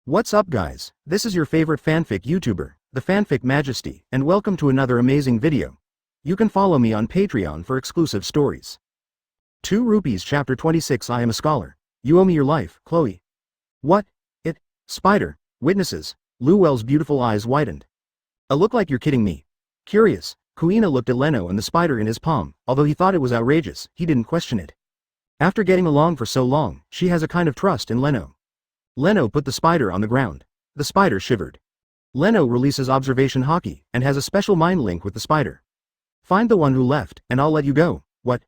What's up guys, this is your favorite fanfic YouTuber, the Fanfic Majesty, and welcome to another amazing video. You can follow me on Patreon for exclusive stories. 2 rupees chapter 26 I am a scholar. You owe me your life, Chloe. What? It? Spider, witnesses, Luwell's beautiful eyes widened. Look like you're kidding me. Curious, Kuina looked at Leno and the spider in his palm, although he thought it was outrageous, he didn't question it. After getting along for so long, she has a kind of trust in Leno. Leno put the spider on the ground. The spider shivered. Leno releases observation Haki, and has a special mind link with the spider. Find the one who left, and I'll let you go. What?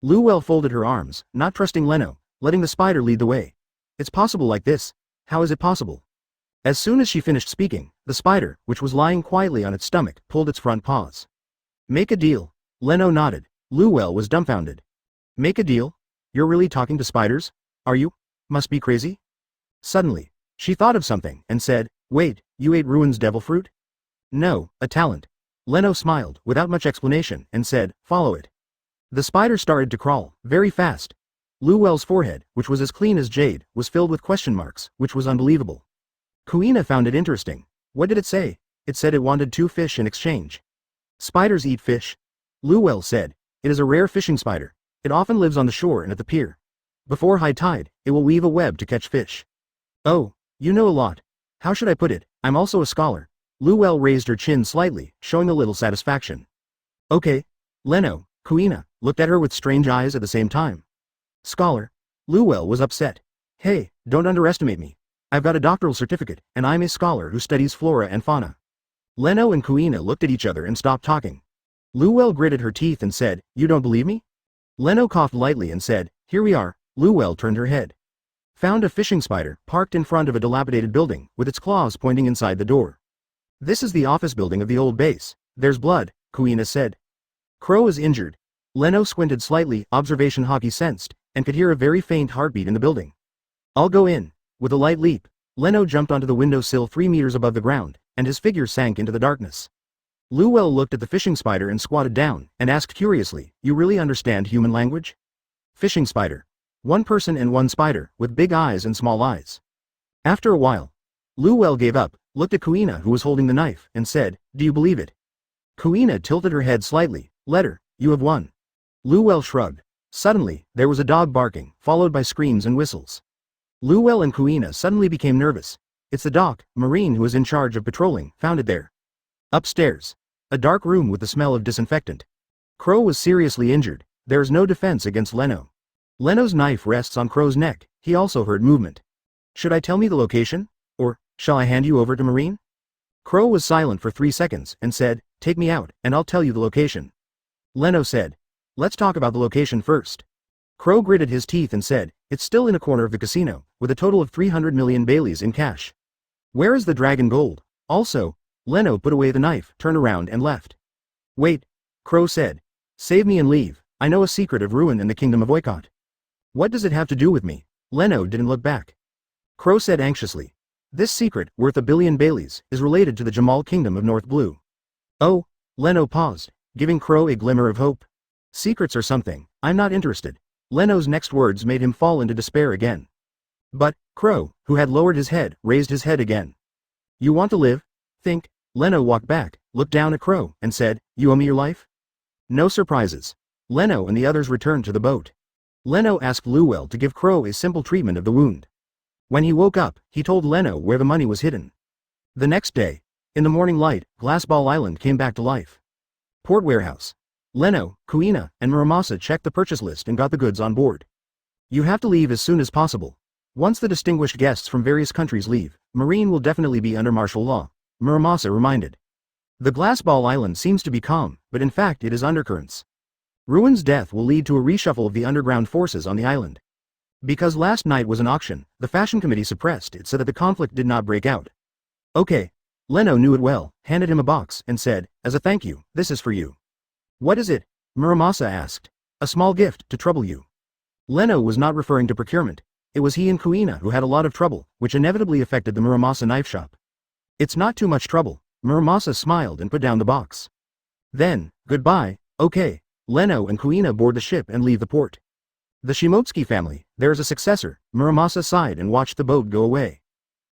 Luwell folded her arms, not trusting Leno, letting the spider lead the way. It's possible like this. How is it possible? As soon as she finished speaking, the spider, which was lying quietly on its stomach, pulled its front paws. Make a deal. Leno nodded. Luwell was dumbfounded. Make a deal? You're really talking to spiders? Are you? Must be crazy? Suddenly, she thought of something, and said, wait, you ate Ruin's devil fruit? No, a talent. Leno smiled, without much explanation, and said, follow it. The spider started to crawl, very fast. Luwell's forehead, which was as clean as jade, was filled with question marks, which was unbelievable. Kuina found it interesting. What did it say? It said it wanted 2 fish in exchange. Spiders eat fish. Luwell said, it is a rare fishing spider. It often lives on the shore and at the pier. Before high tide, it will weave a web to catch fish. Oh, you know a lot. How should I put it? I'm also a scholar. Luwell raised her chin slightly, showing a little satisfaction. Okay. Leno, Kuina, looked at her with strange eyes at the same time. Scholar. Luwell was upset. Hey, don't underestimate me. I've got a doctoral certificate, and I'm a scholar who studies flora and fauna. Leno and Kuina looked at each other and stopped talking. Luwell gritted her teeth and said, you don't believe me? Leno coughed lightly and said, here we are. Luwell turned her head. Found a fishing spider, parked in front of a dilapidated building, with its claws pointing inside the door. This is the office building of the old base. There's blood, Kuina said. Crow is injured. Leno squinted slightly, observation Haki sensed, and could hear a very faint heartbeat in the building. I'll go in. With a light leap, Leno jumped onto the windowsill 3 meters above the ground, and his figure sank into the darkness. Luwell looked at the fishing spider and squatted down, and asked curiously, you really understand human language? Fishing spider. 1 person and 1 spider, with big eyes and small eyes. After a while, Luwell gave up, looked at Kuina who was holding the knife, and said, do you believe it? Kuina tilted her head slightly. Letter, you have won. Luwell shrugged. Suddenly, there was a dog barking, followed by screams and whistles. Luwell and Kuina suddenly became nervous. It's the doc, Marine who is in charge of patrolling, found it there. Upstairs. A dark room with the smell of disinfectant. Crow was seriously injured. There is no defense against Leno. Leno's knife rests on Crow's neck. He also heard movement. Should I tell me the location? Or, shall I hand you over to Marine? Crow was silent for 3 seconds, and said, take me out, and I'll tell you the location. Leno said, let's talk about the location first. Crow gritted his teeth and said, it's still in a corner of the casino, with a total of 300 million Baileys in cash. Where is the dragon gold? Also, Leno put away the knife, turned around and left. Wait, Crow said. Save me and leave. I know a secret of ruin in the kingdom of Oikot. What does it have to do with me? Leno didn't look back. Crow said anxiously. This secret, worth 1 billion Baileys, is related to the Jamal kingdom of North Blue. Oh, Leno paused, giving Crow a glimmer of hope. Secrets or something, I'm not interested. Leno's next words made him fall into despair again. But, Crow, who had lowered his head, raised his head again. You want to live? Think. Leno walked back, looked down at Crow, and said, you owe me your life? No surprises. Leno and the others returned to the boat. Leno asked Luwell to give Crow a simple treatment of the wound. When he woke up, he told Leno where the money was hidden. The next day, in the morning light, Glassball Island came back to life. Port warehouse. Leno, Kuina, and Muramasa checked the purchase list and got the goods on board. You have to leave as soon as possible. Once the distinguished guests from various countries leave, Marine will definitely be under martial law, Muramasa reminded. The Glassball Island seems to be calm, but in fact it is undercurrents. Ruin's death will lead to a reshuffle of the underground forces on the island. Because last night was an auction, the fashion committee suppressed it so that the conflict did not break out. Okay. Leno knew it well, handed him a box, and said, as a thank you, this is for you. What is it? Muramasa asked. A small gift, to trouble you. Leno was not referring to procurement. It was he and Kuina who had a lot of trouble, which inevitably affected the Muramasa knife shop. It's not too much trouble. Muramasa smiled and put down the box. Then, goodbye, okay. Leno and Kuina board the ship and leave the port. The Shimotsuki family, there is a successor. Muramasa sighed and watched the boat go away.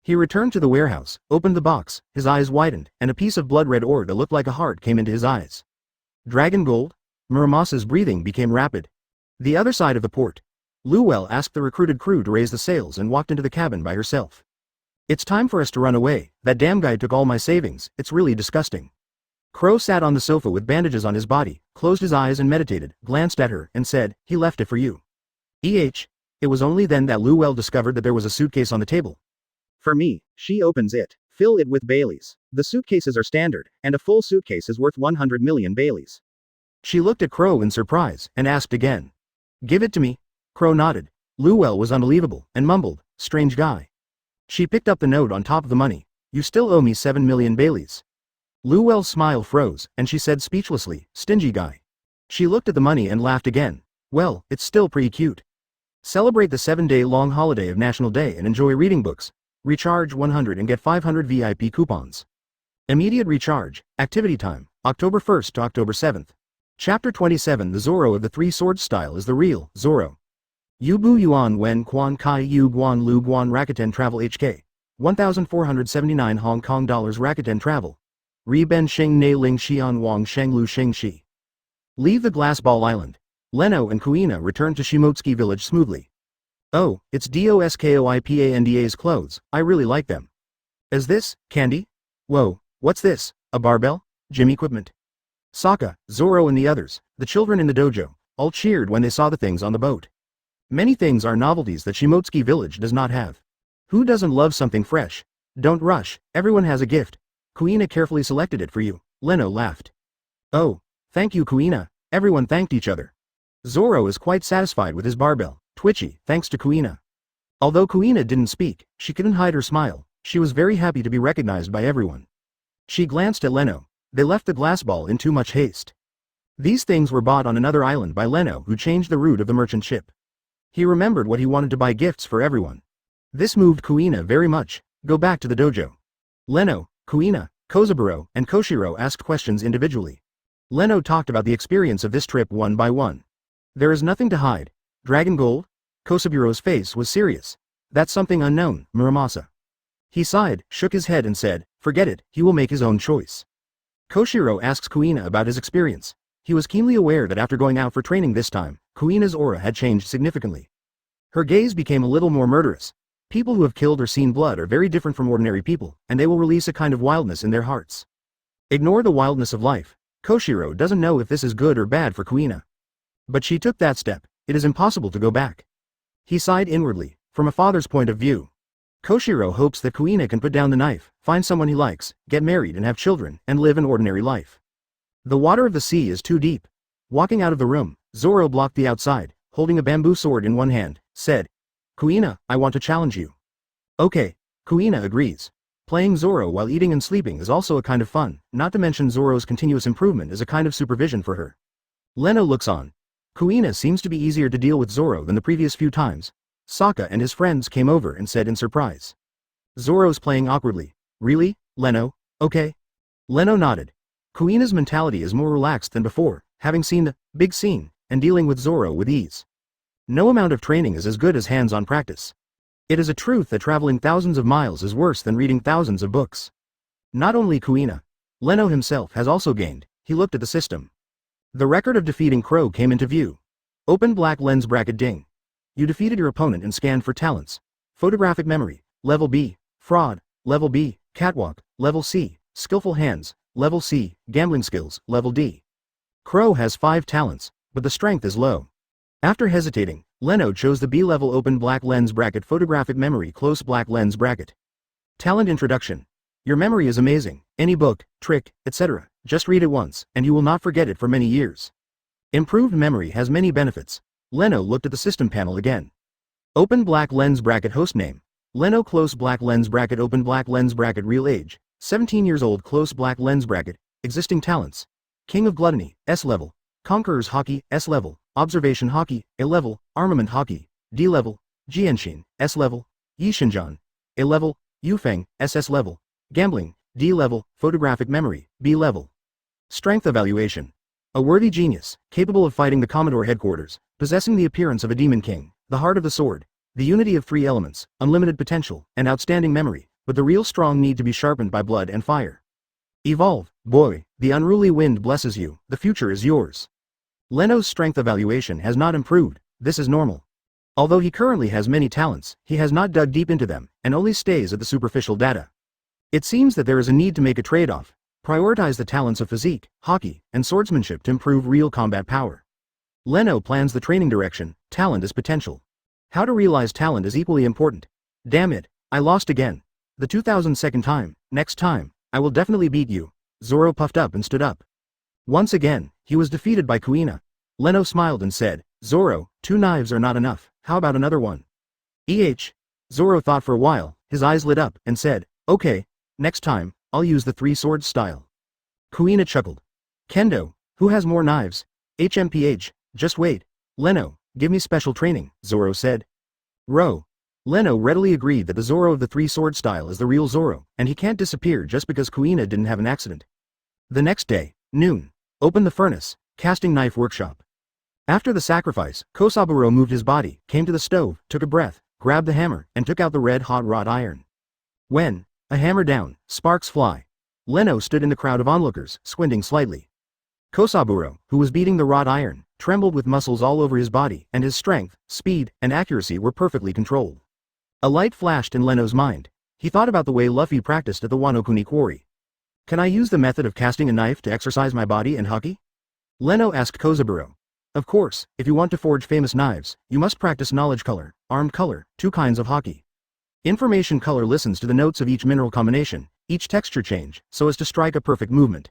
He returned to the warehouse, opened the box, his eyes widened, and a piece of blood-red ore that looked like a heart came into his eyes. Dragon gold? Muramasa's breathing became rapid. The other side of the port. Luwell asked the recruited crew to raise the sails and walked into the cabin by herself. It's time for us to run away, that damn guy took all my savings, it's really disgusting. Crow sat on the sofa with bandages on his body, closed his eyes and meditated, glanced at her, and said, he left it for you. It was only then that Luwell discovered that there was a suitcase on the table. For me, she opens it. Fill it with Baileys. The suitcases are standard, and a full suitcase is worth 100 million Baileys. She looked at Crow in surprise, and asked again. Give it to me. Crow nodded. Luwell was unbelievable, and mumbled, strange guy. She picked up the note on top of the money. You still owe me 7 million Baileys. Luwell's smile froze, and she said speechlessly, stingy guy. She looked at the money and laughed again. Well, it's still pretty cute. Celebrate the 7-day-long holiday of National Day and enjoy reading books. Recharge 100 and get 500 VIP coupons. Immediate recharge. Activity time, October 1st to October 7th. Chapter 27. The Zoro of the Three Swords style is the real Zoro. Yubu Yuan Wen Quan Kai Yu Guan Lu Guan Rakuten Travel HK. 1,479 Hong Kong dollars Rakuten Travel. Ri Ben Sheng Ne Ling Xian Wang Sheng Lu Sheng Shi. Leave the Glass Ball Island. Leno and Kuina returned to Shimotsuki village smoothly. Oh, it's DOSKOIPANDA's clothes, I really like them. Is this, candy? Whoa, what's this, a barbell? Gym equipment. Sokka, Zoro and the others, the children in the dojo, all cheered when they saw the things on the boat. Many things are novelties that Shimotsuki village does not have. Who doesn't love something fresh? Don't rush, everyone has a gift. Kuina carefully selected it for you, Leno laughed. Oh, thank you Kuina, everyone thanked each other. Zoro is quite satisfied with his barbell, twitchy, thanks to Kuina. Although Kuina didn't speak, she couldn't hide her smile, she was very happy to be recognized by everyone. She glanced at Leno. They left the glass ball in too much haste. These things were bought on another island by Leno, who changed the route of the merchant ship. He remembered what he wanted to buy gifts for everyone. This moved Kuina very much. Go back to the dojo. Leno, Kuina, Kozaburo, and Koshiro asked questions individually. Leno talked about the experience of this trip one by one. There is nothing to hide. Dragon gold? Kosaburo's face was serious. That's something unknown, Muramasa. He sighed, shook his head and said, forget it, he will make his own choice. Koshiro asks Kuina about his experience. He was keenly aware that after going out for training this time, Kuina's aura had changed significantly. Her gaze became a little more murderous. People who have killed or seen blood are very different from ordinary people, and they will release a kind of wildness in their hearts. Ignore the wildness of life. Koshiro doesn't know if this is good or bad for Kuina. But she took that step, it is impossible to go back. He sighed inwardly, from a father's point of view. Koshiro hopes that Kuina can put down the knife, find someone he likes, get married and have children, and live an ordinary life. The water of the sea is too deep. Walking out of the room, Zoro blocked the outside, holding a bamboo sword in one hand, said, Kuina, I want to challenge you. Okay, Kuina agrees. Playing Zoro while eating and sleeping is also a kind of fun, not to mention Zoro's continuous improvement is a kind of supervision for her. Leno looks on. Kuina seems to be easier to deal with Zoro than the previous few times. Sokka and his friends came over and said in surprise. Zoro's playing awkwardly. Really, Leno? Okay. Leno nodded. Kuina's mentality is more relaxed than before, having seen the big scene, and dealing with Zoro with ease. No amount of training is as good as hands-on practice. It is a truth that traveling thousands of miles is worse than reading thousands of books. Not only Kuina. Leno himself has also gained. He looked at the system. The record of defeating Crow came into view. Open black lens bracket ding. You defeated your opponent and scanned for talents. Photographic memory, level B. Fraud, level B. Catwalk, level C. Skillful hands, level C. Gambling skills, level D. Crow has 5 talents, but the strength is low. After hesitating, Leno chose the B-level open black lens bracket photographic memory close black lens bracket. Talent introduction. Your memory is amazing, any book, trick, etc. Just read it once, and you will not forget it for many years. Improved memory has many benefits. Leno looked at the system panel again. Open black lens bracket host name. Leno close black lens bracket open black lens bracket real age, 17 years old close black lens bracket, existing talents. King of Gluttony, S level. Conqueror's Haki, S level. Observation Haki, A level. Armament Haki, D level. Jianshin, S level. Yishinjan, A level. Yufeng, SS level. Gambling, D level. Photographic memory, B level. Strength evaluation. A worthy genius, capable of fighting the Commodore headquarters, possessing the appearance of a demon king, the heart of the sword, the unity of 3 elements, unlimited potential, and outstanding memory, but the real strong need to be sharpened by blood and fire. Evolve, boy, the unruly wind blesses you, the future is yours. Leno's strength evaluation has not improved, this is normal. Although he currently has many talents, he has not dug deep into them, and only stays at the superficial data. It seems that there is a need to make a trade-off, prioritize the talents of physique, Haki, and swordsmanship to improve real combat power. Leno plans the training direction, talent is potential. How to realize talent is equally important. Damn it, I lost again. The 2002nd time, next time, I will definitely beat you. Zoro puffed up and stood up. Once again, he was defeated by Kuina. Leno smiled and said, Zoro, 2 knives are not enough, how about another one? Zoro thought for a while, his eyes lit up, and said, okay, next time, I'll use the 3 swords style. Kuina chuckled. Kendo, who has more knives? HMPH, just wait. Leno, give me special training, Zoro said. Leno readily agreed that the Zoro of the 3 sword style is the real Zoro, and he can't disappear just because Kuina didn't have an accident. The next day, noon. Open the furnace, casting knife workshop. After the sacrifice, Koshiro moved his body, came to the stove, took a breath, grabbed the hammer, and took out the red-hot wrought iron. When, a hammer down, sparks fly. Leno stood in the crowd of onlookers, squinting slightly. Koshiro, who was beating the wrought iron, trembled with muscles all over his body, and his strength, speed, and accuracy were perfectly controlled. A light flashed in Leno's mind. He thought about the way Luffy practiced at the Wano Kuni quarry. Can I use the method of casting a knife to exercise my body and Haki? Leno asked Koshiro. Of course, if you want to forge famous knives, you must practice knowledge color, armed color, 2 kinds of Haki. Information color listens to the notes of each mineral combination, each texture change, so as to strike a perfect movement.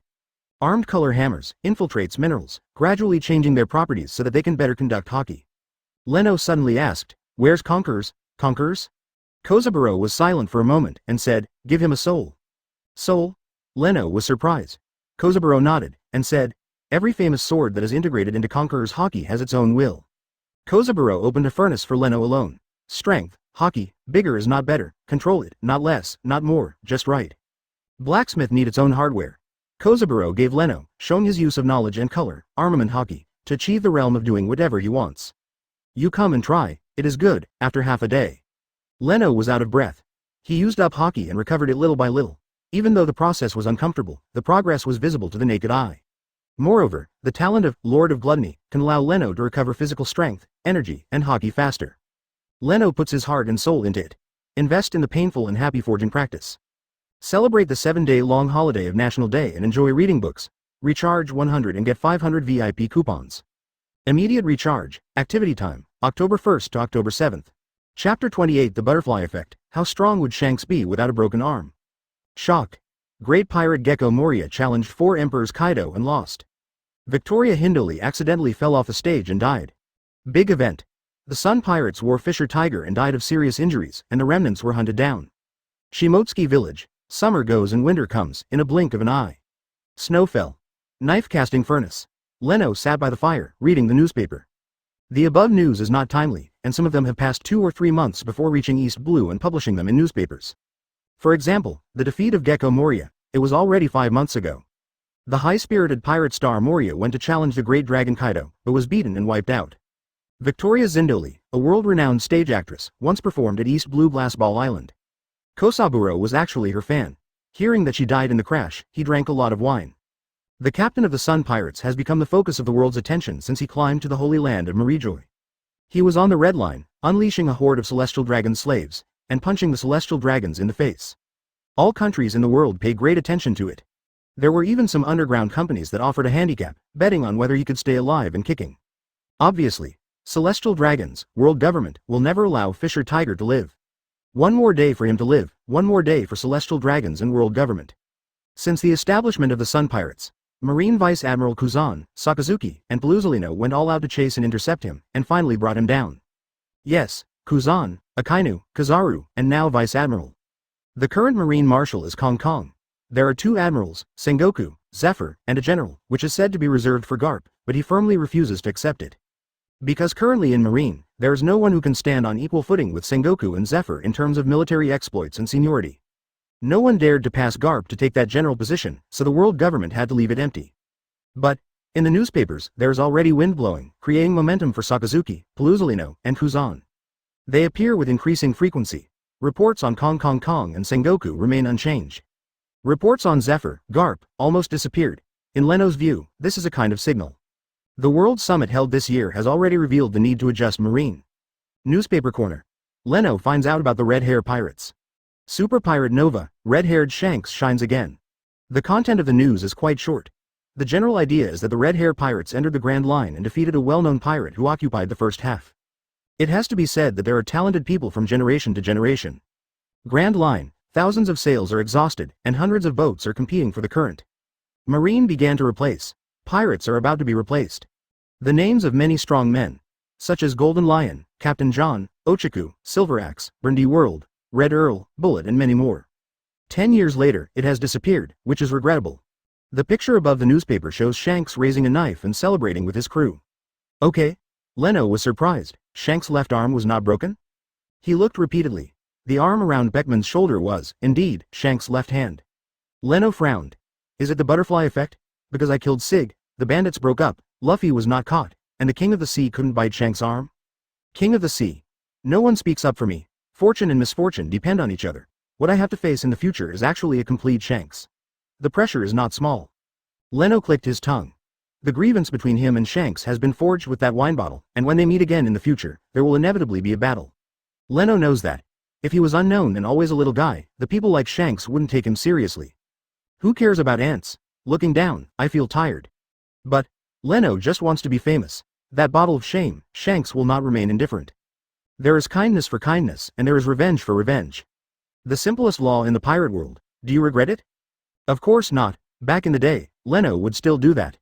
Armed color hammers, infiltrates minerals, gradually changing their properties so that they can better conduct Haki. Leno suddenly asked, where's Conquerors? Koshiro was silent for a moment, and said, give him a soul. Soul? Leno was surprised. Koshiro nodded, and said, every famous sword that is integrated into Conqueror's Haki has its own will. Koshiro opened a furnace for Leno alone. Strength, Haki, bigger is not better, control it, not less, not more, just right. Blacksmith need its own hardware. Koshiro gave Leno, showing his use of knowledge and color, armament Haki, to achieve the realm of doing whatever he wants. You come and try, it is good, after half a day. Leno was out of breath. He used up Haki and recovered it little by little. Even though the process was uncomfortable, the progress was visible to the naked eye. Moreover, the talent of Lord of Gluttony can allow Leno to recover physical strength, energy, and Haki faster. Leno puts his heart and soul into it. Invest in the painful and happy forging practice. Celebrate the 7-day-long holiday of National Day and enjoy reading books. Recharge 100 and get 500 VIP coupons. Immediate recharge, activity time, October 1st to October 7th. Chapter 28 The Butterfly Effect, How Strong Would Shanks Be Without a Broken Arm? Shock. Great Pirate Gecko Moria challenged 4 Emperors Kaido and lost. Victoria Hindoli accidentally fell off the stage and died. Big event. The Sun Pirates wore Fisher Tiger and died of serious injuries, and the remnants were hunted down. Shimotsuki Village. Summer goes and winter comes, in a blink of an eye. Snow fell. Knife casting furnace. Leno sat by the fire, reading the newspaper. The above news is not timely, and some of them have passed 2 or 3 months before reaching East Blue and publishing them in newspapers. For example, the defeat of Gecko Moria, it was already 5 months ago. The high-spirited pirate star Moria went to challenge the great dragon Kaido, but was beaten and wiped out. Victoria Zindoli, a world-renowned stage actress, once performed at East Blue Ball Island. Koshiro was actually her fan. Hearing that she died in the crash, he drank a lot of wine. The captain of the Sun Pirates has become the focus of the world's attention since he climbed to the holy land of Marijoy. He was on the red line, unleashing a horde of celestial dragon slaves, and punching the celestial dragons in the face. All countries in the world paid great attention to it. There were even some underground companies that offered a handicap, betting on whether he could stay alive and kicking. Obviously, celestial dragons, world government, will never allow Fisher Tiger to live. One more day for him to live, one more day for celestial dragons and world government. Since the establishment of the Sun Pirates, Marine Vice Admiral Kuzan, Sakazuki, and Leno went all out to chase and intercept him, and finally brought him down. Yes, Kuzan, Akainu, Kizaru, and now Vice Admiral. The current Marine Marshal is Kong Kong. There are 2 admirals, Sengoku, Zephyr, and a general, which is said to be reserved for Garp, but he firmly refuses to accept it. Because currently in Marine, there is no one who can stand on equal footing with Sengoku and Zephyr in terms of military exploits and seniority. No one dared to pass Garp to take that general position, so the world government had to leave it empty. But, in the newspapers, there is already wind blowing, creating momentum for Sakazuki, Leno, and Kuzan. They appear with increasing frequency. Reports on Kong Kong Kong and Sengoku remain unchanged. Reports on Zephyr, Garp, almost disappeared. In Leno's view, this is a kind of signal. The World Summit held this year has already revealed the need to adjust marine. Newspaper Corner. Leno finds out about the Red Hair Pirates. Super Pirate Nova, red-haired Shanks shines again. The content of the news is quite short. The general idea is that the Red Hair Pirates entered the Grand Line and defeated a well-known pirate who occupied the first half. It has to be said that there are talented people from generation to generation. Grand Line, thousands of sails are exhausted, and hundreds of boats are competing for the current. Marine began to replace. Pirates are about to be replaced. The names of many strong men, such as Golden Lion, Captain John, Ochaku, Silver Axe, Burndy World, Red Earl, Bullet and many more. 10 years later, it has disappeared, which is regrettable. The picture above the newspaper shows Shanks raising a knife and celebrating with his crew. Okay. Leno was surprised. Shanks' left arm was not broken? He looked repeatedly. The arm around Beckman's shoulder was, indeed, Shanks' left hand. Leno frowned. Is it the butterfly effect? Because I killed Sieg, the bandits broke up, Luffy was not caught, and the King of the Sea couldn't bite Shanks' arm? King of the Sea. No one speaks up for me. Fortune and misfortune depend on each other. What I have to face in the future is actually a complete Shanks. The pressure is not small. Leno clicked his tongue. The grievance between him and Shanks has been forged with that wine bottle, and when they meet again in the future, there will inevitably be a battle. Leno knows that. If he was unknown and always a little guy, the people like Shanks wouldn't take him seriously. Who cares about ants? Looking down, I feel tired. But Leno just wants to be famous. That bottle of shame, Shanks will not remain indifferent. There is kindness for kindness, and there is revenge for revenge. The simplest law in the pirate world. Do you regret it? Of course not. Back in the day, Leno would still do that.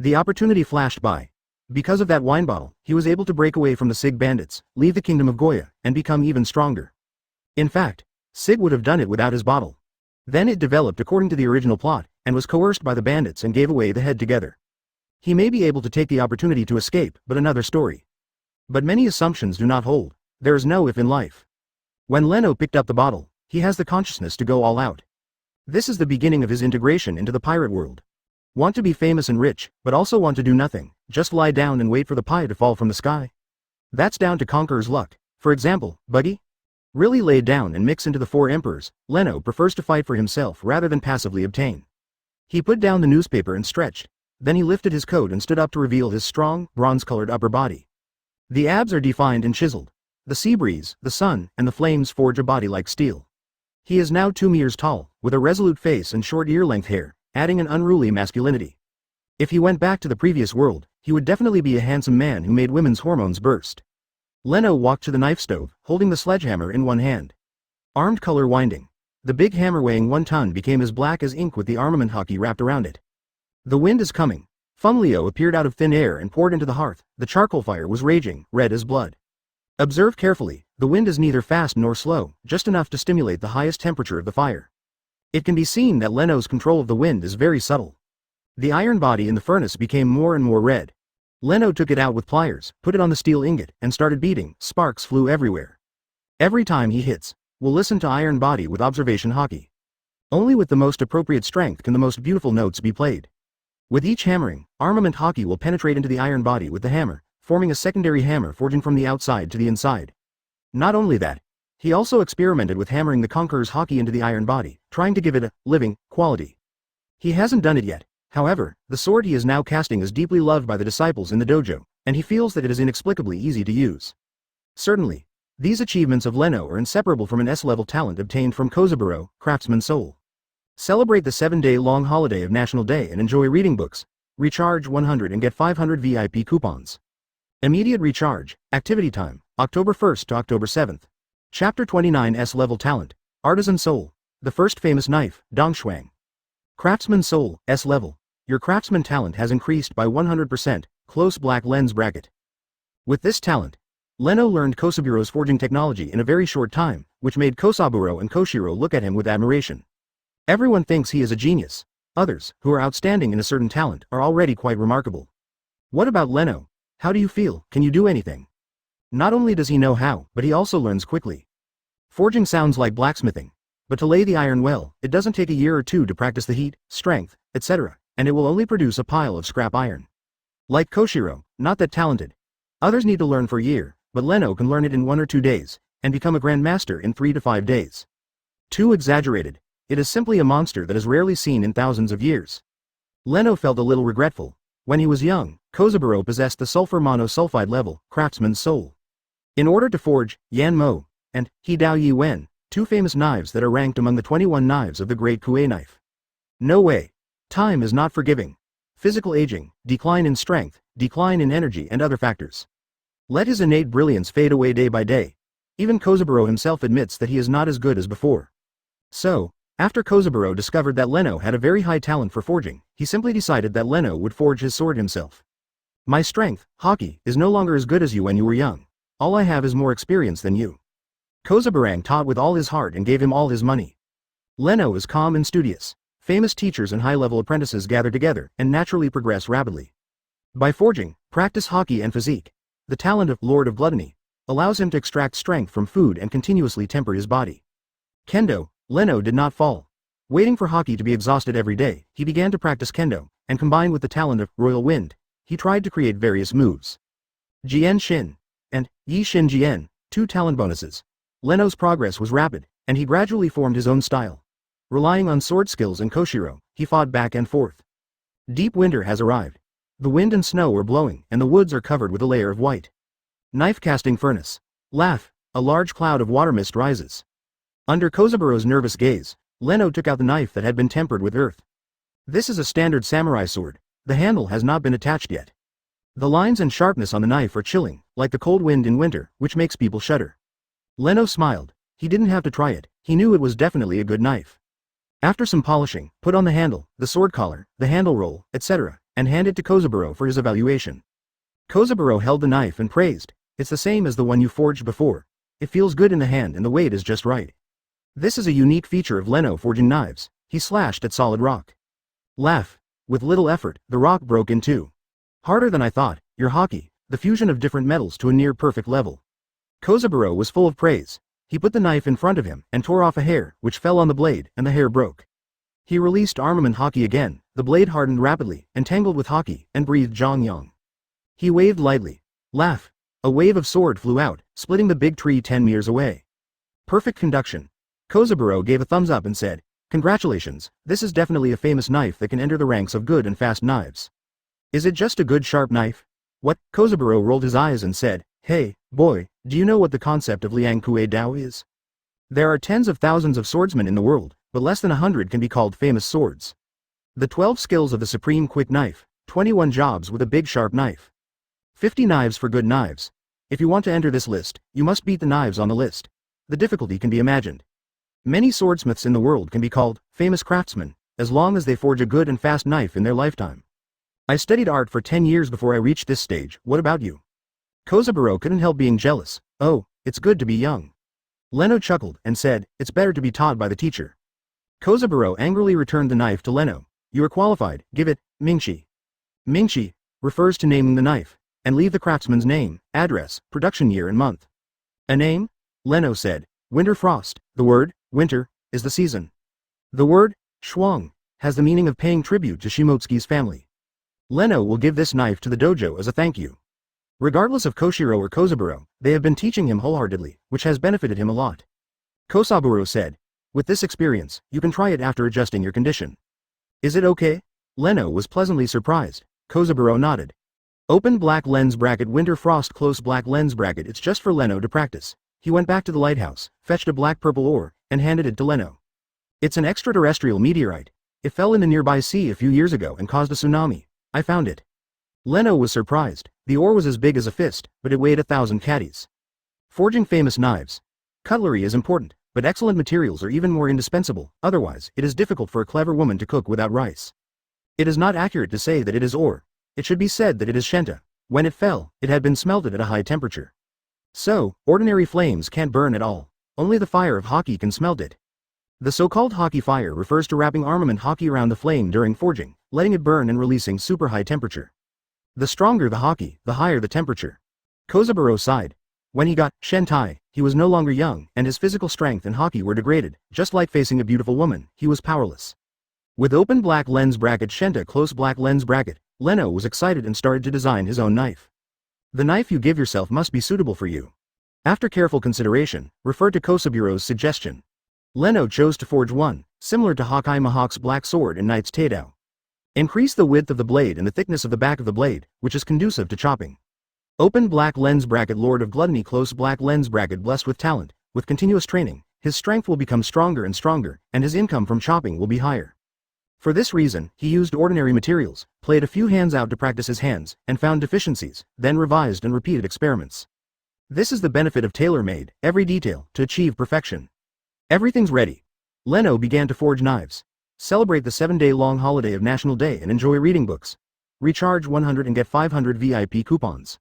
The opportunity flashed by. Because of that wine bottle, he was able to break away from the Sieg bandits, leave the kingdom of Goya, and become even stronger. In fact, Sieg would have done it without his bottle. Then it developed according to the original plot, and was coerced by the bandits and gave away the head together. He may be able to take the opportunity to escape, but another story. But many assumptions do not hold. There is no if in life. When Leno picked up the bottle, he has the consciousness to go all out. This is the beginning of his integration into the pirate world. Want to be famous and rich, but also want to do nothing, just lie down and wait for the pie to fall from the sky? That's down to Conqueror's luck. For example, Buggy? Really lay down and mix into the four emperors, Leno prefers to fight for himself rather than passively obtain. He put down the newspaper and stretched. Then he lifted his coat and stood up to reveal his strong, bronze-colored upper body. The abs are defined and chiseled. The sea breeze, the sun, and the flames forge a body like steel. He is now 2 meters tall, with a resolute face and short ear-length hair, adding an unruly masculinity. If he went back to the previous world, he would definitely be a handsome man who made women's hormones burst. Leno walked to the knife stove, holding the sledgehammer in one hand. Armed color winding. The big hammer weighing 1 ton became as black as ink with the armament Haki wrapped around it. The wind is coming. Funleo appeared out of thin air and poured into the hearth. The charcoal fire was raging, red as blood. Observe carefully, the wind is neither fast nor slow, just enough to stimulate the highest temperature of the fire. It can be seen that Leno's control of the wind is very subtle. The iron body in the furnace became more and more red. Leno took it out with pliers, put it on the steel ingot, and started beating. Sparks flew everywhere. Every time he hits, we'll listen to iron body with observation Haki. Only with the most appropriate strength can the most beautiful notes be played. With each hammering, armament Haki will penetrate into the iron body with the hammer, forming a secondary hammer forging from the outside to the inside. Not only that, he also experimented with hammering the Conqueror's Haki into the iron body, trying to give it a living quality. He hasn't done it yet. However, the sword he is now casting is deeply loved by the disciples in the dojo, and he feels that it is inexplicably easy to use. Certainly, these achievements of Leno are inseparable from an S-level talent obtained from Kozaburo, Craftsman Soul. Celebrate the 7-day-long holiday of National Day and enjoy reading books. Recharge 100 and get 500 VIP coupons. Immediate recharge. Activity time, October 1st to October 7th. Chapter 29 S-level talent. Artisan Soul. The first famous knife, Dongshuang. Craftsman Soul, S-level. Your craftsman talent has increased by 100%, close black lens bracket. With this talent, Leno learned Kosaburo's forging technology in a very short time, which made Kosaburo and Koshiro look at him with admiration. Everyone thinks he is a genius. Others, who are outstanding in a certain talent, are already quite remarkable. What about Leno? How do you feel? Can you do anything? Not only does he know how, but he also learns quickly. Forging sounds like blacksmithing. But to lay the iron well, it doesn't take a year or two to practice the heat, strength, etc., and it will only produce a pile of scrap iron. Like Koshiro, not that talented. Others need to learn for a year, but Leno can learn it in 1 or 2 days. and become a grandmaster in 3 to 5 days. Too exaggerated. It is simply a monster that is rarely seen in thousands of years. Leno felt a little regretful. When he was young, Koshiro possessed the sulfur monosulfide level, craftsman's soul. In order to forge Yan Mo and He Dao Yi Wen, 2 famous knives that are ranked among the 21 knives of the Great Kue knife. No way. Time is not forgiving. Physical aging, decline in strength, decline in energy and other factors. Let his innate brilliance fade away day by day. Even Koshiro himself admits that he is not as good as before. So, after Koshiro discovered that Leno had a very high talent for forging, he simply decided that Leno would forge his sword himself. My strength, Haki, is no longer as good as you when you were young. All I have is more experience than you. Koshiro taught with all his heart and gave him all his money. Leno is calm and studious. Famous teachers and high-level apprentices gather together and naturally progress rapidly. By forging, practice Haki and physique, the talent of Lord of Gluttony allows him to extract strength from food and continuously temper his body. Kendo, Leno did not fall. Waiting for Haki to be exhausted every day, he began to practice Kendo, and combined with the talent of Royal Wind, he tried to create various moves. Jian Shin and Yi Shin Jian, 2 talent bonuses. Leno's progress was rapid, and he gradually formed his own style. Relying on sword skills and Koshiro, he fought back and forth. Deep winter has arrived. The wind and snow are blowing, and the woods are covered with a layer of white. Knife casting furnace. Laugh, a large cloud of water mist rises. Under Koshiro's nervous gaze, Leno took out the knife that had been tempered with earth. This is a standard samurai sword. The handle has not been attached yet. The lines and sharpness on the knife are chilling, like the cold wind in winter, which makes people shudder. Leno smiled. He didn't have to try it, he knew it was definitely a good knife. After some polishing, put on the handle, the sword collar, the handle roll, etc., and hand it to Koshiro for his evaluation. Koshiro held the knife and praised, "It's the same as the one you forged before. It feels good in the hand and the weight is just right." This is a unique feature of Leno forging knives. He slashed at solid rock. Laugh. With little effort, the rock broke in 2. Harder than I thought, your Haki, the fusion of different metals to a near perfect level. Koshiro was full of praise. He put the knife in front of him and tore off a hair, which fell on the blade, and the hair broke. He released armament Haki again, the blade hardened rapidly, entangled with Haki, and breathed Zhongyang. He waved lightly. Laugh. A wave of sword flew out, splitting the big tree 10 meters away. Perfect conduction. Koshiro gave a thumbs up and said, "Congratulations, this is definitely a famous knife that can enter the ranks of good and fast knives." Is it just a good sharp knife? What? Koshiro rolled his eyes and said, "Hey, boy, do you know what the concept of Liang Kue Dao is? There are tens of thousands of swordsmen in the world, but less than 100 can be called famous swords. The 12 skills of the supreme quick knife, 21 jobs with a big sharp knife. 50 knives for good knives. If you want to enter this list, you must beat the knives on the list. The difficulty can be imagined. Many swordsmiths in the world can be called famous craftsmen, as long as they forge a good and fast knife in their lifetime. I studied art for 10 years before I reached this stage. What about you?" Koshiro couldn't help being jealous. "Oh, it's good to be young." Leno chuckled and said, "It's better to be taught by the teacher." Koshiro angrily returned the knife to Leno. "You are qualified, give it, Mingshi." Mingshi refers to naming the knife, and leave the craftsman's name, address, production year and month. "A name?" Leno said. "Winter frost." The word, winter, is the season. The word, shuang, has the meaning of paying tribute to Shimotsuki's family. Leno will give this knife to the dojo as a thank you. Regardless of Koshiro or Koshiro, they have been teaching him wholeheartedly, which has benefited him a lot. Koshiro said, "With this experience, you can try it after adjusting your condition." "Is it okay?" Leno was pleasantly surprised. Koshiro nodded. Open black lens bracket winter frost close black lens bracket. It's just for Leno to practice. He went back to the lighthouse, fetched a black-purple ore, and handed it to Leno. "It's an extraterrestrial meteorite. It fell in the nearby sea a few years ago and caused a tsunami. I found it." Leno was surprised. The ore was as big as a fist, but it weighed 1,000 catties. Forging famous knives. Cutlery is important, but excellent materials are even more indispensable, otherwise, it is difficult for a clever woman to cook without rice. It is not accurate to say that it is ore. It should be said that it is shenta. When it fell, it had been smelted at a high temperature. So, ordinary flames can't burn at all. Only the fire of Haki can smelt it. The so-called Haki fire refers to wrapping armament Haki around the flame during forging, letting it burn and releasing super high temperature. The stronger the Haki, the higher the temperature. Koshiro sighed. When he got Shentai, he was no longer young, and his physical strength and Haki were degraded. Just like facing a beautiful woman, he was powerless. With open black lens bracket Shenta close black lens bracket, Leno was excited and started to design his own knife. The knife you give yourself must be suitable for you. After careful consideration, referred to Kosaburo's suggestion. Leno chose to forge one, similar to Hawkeye Mahawk's black sword in Knight's Teidao. Increase the width of the blade and the thickness of the back of the blade, which is conducive to chopping. Open black lens bracket Lord of Gluttony close black lens bracket blessed with talent, with continuous training, his strength will become stronger and stronger, and his income from chopping will be higher. For this reason, he used ordinary materials, played a few hands out to practice his hands, and found deficiencies, then revised and repeated experiments. This is the benefit of tailor-made, every detail, to achieve perfection. Everything's ready. Leno began to forge knives. Celebrate the 7-day-long holiday of National Day and enjoy reading books. Recharge 100 and get 500 VIP coupons.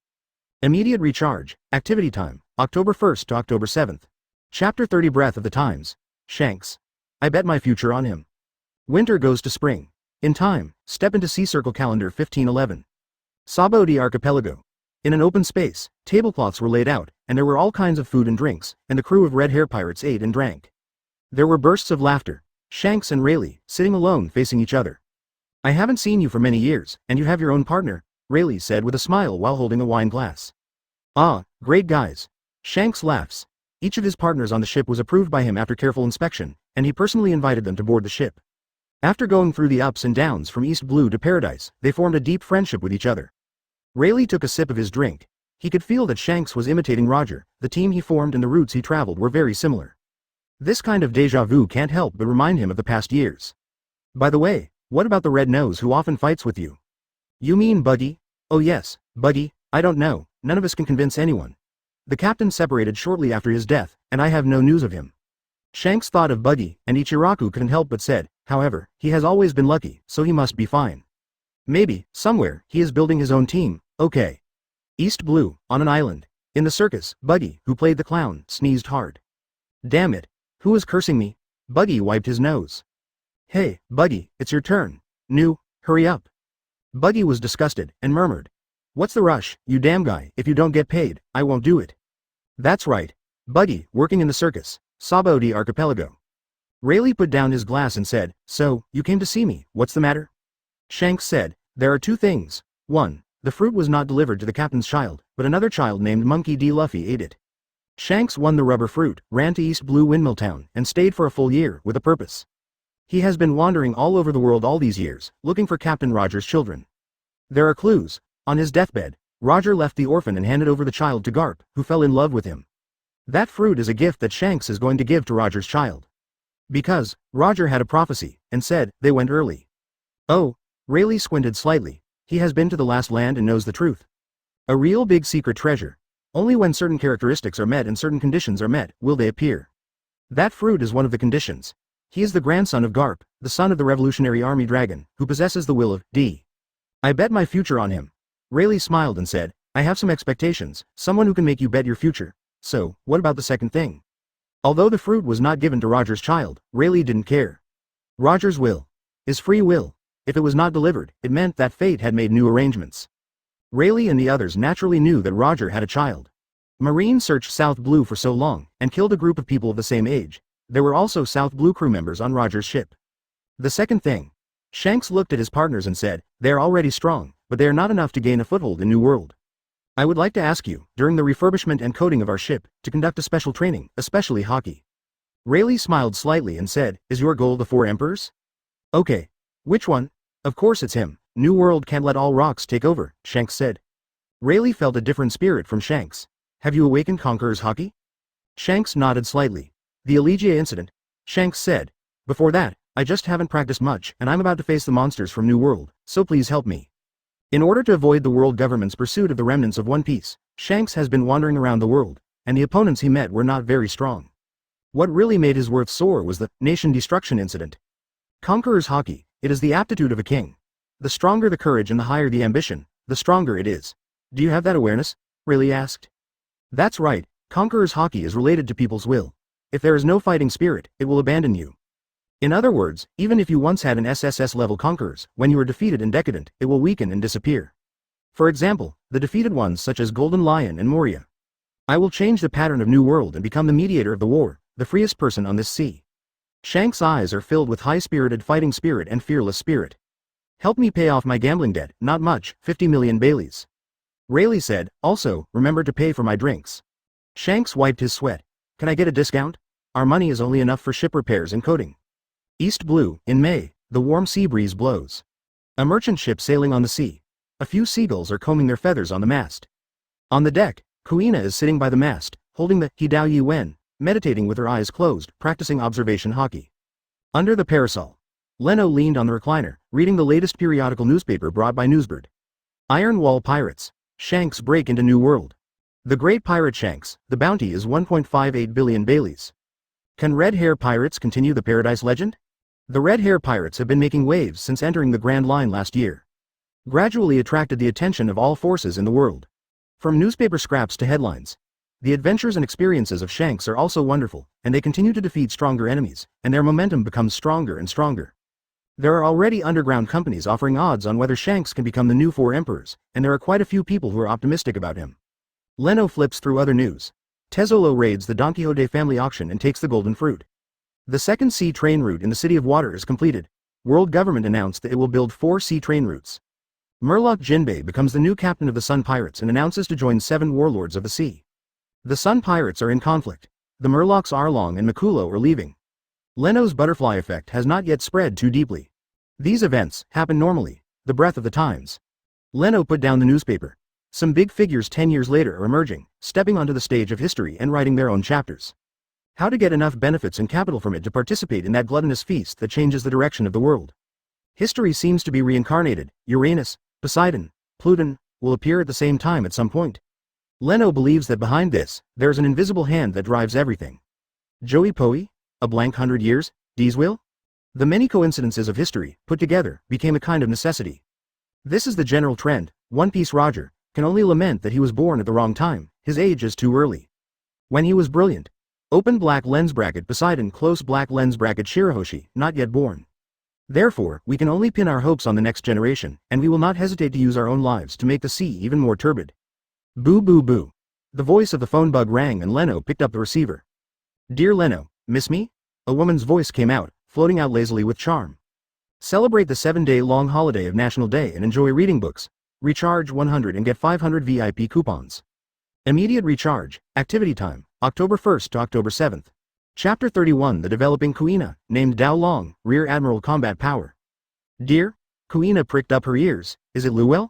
Immediate recharge, activity time, October 1st to October 7th. Chapter 30 Breath of the Times. Shanks. I bet my future on him. Winter goes to spring. In time, step into Sea Circle Calendar 1511. Sabo di Archipelago. In an open space, tablecloths were laid out, and there were all kinds of food and drinks, and the crew of red hair pirates ate and drank. There were bursts of laughter. Shanks and Rayleigh, sitting alone facing each other. I haven't seen you for many years, and you have your own partner, Rayleigh said with a smile while holding a wine glass. Ah, great guys. Shanks laughs. Each of his partners on the ship was approved by him after careful inspection, and he personally invited them to board the ship. After going through the ups and downs from East Blue to Paradise, they formed a deep friendship with each other. Rayleigh took a sip of his drink. He could feel that Shanks was imitating Roger, the team he formed and the routes he traveled were very similar. This kind of déjà vu can't help but remind him of the past years. By the way, what about the red nose who often fights with you? You mean Buggy? Oh yes, Buggy, I don't know, none of us can convince anyone. The captain separated shortly after his death, and I have no news of him. Shanks thought of Buggy, and Ichiraku couldn't help but said, however, he has always been lucky, so he must be fine. Maybe, somewhere, he is building his own team, okay. East Blue, on an island. In the circus, Buggy, who played the clown, sneezed hard. Damn it. Who is cursing me? Buggy wiped his nose. Hey, Buggy, it's your turn. Hurry up. Buggy was disgusted, and murmured. What's the rush, you damn guy, if you don't get paid, I won't do it. That's right. Buggy, working in the circus, Sabo di Archipelago. Rayleigh put down his glass and said, so, you came to see me, what's the matter? Shanks said, there are two things. 1. The fruit was not delivered to the captain's child, but another child named Monkey D. Luffy ate it. Shanks won the rubber fruit, ran to East Blue Windmill Town, and stayed for a full year, with a purpose. He has been wandering all over the world all these years, looking for Captain Roger's children. There are clues. On his deathbed, Roger left the orphan and handed over the child to Garp, who fell in love with him. That fruit is a gift that Shanks is going to give to Roger's child. Because, Roger had a prophecy, and said, they went early. Oh, Rayleigh squinted slightly. He has been to the last land and knows the truth. A real big secret treasure. Only when certain characteristics are met and certain conditions are met, will they appear. That fruit is one of the conditions. He is the grandson of Garp, the son of the Revolutionary Army Dragon, who possesses the will of D. I bet my future on him. Rayleigh smiled and said, I have some expectations, someone who can make you bet your future. So, what about the second thing? Although the fruit was not given to Roger's child, Rayleigh didn't care. Roger's will is free will. If it was not delivered, it meant that fate had made new arrangements. Rayleigh and the others naturally knew that Roger had a child. Marine searched South Blue for so long, and killed a group of people of the same age. There were also South Blue crew members on Roger's ship. The second thing. Shanks looked at his partners and said, they are already strong, but they are not enough to gain a foothold in New World. I would like to ask you, during the refurbishment and coating of our ship, to conduct a special training, especially Haki. Rayleigh smiled slightly and said, is your goal the 4 emperors? Okay. Which one? Of course it's him. New World can't let all rocks take over, Shanks said. Rayleigh felt a different spirit from Shanks. Have you awakened Conqueror's Haki? Shanks nodded slightly. The Elegia incident, Shanks said. Before that, I just haven't practiced much, and I'm about to face the monsters from New World, so please help me. In order to avoid the world government's pursuit of the remnants of One Piece, Shanks has been wandering around the world, and the opponents he met were not very strong. What really made his worth soar was the nation destruction incident. Conqueror's Haki, it is the aptitude of a king. The stronger the courage and the higher the ambition, the stronger it is. Do you have that awareness? Rayleigh asked. That's right, Conqueror's Haki is related to people's will. If there is no fighting spirit, it will abandon you. In other words, even if you once had an SSS-level conquerors, when you are defeated and decadent, it will weaken and disappear. For example, the defeated ones such as Golden Lion and Moria. I will change the pattern of New World and become the mediator of the war, the freest person on this sea. Shanks' eyes are filled with high-spirited fighting spirit and fearless spirit. Help me pay off my gambling debt, not much, 50 million Baileys. Rayleigh said, also, remember to pay for my drinks. Shanks wiped his sweat. Can I get a discount? Our money is only enough for ship repairs and coating. East Blue, in May, the warm sea breeze blows. A merchant ship sailing on the sea. A few seagulls are combing their feathers on the mast. On the deck, Kuina is sitting by the mast, holding the Hidao Yuen, meditating with her eyes closed, practicing observation Haki. Under the parasol, Leno leaned on the recliner, reading the latest periodical newspaper brought by Newsbird. Iron Wall Pirates. Shanks break into new world. The Great Pirate Shanks, the bounty is 1.58 billion Baileys. Can Red Hair Pirates continue the Paradise legend? The Red Hair Pirates have been making waves since entering the Grand Line last year. Gradually attracted the attention of all forces in the world. From newspaper scraps to headlines. The adventures and experiences of Shanks are also wonderful, and they continue to defeat stronger enemies, and their momentum becomes stronger and stronger. There are already underground companies offering odds on whether Shanks can become the new Four Emperors, and there are quite a few people who are optimistic about him. Leno flips through other news. Tezzolo raids the Don Quixote family auction and takes the golden fruit. The second sea train route in the City of Water is completed. World government announced that it will build 4 sea train routes. Murloc Jinbei becomes the new captain of the Sun Pirates and announces to join 7 warlords of the sea. The Sun Pirates are in conflict. The Murlocs Arlong and Makulo are leaving. Leno's butterfly effect has not yet spread too deeply. These events happen normally, the breath of the times. Leno put down the newspaper. Some big figures 10 years later are emerging, stepping onto the stage of history and writing their own chapters. How to get enough benefits and capital from it to participate in that gluttonous feast that changes the direction of the world. History seems to be reincarnated. Uranus, Poseidon, Pluton, will appear at the same time at some point. Leno believes that behind this, there's an invisible hand that drives everything. Joey Poe? A blank 100 years? D's will? The many coincidences of history, put together, became a kind of necessity. This is the general trend. One Piece Roger can only lament that he was born at the wrong time. His age is too early. When he was brilliant. Open black lens bracket Poseidon close black lens bracket Shirahoshi, not yet born. Therefore, we can only pin our hopes on the next generation, and we will not hesitate to use our own lives to make the sea even more turbid. Boo boo boo. The voice of the phone bug rang and Leno picked up the receiver. Dear Leno, miss me? A woman's voice came out, floating out lazily with charm. Celebrate the 7-day-long holiday of National Day and enjoy reading books. Recharge 100 and get 500 VIP coupons. Immediate recharge, activity time, October 1st to October 7th. Chapter 31 The Developing Kuina, named Dao Long, Rear Admiral Combat Power. Dear? Kuina pricked up her ears. Is it Luel?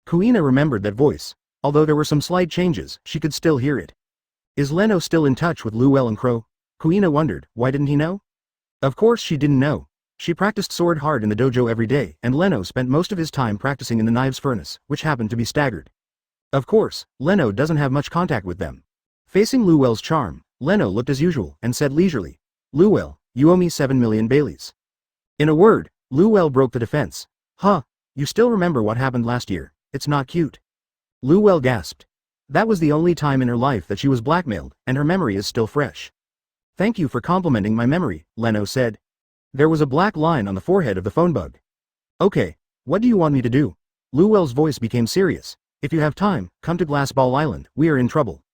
Kuina remembered that voice. Although there were some slight changes, she could still hear it. Is Leno still in touch with Luel and Crow? Kuina wondered, why didn't he know? Of course she didn't know. She practiced sword hard in the dojo every day, and Leno spent most of his time practicing in the knives furnace, which happened to be staggered. Of course, Leno doesn't have much contact with them. Facing Luel's charm, Leno looked as usual and said leisurely, Luel, you owe me 7 million Baileys. In a word, Luel broke the defense. Huh, you still remember what happened last year, it's not cute. Luel gasped. That was the only time in her life that she was blackmailed, and her memory is still fresh. Thank you for complimenting my memory, Leno said. There was a black line on the forehead of the phone bug. Okay, what do you want me to do? Luel's voice became serious. If you have time, come to Glassball Island, we are in trouble.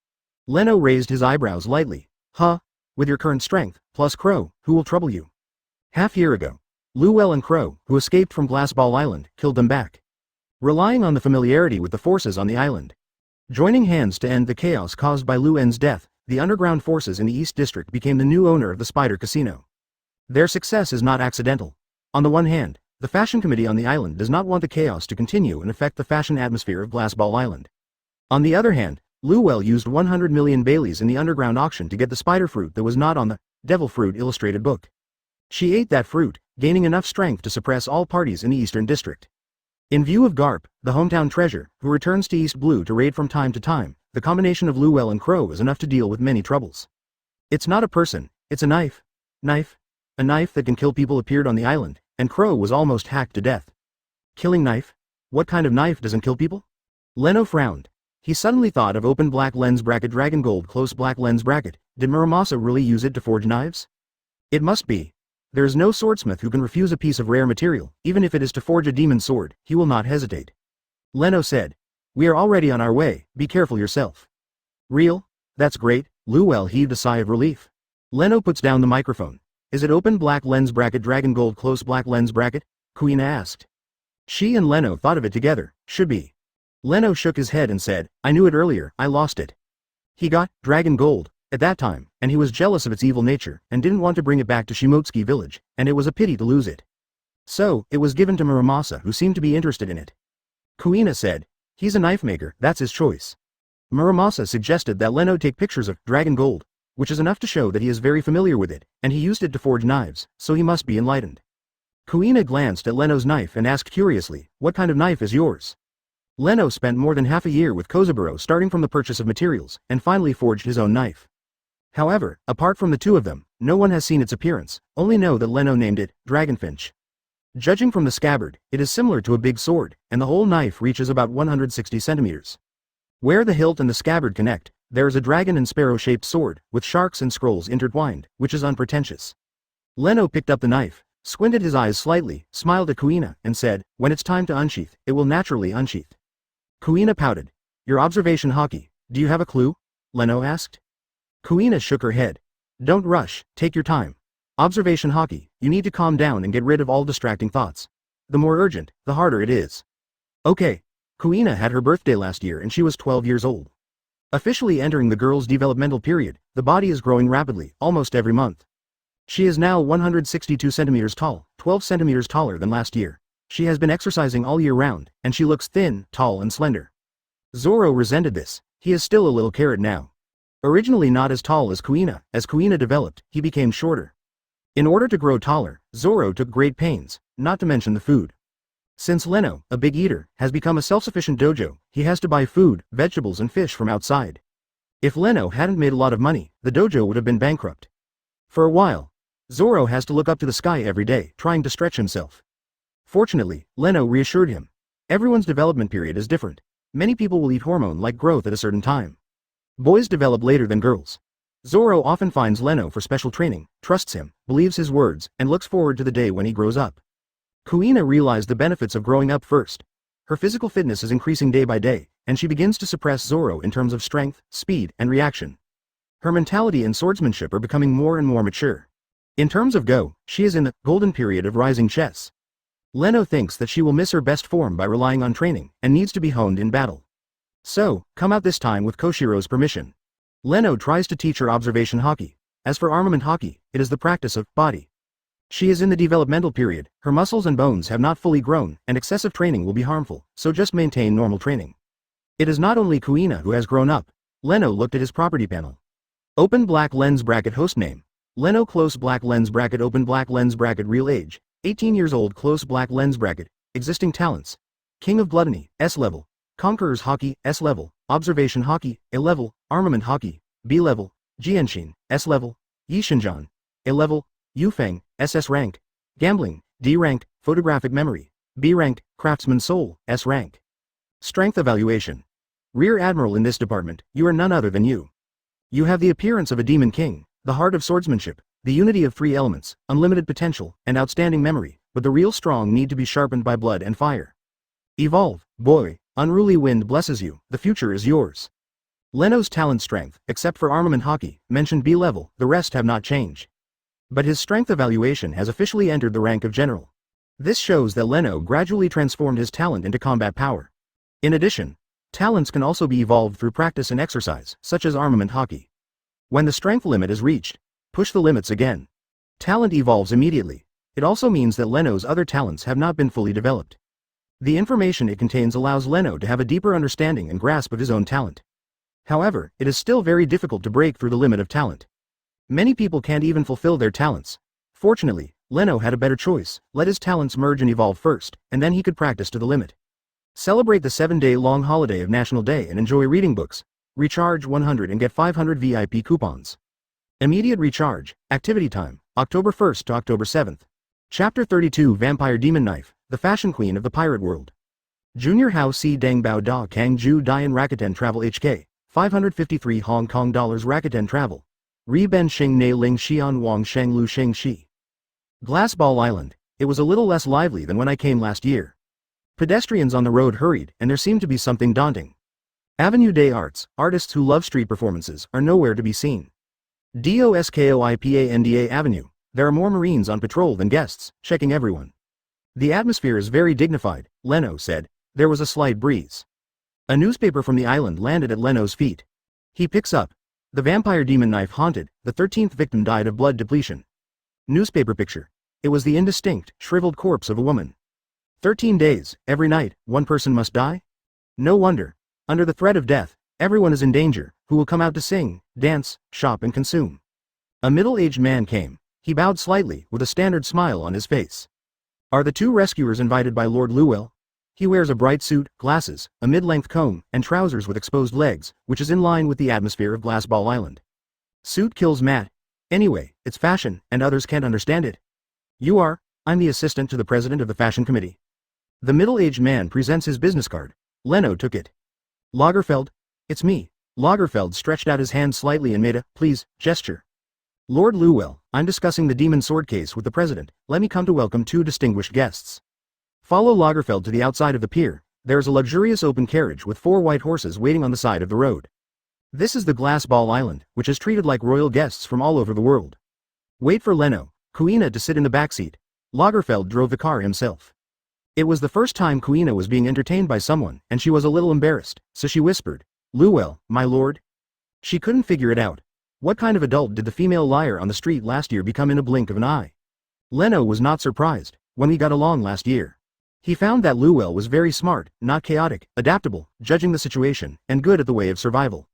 Leno raised his eyebrows lightly. Huh? With your current strength, plus Crow, who will trouble you? Half-year ago, Luel and Crow, who escaped from Glassball Island, killed them back. Relying on the familiarity with the forces on the island. Joining hands to end the chaos caused by Luen's death, the underground forces in the East District became the new owner of the Spider Casino. Their success is not accidental. On the one hand, the fashion committee on the island does not want the chaos to continue and affect the fashion atmosphere of Glassball Island. On the other hand, Luel used 100 million Baileys in the underground auction to get the spider fruit that was not on the Devil Fruit illustrated book. She ate that fruit, gaining enough strength to suppress all parties in the Eastern District. In view of Garp, the hometown treasure, who returns to East Blue to raid from time to time, the combination of Luel and Crow is enough to deal with many troubles. It's not a person, it's a knife. Knife? A knife that can kill people appeared on the island, and Crow was almost hacked to death. Killing knife? What kind of knife doesn't kill people? Leno frowned. He suddenly thought of open black lens bracket dragon gold close black lens bracket. Did Muramasa really use it to forge knives? It must be. There is no swordsmith who can refuse a piece of rare material, even if it is to forge a demon sword, he will not hesitate. Leno said. We are already on our way, be careful yourself. Real? That's great, Luel heaved a sigh of relief. Leno puts down the microphone. Is it open black lens bracket dragon gold close black lens bracket? Kuina asked. She and Leno thought of it together, should be. Leno shook his head and said, I knew it earlier, I lost it. He got dragon gold at that time, and he was jealous of its evil nature and didn't want to bring it back to Shimotsuki village, and it was a pity to lose it. So, it was given to Muramasa, who seemed to be interested in it. Kuina said, "He's a knife maker, that's his choice." Muramasa suggested that Leno take pictures of dragon gold, which is enough to show that he is very familiar with it, and he used it to forge knives, so he must be enlightened. Kuina glanced at Leno's knife and asked curiously, "What kind of knife is yours?" Leno spent more than half a year with Koshiro, starting from the purchase of materials, and finally forged his own knife. However, apart from the two of them, no one has seen its appearance, only know that Leno named it Dragonfinch. Judging from the scabbard, it is similar to a big sword, and the whole knife reaches about 160 centimeters. Where the hilt and the scabbard connect, there is a dragon and sparrow-shaped sword, with sharks and scrolls intertwined, which is unpretentious. Leno picked up the knife, squinted his eyes slightly, smiled at Kuina, and said, "When it's time to unsheath, it will naturally unsheath." Kuina pouted. "Your observation Haki, do you have a clue?" Leno asked. Kuina shook her head. "Don't rush, take your time. Observation Haki, you need to calm down and get rid of all distracting thoughts. The more urgent, the harder it is." Okay. Kuina had her birthday last year and she was 12 years old. Officially entering the girl's developmental period, the body is growing rapidly, almost every month. She is now 162 centimeters tall, 12 centimeters taller than last year. She has been exercising all year round, and she looks thin, tall and slender. Zoro resented this. He is still a little carrot now. Originally not as tall as Kuina developed, he became shorter. In order to grow taller, Zoro took great pains, not to mention the food. Since Leno, a big eater, has become a self-sufficient dojo, he has to buy food, vegetables and fish from outside. If Leno hadn't made a lot of money, the dojo would have been bankrupt. For a while, Zoro has to look up to the sky every day, trying to stretch himself. Fortunately, Leno reassured him. Everyone's development period is different. Many people will eat hormone-like growth at a certain time. Boys develop later than girls. Zoro often finds Leno for special training, trusts him, believes his words, and looks forward to the day when he grows up. Kuina realized the benefits of growing up first. Her physical fitness is increasing day by day, and she begins to suppress Zoro in terms of strength, speed, and reaction. Her mentality and swordsmanship are becoming more and more mature. In terms of Go, she is in the golden period of rising chess. Leno thinks that she will miss her best form by relying on training, and needs to be honed in battle. So, come out this time with Koshiro's permission. Leno tries to teach her observation Haki. As for armament Haki, it is the practice of body. She is in the developmental period, her muscles and bones have not fully grown, and excessive training will be harmful, so just maintain normal training. It is not only Kuina who has grown up. Leno looked at his property panel. Open black lens bracket host name. Leno close black lens bracket open black lens bracket real age, 18 years old close black lens bracket, existing talents. King of Gluttony, S level. Conqueror's Haki, S level. Observation Haki, A level. Armament Haki, B level. Jianshin, S level. Yishinjan, A level. Yufeng, SS rank. Gambling, D rank. Photographic memory, B rank. Craftsman soul, S rank. Strength evaluation. Rear Admiral in this department, you are none other than you. You have the appearance of a demon king, the heart of swordsmanship, the unity of three elements, unlimited potential, and outstanding memory, but the real strong need to be sharpened by blood and fire. Evolve, boy, unruly wind blesses you, the future is yours. Leno's talent strength, except for armament Haki, mentioned B level, the rest have not changed. But his strength evaluation has officially entered the rank of general. This shows that Leno gradually transformed his talent into combat power. In addition, talents can also be evolved through practice and exercise, such as armament Haki. When the strength limit is reached, push the limits again. Talent evolves immediately. It also means that Leno's other talents have not been fully developed. The information it contains allows Leno to have a deeper understanding and grasp of his own talent. However, it is still very difficult to break through the limit of talent. Many people can't even fulfill their talents. Fortunately, Leno had a better choice. Let his talents merge and evolve first, and then he could practice to the limit. Celebrate the 7-day-long holiday of National Day and enjoy reading books. Recharge 100 and get 500 VIP coupons. Immediate recharge. Activity time, October 1st to October 7th. Chapter 32 Vampire Demon Knife, the fashion queen of the pirate world. Junior Hao Si Deng Bao Da Kang Ju Dian Rakuten Travel HK, 553 Hong Kong dollars Rakuten Travel. Ri Ben Xing Ne Ling Xian Wang Sheng Lu Sheng Shi. Glassball Island. It was a little less lively than when I came last year. Pedestrians on the road hurried, and there seemed to be something daunting. Avenue des Arts, artists who love street performances, are nowhere to be seen. Doskoipanda Avenue. There are more Marines on patrol than guests, checking everyone. The atmosphere is very dignified, Leno said. There was a slight breeze. A newspaper from the island landed at Leno's feet. He picks up. The vampire demon knife haunted, the 13th victim died of blood depletion. Newspaper picture. It was the indistinct, shriveled corpse of a woman. 13 days, every night, one person must die? No wonder. Under the threat of death, everyone is in danger, who will come out to sing, dance, shop and consume. A middle-aged man came. He bowed slightly, with a standard smile on his face. Are the two rescuers invited by Lord Llewellyn? He wears a bright suit, glasses, a mid-length comb, and trousers with exposed legs, which is in line with the atmosphere of Glassball Island. Suit kills Matt. Anyway, it's fashion, and others can't understand it. You are? I'm the assistant to the president of the fashion committee. The middle-aged man presents his business card. Leno took it. Lagerfeld? It's me. Lagerfeld stretched out his hand slightly and made a, please, gesture. Lord Llewellyn, I'm discussing the demon sword case with the president. Let me come to welcome two distinguished guests. Follow Lagerfeld to the outside of the pier. There is a luxurious open carriage with 4 white horses waiting on the side of the road. This is the Glassball Island, which is treated like royal guests from all over the world. Wait for Leno, Kuina to sit in the backseat. Lagerfeld drove the car himself. It was the first time Kuina was being entertained by someone, and she was a little embarrassed, so she whispered, Llewellyn, my lord? She couldn't figure it out. What kind of adult did the female liar on the street last year become in a blink of an eye? Leno was not surprised, when we got along last year. He found that Llewellyn was very smart, not chaotic, adaptable, judging the situation, and good at the way of survival.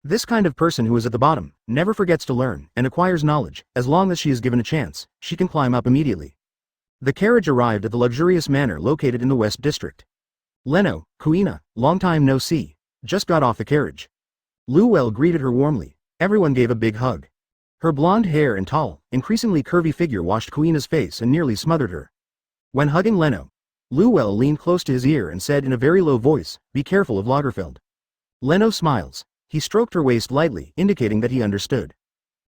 This kind of person who is at the bottom, never forgets to learn, and acquires knowledge. As long as she is given a chance, she can climb up immediately. The carriage arrived at the luxurious manor located in the West District. Leno, Kuina, long time no see, just got off the carriage. Llewellyn greeted her warmly. Everyone gave a big hug. Her blonde hair and tall, increasingly curvy figure washed Kuina's face and nearly smothered her. When hugging Leno, Llewellyn leaned close to his ear and said in a very low voice, be careful of Lagerfeld. Leno smiles. He stroked her waist lightly, indicating that he understood.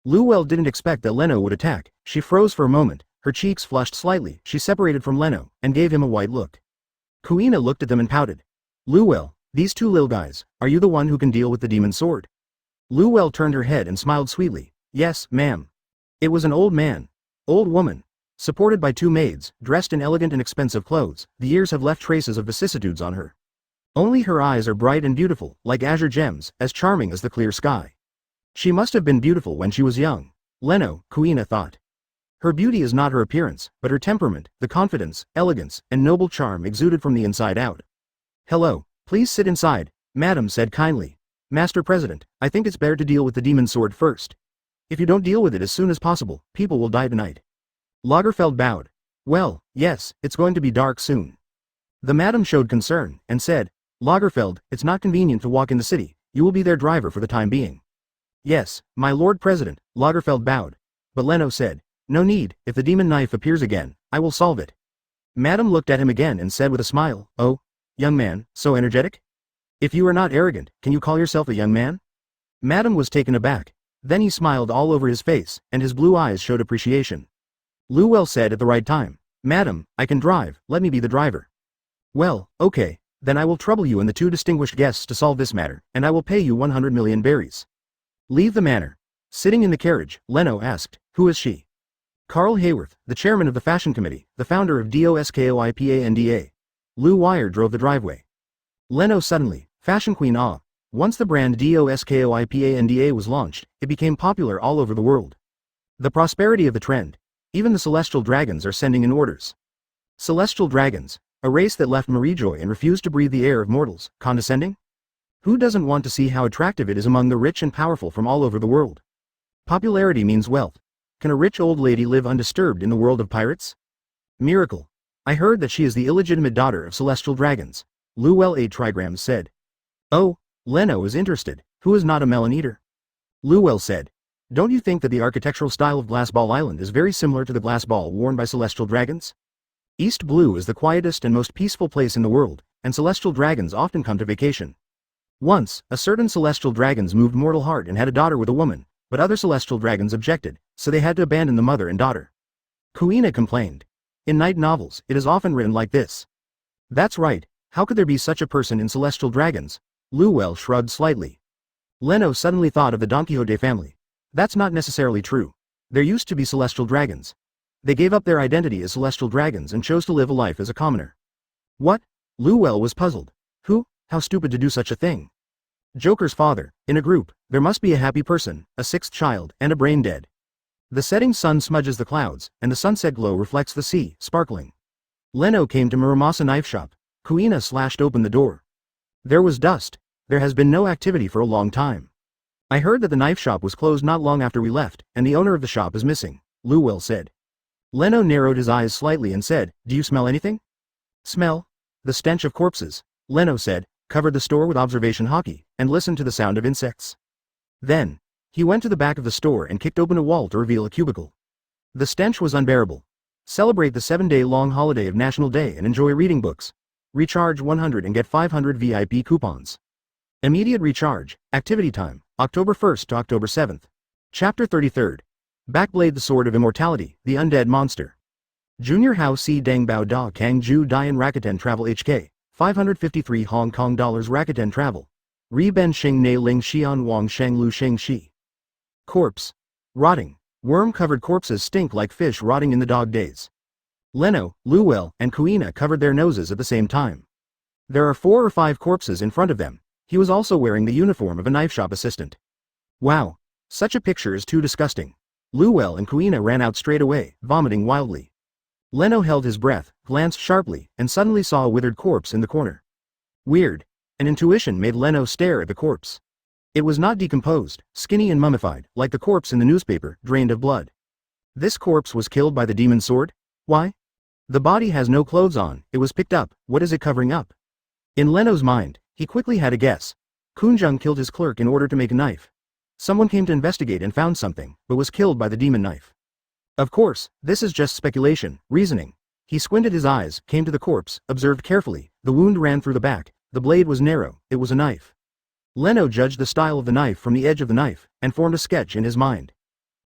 Llewellyn didn't expect that Leno would attack. She froze for a moment, her cheeks flushed slightly. She separated from Leno, and gave him a white look. Kuina looked at them and pouted. Llewellyn, these two lil guys, are you the one who can deal with the demon sword? Llewellyn turned her head and smiled sweetly. Yes, ma'am. It was an old man. Old woman. Supported by 2 maids, dressed in elegant and expensive clothes. The years have left traces of vicissitudes on her. Only her eyes are bright and beautiful, like azure gems, as charming as the clear sky. She must have been beautiful when she was young. Leno, Kuina thought. Her beauty is not her appearance, but her temperament, the confidence, elegance, and noble charm exuded from the inside out. Hello, please sit inside, Madam said kindly. Master President, I think it's better to deal with the demon sword first. If you don't deal with it as soon as possible, people will die tonight. Lagerfeld bowed. Well, yes, it's going to be dark soon. The madam showed concern, and said, Lagerfeld, it's not convenient to walk in the city, you will be their driver for the time being. Yes, my Lord President, Lagerfeld bowed. But Leno said, no need, if the demon knife appears again, I will solve it. Madam looked at him again and said with a smile, oh, young man, so energetic? If you are not arrogant, can you call yourself a young man? Madam was taken aback. Then he smiled all over his face, and his blue eyes showed appreciation. Llewellyn said at the right time, Madam, I can drive, let me be the driver. Well, okay, then I will trouble you and the 2 distinguished guests to solve this matter, and I will pay you 100 million berries. Leave the manor. Sitting in the carriage, Leno asked, who is she? Carl Hayworth, the chairman of the fashion committee, the founder of DOSKOIPANDA. Lou Wire drove the driveway. Leno suddenly, fashion queen ah. Once the brand DOSKOIPANDA was launched, it became popular all over the world. The prosperity of the trend. Even the celestial dragons are sending in orders. Celestial dragons, a race that left Marijoy and refused to breathe the air of mortals, condescending? Who doesn't want to see how attractive it is among the rich and powerful from all over the world? Popularity means wealth. Can a rich old lady live undisturbed in the world of pirates? Miracle. I heard that she is the illegitimate daughter of celestial dragons. Llewellyn A. Trigrams said. Oh, Leno is interested. Who is not a melon eater? Llewellyn said. Don't you think that the architectural style of Glassball Island is very similar to the glass ball worn by celestial dragons? East Blue is the quietest and most peaceful place in the world, and celestial dragons often come to vacation. Once, a certain celestial dragons moved mortal heart and had a daughter with a woman, but other celestial dragons objected, so they had to abandon the mother and daughter. Kuina complained. In night novels, it is often written like this. That's right, how could there be such a person in celestial dragons? Llewellyn shrugged slightly. Leno suddenly thought of the Don Quixote family. That's not necessarily true. There used to be celestial dragons. They gave up their identity as celestial dragons and chose to live a life as a commoner. What? Llewellyn was puzzled. Who? How stupid to do such a thing. Joker's father. In a group, there must be a happy person, a sixth child, and a brain dead. The setting sun smudges the clouds, and the sunset glow reflects the sea, sparkling. Leno came to Muramasa knife shop. Kuina slashed open the door. There was dust. There has been no activity for a long time. I heard that the knife shop was closed not long after we left, and the owner of the shop is missing, Luwell said. Leno narrowed his eyes slightly and said, do you smell anything? Smell? The stench of corpses, Leno said, covered the store with observation Haki, and listened to the sound of insects. Then, he went to the back of the store and kicked open a wall to reveal a cubicle. The stench was unbearable. Celebrate the 7-day-long holiday of National Day and enjoy reading books. Recharge 100 and get 500 VIP coupons. Immediate recharge, activity time, October 1st to October 7th. Chapter 33. Backblade the Sword of Immortality, the Undead Monster. Junior House Si Deng Bao Da Kang Ju Dian Rakuten Travel HK, 553 Hong Kong dollars Rakuten Travel. Ri Ben Xing Ne Ling Xian Wang Sheng Lu Sheng Shi. Corpse. Rotting. Worm-covered corpses stink like fish rotting in the dog days. Leno, Luwell, and Kuina covered their noses at the same time. There are 4 or 5 corpses in front of them. He was also wearing the uniform of a knife shop assistant. Wow. Such a picture is too disgusting. Luwell and Kuina ran out straight away, vomiting wildly. Leno held his breath, glanced sharply, and suddenly saw a withered corpse in the corner. Weird. An intuition made Leno stare at the corpse. It was not decomposed, skinny and mummified, like the corpse in the newspaper, drained of blood. This corpse was killed by the demon sword? Why? The body has no clothes on, it was picked up, what is it covering up? In Leno's mind, he quickly had a guess. Kunjung killed his clerk in order to make a knife. Someone came to investigate and found something, but was killed by the demon knife. Of course, this is just speculation, reasoning. He squinted his eyes, came to the corpse, observed carefully, the wound ran through the back, the blade was narrow, it was a knife. Leno judged the style of the knife from the edge of the knife, and formed a sketch in his mind.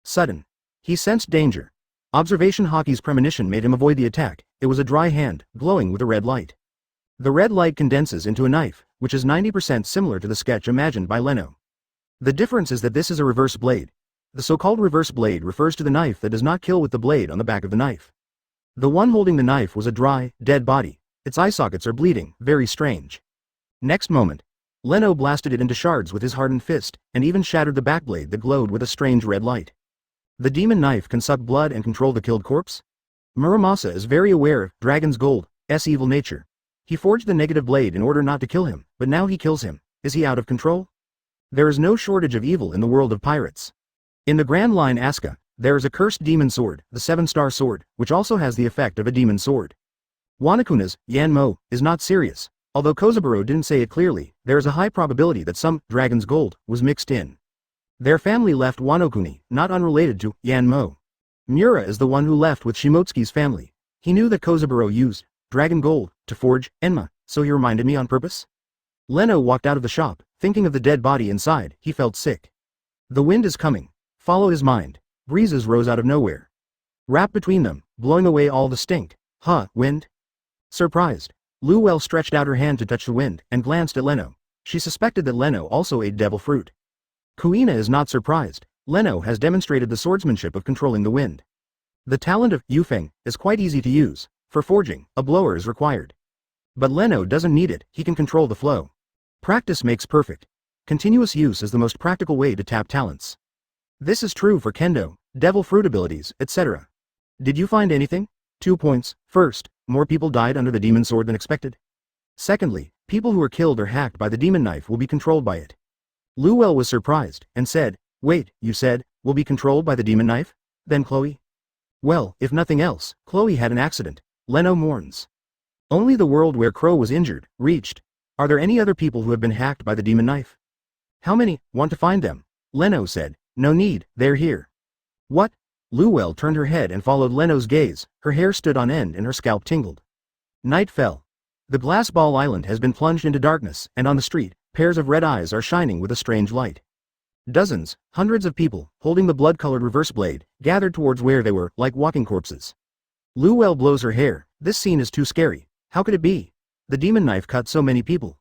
Sudden. He sensed danger. Observation Haki's premonition made him avoid the attack. It was a dry hand, glowing with a red light. The red light condenses into a knife, which is 90% similar to the sketch imagined by Leno. The difference is that this is a reverse blade. The so-called reverse blade refers to the knife that does not kill with the blade on the back of the knife. The one holding the knife was a dry, dead body. Its eye sockets are bleeding, very strange. Next moment, Leno blasted it into shards with his hardened fist, and even shattered the backblade that glowed with a strange red light. The demon knife can suck blood and control the killed corpse? Muramasa is very aware of Dragon's Gold's evil nature. He forged the negative blade in order not to kill him, but now he kills him. Is he out of control? There is no shortage of evil in the world of pirates. In the Grand Line Asuka, there is a cursed demon sword, the 7-star sword, which also has the effect of a demon sword. Wanakuna's Yanmo is not serious. Although Koshiro didn't say it clearly, there is a high probability that some Dragon's Gold was mixed in. Their family left Wanokuni, not unrelated to Yanmo. Mura is the one who left with Shimotsuki's family. He knew that Koshiro used Dragon Gold to forge Enma, so he reminded me on purpose. Leno walked out of the shop, thinking of the dead body inside. He felt sick. The wind is coming. Follow his mind. Breezes rose out of nowhere. Wrapped between them, blowing away all the stink. Huh, wind? Surprised, Luwell stretched out her hand to touch the wind, and glanced at Leno. She suspected that Leno also ate devil fruit. Kuina is not surprised. Leno has demonstrated the swordsmanship of controlling the wind. The talent of Yufeng is quite easy to use. For forging, a blower is required. But Leno doesn't need it, he can control the flow. Practice makes perfect. Continuous use is the most practical way to tap talents. This is true for kendo, devil fruit abilities, etc. Did you find anything? 2 points. First, more people died under the demon sword than expected. Secondly, people who are killed or hacked by the demon knife will be controlled by it. Luwell was surprised, and said, wait, you said, will be controlled by the demon knife? Then Chloe? Well, if nothing else, Chloe had an accident. Leno mourns. Only the world where Crow was injured, reached. Are there any other people who have been hacked by the demon knife? How many? Want to find them? Leno said, no need, they're here. What? Luwell turned her head and followed Leno's gaze, her hair stood on end and her scalp tingled. Night fell. The glass ball island has been plunged into darkness, and on the street, pairs of red eyes are shining with a strange light. Dozens, hundreds of people, holding the blood-colored reverse blade, gathered towards where they were, like walking corpses. Luwell blows her hair. This scene is too scary. How could it be? The demon knife cut so many people.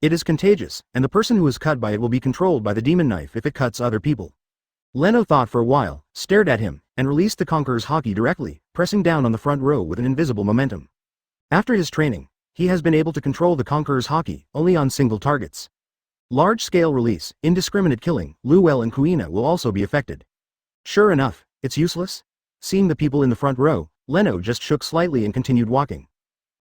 It is contagious, and the person who is cut by it will be controlled by the demon knife if it cuts other people. Leno thought for a while, stared at him, and released the Conqueror's Haki directly, pressing down on the front row with an invisible momentum. After his training, he has been able to control the Conqueror's Haki only on single targets. Large-scale release, indiscriminate killing, Luel and Kuina will also be affected. Sure enough, it's useless? Seeing the people in the front row, Leno just shook slightly and continued walking.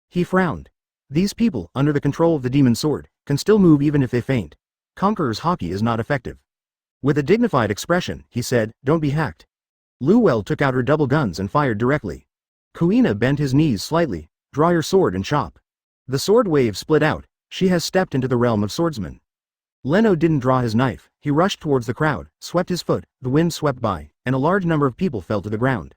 He frowned. These people, under the control of the demon sword, can still move even if they faint. Conqueror's Haki is not effective. With a dignified expression, he said, "Don't be hacked." Luel took out her double guns and fired directly. Kuina bent his knees slightly. "Draw your sword and chop." The sword wave split out. She has stepped into the realm of swordsmen. Leno didn't draw his knife. He rushed towards the crowd, swept his foot, the wind swept by, and a large number of people fell to the ground.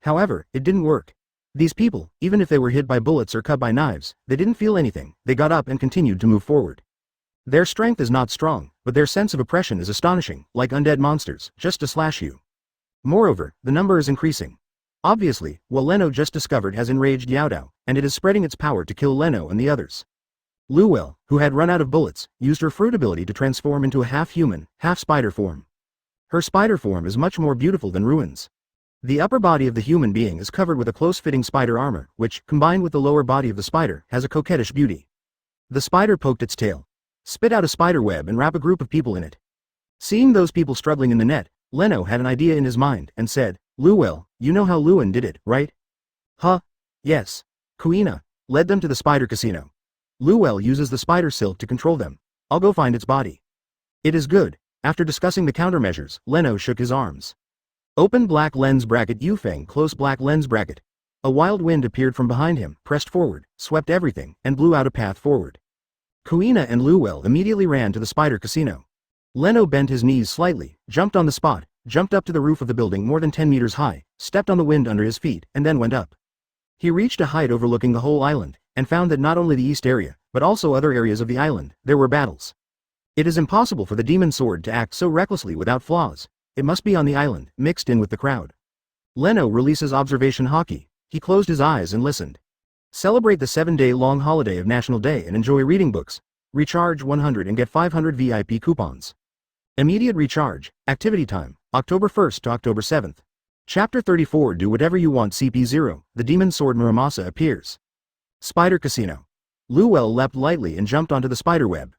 However, it didn't work. These people, even if they were hit by bullets or cut by knives, they didn't feel anything. They got up and continued to move forward. Their strength is not strong, but their sense of oppression is astonishing, like undead monsters, just to slash you. Moreover, the number is increasing. Obviously, what Leno just discovered has enraged Yaodao, and it is spreading its power to kill Leno and the others. Luel, who had run out of bullets, used her fruit ability to transform into a half-human, half-spider form. Her spider form is much more beautiful than Ruin's. The upper body of the human being is covered with a close-fitting spider armor, which, combined with the lower body of the spider, has a coquettish beauty. The spider poked its tail, spit out a spider web and wrap a group of people in it. Seeing those people struggling in the net, Leno had an idea in his mind and said, "Luel, you know how Lewin did it, right?" "Huh? Yes." Kuina led them to the spider casino. Luel uses the spider silk to control them. "I'll go find its body." "It is good." After discussing the countermeasures, Leno shook his arms. Open black lens bracket Yufeng close black lens bracket. A wild wind appeared from behind him, pressed forward, swept everything, and blew out a path forward. Kuina and Luel immediately ran to the spider casino. Leno bent his knees slightly, jumped on the spot, jumped up to the roof of the building more than 10 meters high, stepped on the wind under his feet, and then went up. He reached a height overlooking the whole island, and found that not only the east area, but also other areas of the island, there were battles. It is impossible for the demon sword to act so recklessly without flaws. It must be on the island, mixed in with the crowd. Leno releases observation Haki. He closed his eyes and listened. Celebrate the 7-day-long holiday of National Day and enjoy reading books. Recharge 100 and get 500 VIP coupons. Immediate recharge. Activity time, October 1st to October 7th. Chapter 34 Do Whatever You Want CP0, the demon sword Muramasa appears. Spider Casino. Luel leapt lightly and jumped onto the spider web.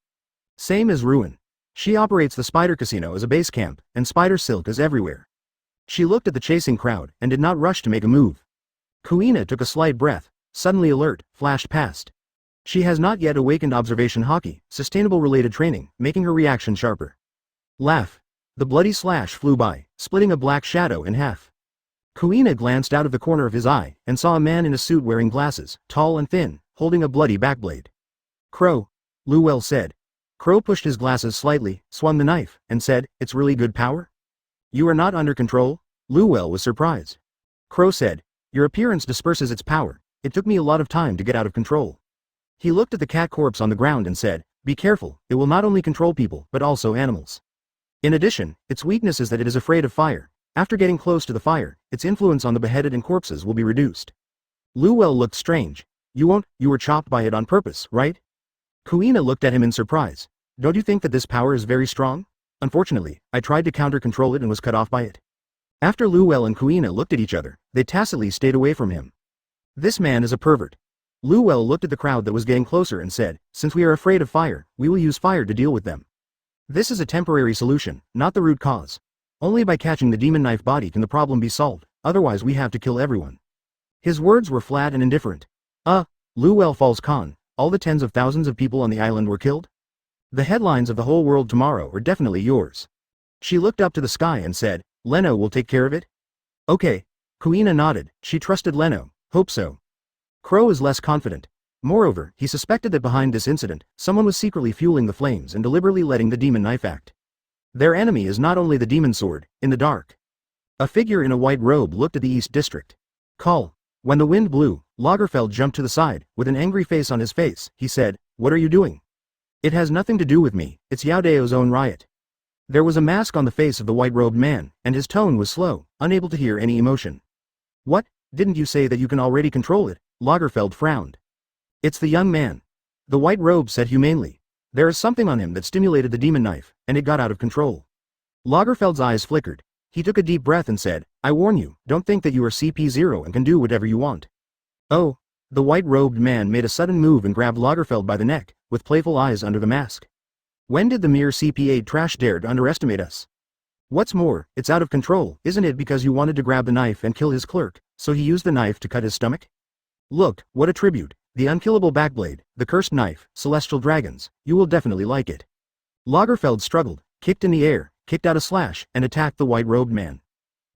Same as Ruin. She operates the spider casino as a base camp, and spider silk is everywhere. She looked at the chasing crowd, and did not rush to make a move. Kuina took a slight breath, suddenly alert, flashed past. She has not yet awakened observation Haki, sustainable related training, making her reaction sharper. Laugh. The bloody slash flew by, splitting a black shadow in half. Kuina glanced out of the corner of his eye, and saw a man in a suit wearing glasses, tall and thin, holding a bloody backblade. "Crow," Luel said. Crow pushed his glasses slightly, swung the knife, and said, "It's really good power?" "You are not under control?" Luel was surprised. Crow said, "Your appearance disperses its power. It took me a lot of time to get out of control." He looked at the cat corpse on the ground and said, "Be careful, it will not only control people, but also animals. In addition, its weakness is that it is afraid of fire. After getting close to the fire, its influence on the beheaded and corpses will be reduced." Luel looked strange. You were chopped by it on purpose, right?" Kuina looked at him in surprise. "Don't you think that this power is very strong?" "Unfortunately, I tried to counter-control it and was cut off by it." After Luel and Kuina looked at each other, they tacitly stayed away from him. "This man is a pervert." Luel looked at the crowd that was getting closer and said, "Since we are afraid of fire, we will use fire to deal with them. This is a temporary solution, not the root cause. Only by catching the demon knife body can the problem be solved, otherwise we have to kill everyone." His words were flat and indifferent. Luel Falls Con, all the tens of thousands of people on the island were killed? The headlines of the whole world tomorrow are definitely yours. She looked up to the sky and said, "Leno will take care of it?" "Okay." Kuina nodded. She trusted Leno. "Hope so." Crow is less confident. Moreover, he suspected that behind this incident, someone was secretly fueling the flames and deliberately letting the demon knife act. Their enemy is not only the demon sword, in the dark. A figure in a white robe looked at the East District. "Call." When the wind blew, Lagerfeld jumped to the side. With an angry face on his face, he said, "What are you doing?" "It has nothing to do with me, it's Yaodao's own riot." There was a mask on the face of the white-robed man, and his tone was slow, unable to hear any emotion. "What, didn't you say that you can already control it?" Lagerfeld frowned. "It's the young man." The white robe said humanely. "There is something on him that stimulated the demon knife, and it got out of control." Lagerfeld's eyes flickered. He took a deep breath and said, "I warn you, don't think that you are CP0 and can do whatever you want." "Oh." The white-robed man made a sudden move and grabbed Lagerfeld by the neck, with playful eyes under the mask. When did the mere CPA trash dare to underestimate us? What's more, it's out of control, isn't it, because you wanted to grab the knife and kill his clerk, so he used the knife to cut his stomach? Look, what a tribute, the unkillable backblade, the cursed knife, celestial dragons, you will definitely like it. Lagerfeld struggled, kicked in the air, kicked out a slash, and attacked the white-robed man.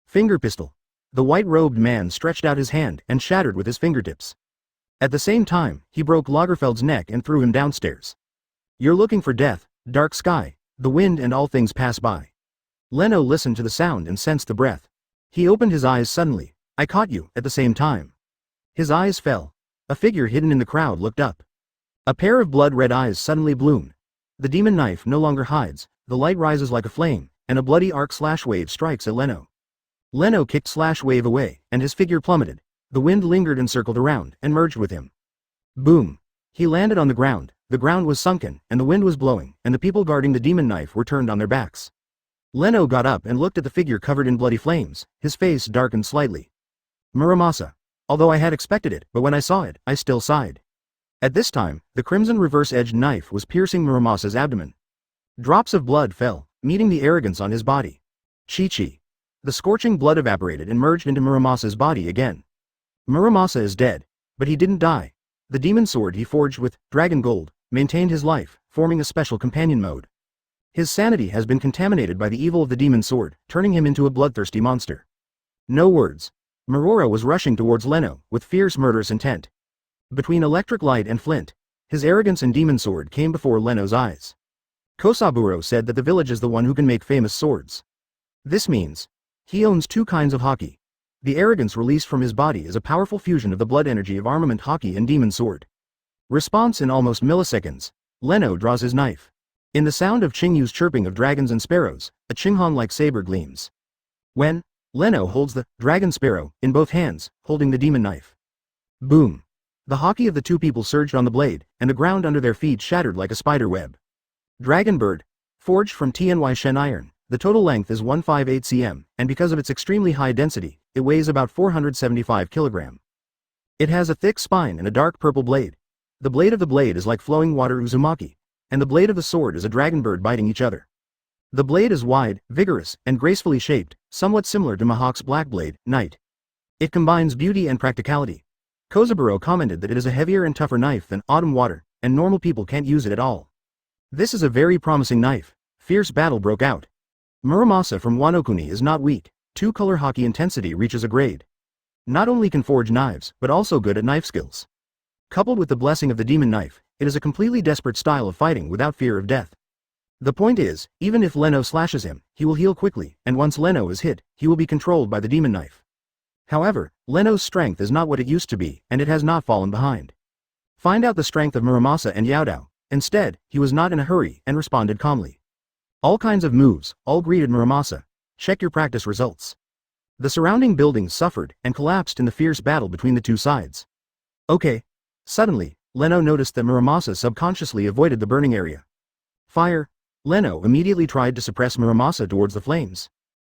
Finger pistol. The white-robed man stretched out his hand and shattered with his fingertips. At the same time, he broke Lagerfeld's neck and threw him downstairs. You're looking for death, dark sky, the wind, and all things pass by. Leno listened to the sound and sensed the breath. He opened his eyes suddenly. I caught you, at the same time. His eyes fell. A figure hidden in the crowd looked up. A pair of blood-red eyes suddenly bloomed. The demon knife no longer hides, the light rises like a flame, and a bloody arc slash wave strikes at Leno. Leno kicked slash wave away, and his figure plummeted. The wind lingered and circled around, and merged with him. Boom! He landed on the ground was sunken, and the wind was blowing, and the people guarding the demon knife were turned on their backs. Leno got up and looked at the figure covered in bloody flames, his face darkened slightly. Muramasa. Although I had expected it, but when I saw it, I still sighed. At this time, the crimson reverse-edged knife was piercing Muramasa's abdomen. Drops of blood fell, meeting the arrogance on his body. Chi-chi. The scorching blood evaporated and merged into Muramasa's body again. Muramasa is dead, but he didn't die. The demon sword he forged with dragon gold maintained his life, forming a special companion mode. His sanity has been contaminated by the evil of the demon sword, turning him into a bloodthirsty monster. No words. Murora was rushing towards Leno, with fierce murderous intent. Between electric light and flint, his arrogance and demon sword came before Leno's eyes. Kosaburo said that the village is the one who can make famous swords. This means he owns two kinds of Haki. The arrogance released from his body is a powerful fusion of the blood energy of armament Haki and demon sword. Response in almost milliseconds. Leno draws his knife. In the sound of Chingyu's chirping of dragons and sparrows, a Qinghong-like saber gleams. When Leno holds the dragon sparrow in both hands, holding the demon knife. Boom! The Haki of the two people surged on the blade, and the ground under their feet shattered like a spider web. Dragon bird, forged from TNY Shen iron. The total length is 158 cm, and because of its extremely high density, it weighs about 475 kg. It has a thick spine and a dark purple blade. The blade of the blade is like flowing water Uzumaki, and the blade of the sword is a dragon bird biting each other. The blade is wide, vigorous, and gracefully shaped, somewhat similar to Mihawk's black blade, Knight. It combines beauty and practicality. Kozaburo commented that it is a heavier and tougher knife than autumn water, and normal people can't use it at all. This is a very promising knife. Fierce battle broke out. Muramasa from Wanokuni is not weak. Two-color Haki intensity reaches a grade. Not only can forge knives, but also good at knife skills. Coupled with the blessing of the demon knife, it is a completely desperate style of fighting without fear of death. The point is, even if Leno slashes him, he will heal quickly, and once Leno is hit, he will be controlled by the demon knife. However, Leno's strength is not what it used to be, and it has not fallen behind. Find out the strength of Muramasa and Yaodao. Instead, he was not in a hurry and responded calmly. All kinds of moves, all greeted Muramasa. Check your practice results. The surrounding buildings suffered and collapsed in the fierce battle between the two sides. Okay. Suddenly, Leno noticed that Muramasa subconsciously avoided the burning area. Fire. Leno immediately tried to suppress Muramasa towards the flames.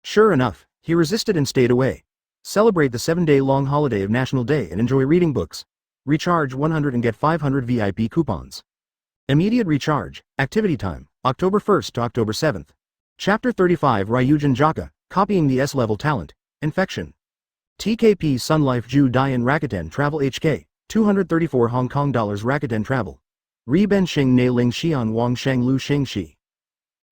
Sure enough, he resisted and stayed away. Celebrate the 7-day-long holiday of National Day and enjoy reading books. Recharge 100 and get 500 VIP coupons. Immediate recharge. Activity time, October 1st to October 7th. Chapter 35 Ryujin Jaka, copying the S-level talent. Infection. TKP Sun Life Ju Dian Rakuten Travel HK, 234 Hong Kong dollars Rakuten Travel. Ri Ben Xing Ne Ling Xian Wang Sheng Lu Xing Shi.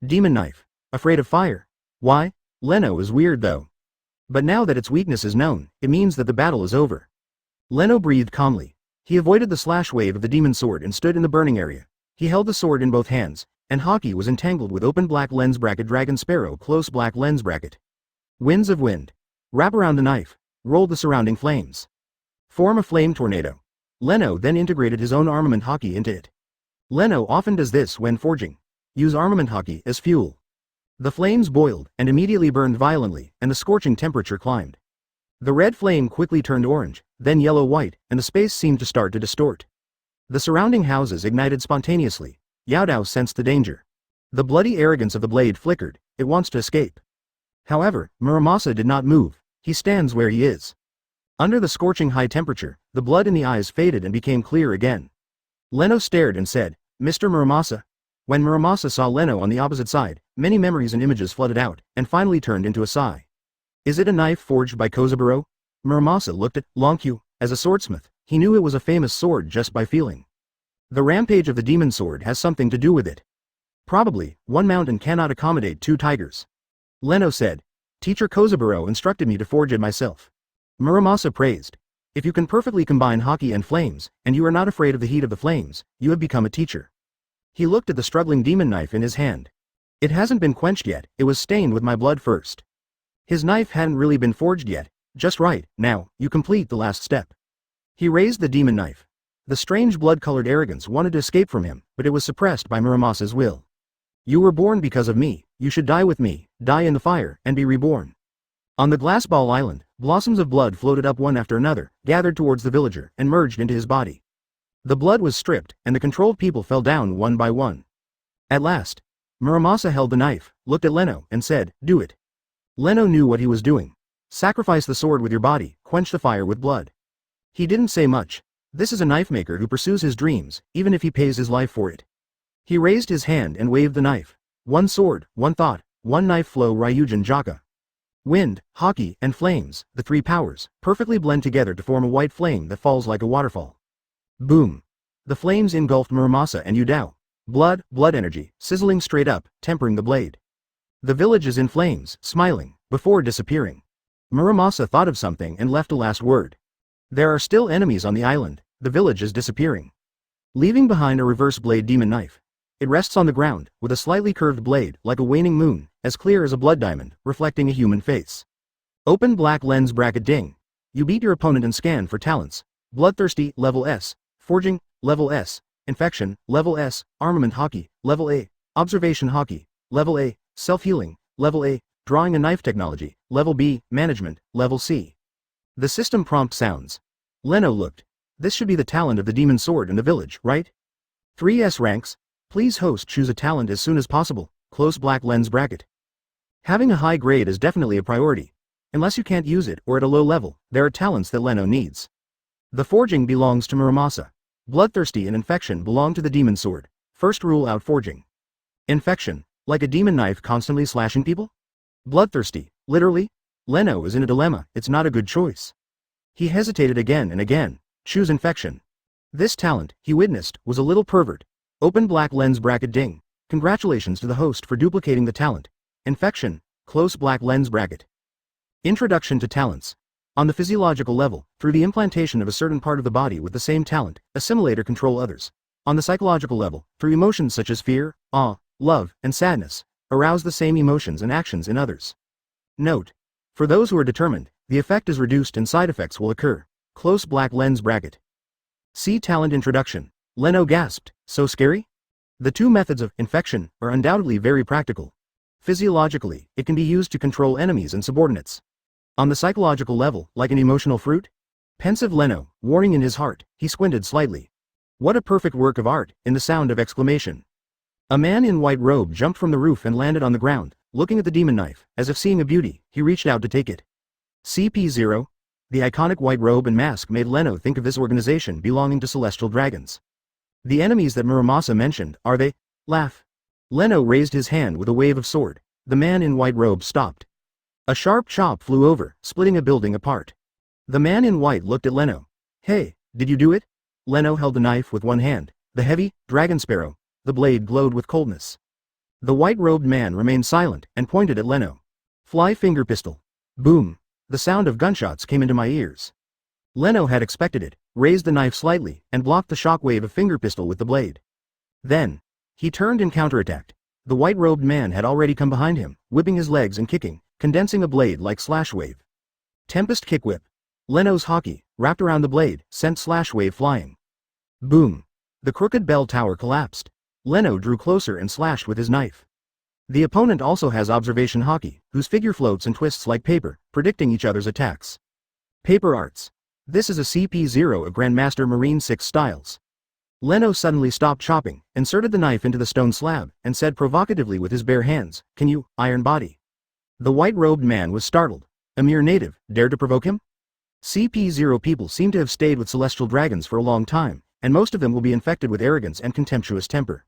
Demon Knife. Afraid of fire? Why? Leno is weird though. But now that its weakness is known, it means that the battle is over. Leno breathed calmly. He avoided the slash wave of the demon sword and stood in the burning area. He held the sword in both hands, and Haki was entangled with open black lens bracket dragon sparrow close black lens bracket. Winds of wind. Wrap around the knife. Roll the surrounding flames. Form a flame tornado. Leno then integrated his own armament Haki into it. Leno often does this when forging. Use armament Haki as fuel. The flames boiled and immediately burned violently, and the scorching temperature climbed. The red flame quickly turned orange, then yellow-white, and the space seemed to start to distort. The surrounding houses ignited spontaneously. Yaodao sensed the danger. The bloody arrogance of the blade flickered. It wants to escape. However, Muramasa did not move. He stands where he is. Under the scorching high temperature, the blood in the eyes faded and became clear again. Leno stared and said, Mr. Muramasa? When Muramasa saw Leno on the opposite side, many memories and images flooded out, and finally turned into a sigh. Is it a knife forged by Koshiro? Muramasa looked at Longq. As a swordsmith, he knew it was a famous sword just by feeling. The rampage of the demon sword has something to do with it. Probably, one mountain cannot accommodate 2 tigers. Leno said. Teacher Koshiro instructed me to forge it myself. Muramasa praised. If you can perfectly combine Haki and flames, and you are not afraid of the heat of the flames, you have become a teacher. He looked at the struggling demon knife in his hand. It hasn't been quenched yet, it was stained with my blood first. His knife hadn't really been forged yet. Just right, now, you complete the last step. He raised the demon knife. The strange blood-colored arrogance wanted to escape from him, but it was suppressed by Muramasa's will. You were born because of me, you should die with me, die in the fire, and be reborn. On the glass ball island, blossoms of blood floated up one after another, gathered towards the villager, and merged into his body. The blood was stripped, and the controlled people fell down one by one. At last, Muramasa held the knife, looked at Leno, and said, do it. Leno knew what he was doing. Sacrifice the sword with your body, quench the fire with blood. He didn't say much. This is a knife maker who pursues his dreams, even if he pays his life for it. He raised his hand and waved the knife. One sword, one thought, one knife flow Ryujin Jaka. Wind, Haki, and flames, the 3 powers, perfectly blend together to form a white flame that falls like a waterfall. Boom. The flames engulfed Muramasa and Yudao. Blood energy, sizzling straight up, tempering the blade. The village is in flames, smiling, before disappearing. Muramasa thought of something and left a last word. There are still enemies on the island, the village is disappearing. Leaving behind a reverse blade demon knife. It rests on the ground, with a slightly curved blade, like a waning moon, as clear as a blood diamond, reflecting a human face. Open black lens bracket ding. You beat your opponent and scan for talents. Bloodthirsty, level S. Forging, level S. Infection, level S. Armament Haki, level A. Observation Haki, level A. Self-healing, level A. Drawing a knife technology, level B. Management, level C. The system prompt sounds. Leno looked. This should be the talent of the demon sword in the village, right? 3S ranks. Please host choose a talent as soon as possible, close black lens bracket. Having a high grade is definitely a priority. Unless you can't use it or at a low level, there are talents that Leno needs. The forging belongs to Muramasa. Bloodthirsty and infection belong to the demon sword. First rule out forging. Infection, like a demon knife constantly slashing people? Bloodthirsty, literally? Leno is in a dilemma, it's not a good choice. He hesitated again and again. Choose infection. This talent, he witnessed, was a little pervert. Open black lens bracket ding. Congratulations to the host for duplicating the talent. Infection, close black lens bracket. Introduction to talents. On the physiological level, through the implantation of a certain part of the body with the same talent, assimilate or control others. On the psychological level, through emotions such as fear, awe, love, and sadness, arouse the same emotions and actions in others. Note. For those who are determined, the effect is reduced and side effects will occur. Close black lens bracket. See talent introduction. Leno gasped, so scary? The 2 methods of infection are undoubtedly very practical. Physiologically, it can be used to control enemies and subordinates. On the psychological level, like an emotional fruit? Pensive Leno, warning in his heart, he squinted slightly. What a perfect work of art, in the sound of exclamation. A man in white robe jumped from the roof and landed on the ground, looking at the demon knife, as if seeing a beauty, he reached out to take it. CP0. The iconic white robe and mask made Leno think of this organization belonging to celestial dragons. The enemies that Muramasa mentioned, are they? Laugh. Leno raised his hand with a wave of sword. The man in white robe stopped. A sharp chop flew over, splitting a building apart. The man in white looked at Leno. Hey, did you do it? Leno held the knife with one hand. The heavy, dragon sparrow. The blade glowed with coldness. The white-robed man remained silent and pointed at Leno. Fly finger pistol. Boom. The sound of gunshots came into my ears. Leno had expected it, raised the knife slightly, and blocked the shockwave of finger pistol with the blade. Then, he turned and counterattacked. The white-robed man had already come behind him, whipping his legs and kicking, condensing a blade like slash wave. Tempest kick whip. Leno's Haki, wrapped around the blade, sent slash wave flying. Boom. The crooked bell tower collapsed. Leno drew closer and slashed with his knife. The opponent also has observation Haki, whose figure floats and twists like paper, predicting each other's attacks. Paper arts. This is a CP0 of Grandmaster Marine 6 styles. Leno suddenly stopped chopping, inserted the knife into the stone slab, and said provocatively with his bare hands, "Can you, iron body?" The white-robed man was startled. A mere native, dared to provoke him? CP0 people seem to have stayed with celestial dragons for a long time, and most of them will be infected with arrogance and contemptuous temper.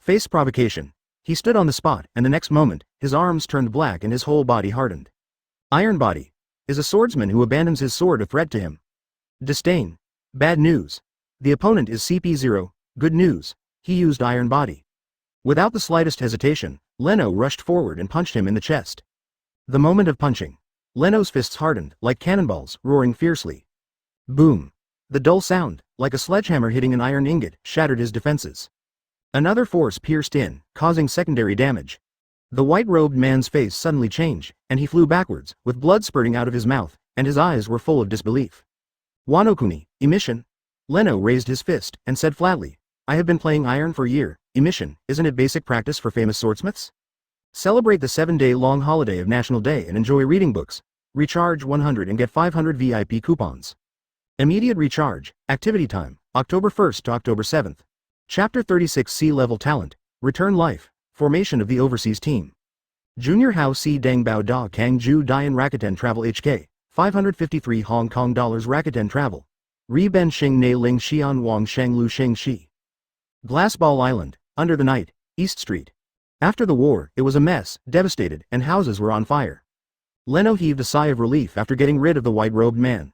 Face provocation. He stood on the spot, and the next moment, his arms turned black and his whole body hardened. Iron Body. Is a swordsman who abandons his sword a threat to him? Disdain. Bad news. The opponent is CP0, good news, he used Iron Body. Without the slightest hesitation, Leno rushed forward and punched him in the chest. The moment of punching. Leno's fists hardened, like cannonballs, roaring fiercely. Boom. The dull sound, like a sledgehammer hitting an iron ingot, shattered his defenses. Another force pierced in, causing secondary damage. The white-robed man's face suddenly changed, and he flew backwards, with blood spurting out of his mouth, and his eyes were full of disbelief. Wanokuni, emission. Leno raised his fist, and said flatly, I have been playing iron for a year, emission, isn't it basic practice for famous swordsmiths? Celebrate the 7-day-long holiday of National Day and enjoy reading books. Recharge 100 and get 500 VIP coupons. Immediate recharge, activity time, October 1st to October 7th. Chapter 36 Sea-Level Talent, Return Life, Formation of the Overseas Team. Junior Hao Si Deng Bao Da Kang Ju Dian Rakuten Travel HK, 553 Hong Kong dollars Rakuten Travel. Ri Ben Xing Ne Ling Xian Wang Sheng Lu Sheng Shi. Glassball Island, Under the Night, East Street. After the war, it was a mess, devastated, and houses were on fire. Leno heaved a sigh of relief after getting rid of the white-robed man.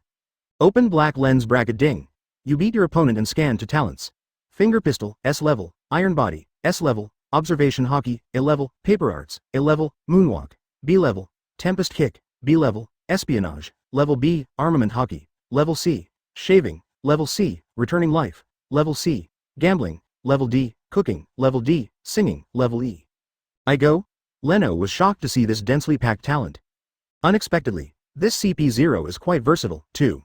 Open black lens bracket ding. You beat your opponent and scan to talents. Finger pistol, S level, iron body, S level, observation Haki, A level, paper arts, A level, moonwalk, B level, tempest kick, B level, espionage, level B, armament Haki, level C, shaving, level C, returning life, level C, gambling, level D, cooking, level D, singing, level E. I go? Leno was shocked to see this densely packed talent. Unexpectedly, this CP0 is quite versatile, too.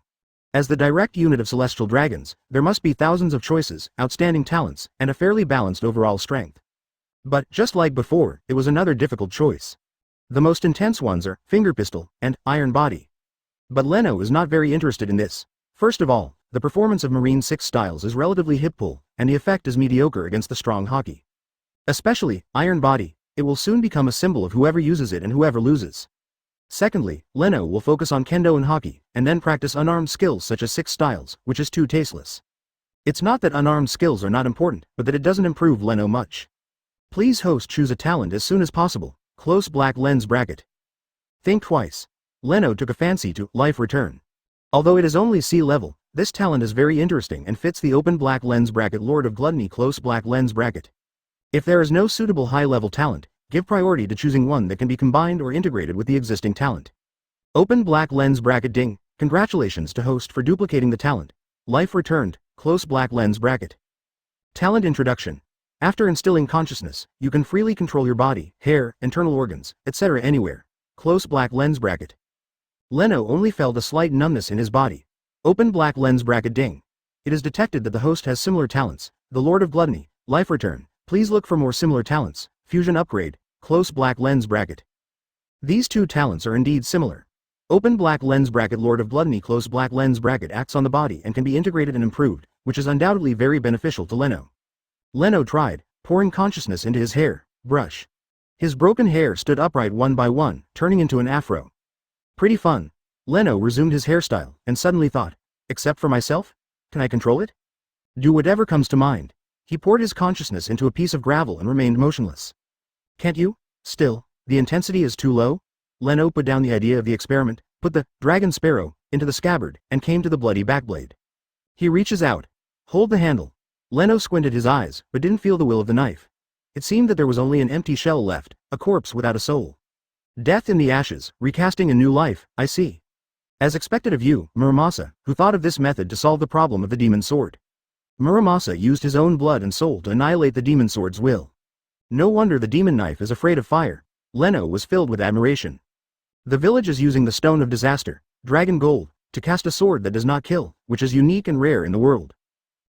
As the direct unit of celestial dragons, there must be thousands of choices, outstanding talents, and a fairly balanced overall strength. But, just like before, it was another difficult choice. The most intense ones are Finger Pistol and Iron Body. But Leno is not very interested in this. First of all, the performance of Marine 6 styles is relatively hip-pull, and the effect is mediocre against the strong Haki. Especially, Iron Body, it will soon become a symbol of whoever uses it and whoever loses. Secondly, Leno will focus on Kendo and Haki, and then practice unarmed skills such as 6 styles, which is too tasteless. It's not that unarmed skills are not important, but that it doesn't improve Leno much. Please host choose a talent as soon as possible, close black lens bracket. Think twice. Leno took a fancy to Life Return. Although it is only C level, this talent is very interesting and fits the open black lens bracket Lord of Gluttony close black lens bracket. If there is no suitable high-level talent, give priority to choosing one that can be combined or integrated with the existing talent. Open black lens bracket ding. Congratulations to host for duplicating the talent. Life returned, close black lens bracket. Talent introduction. After instilling consciousness, you can freely control your body, hair, internal organs, etc. anywhere. Close black lens bracket. Leno only felt a slight numbness in his body. Open black lens bracket ding. It is detected that the host has similar talents. The Lord of Gluttony, Life Return. Please look for more similar talents. Fusion upgrade, close black lens bracket. These two talents are indeed similar. Open black lens bracket Lord of Gluttony close black lens bracket acts on the body and can be integrated and improved, which is undoubtedly very beneficial to Leno. Leno tried, pouring consciousness into his hair, brush. His broken hair stood upright one by one, turning into an afro. Pretty fun. Leno resumed his hairstyle, and suddenly thought, except for myself? Can I control it? Do whatever comes to mind. He poured his consciousness into a piece of gravel and remained motionless. Can't you? Still, the intensity is too low? Leno put down the idea of the experiment, put the dragon sparrow into the scabbard, and came to the bloody backblade. He reaches out. Hold the handle. Leno squinted his eyes, but didn't feel the will of the knife. It seemed that there was only an empty shell left, a corpse without a soul. Death in the ashes, recasting a new life, I see. As expected of you, Muramasa, who thought of this method to solve the problem of the demon sword. Muramasa used his own blood and soul to annihilate the demon sword's will. No wonder the demon knife is afraid of fire. Leno was filled with admiration. The village is using the Stone of Disaster, Dragon Gold, to cast a sword that does not kill, which is unique and rare in the world.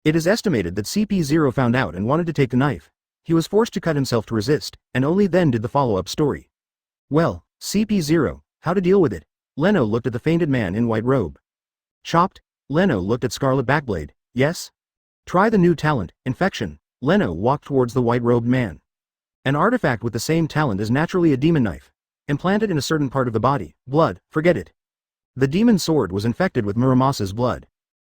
It is estimated that CP0 found out and wanted to take the knife. He was forced to cut himself to resist, and only then did the follow-up story. Well, CP0, how to deal with it? Leno looked at the fainted man in white robe. Chopped? Leno looked at Scarlet Backblade. Yes? Try the new talent, Infection. Leno walked towards the white-robed man. An artifact with the same talent is naturally a demon knife. Implanted in a certain part of the body, blood, forget it. The demon sword was infected with Muramasa's blood.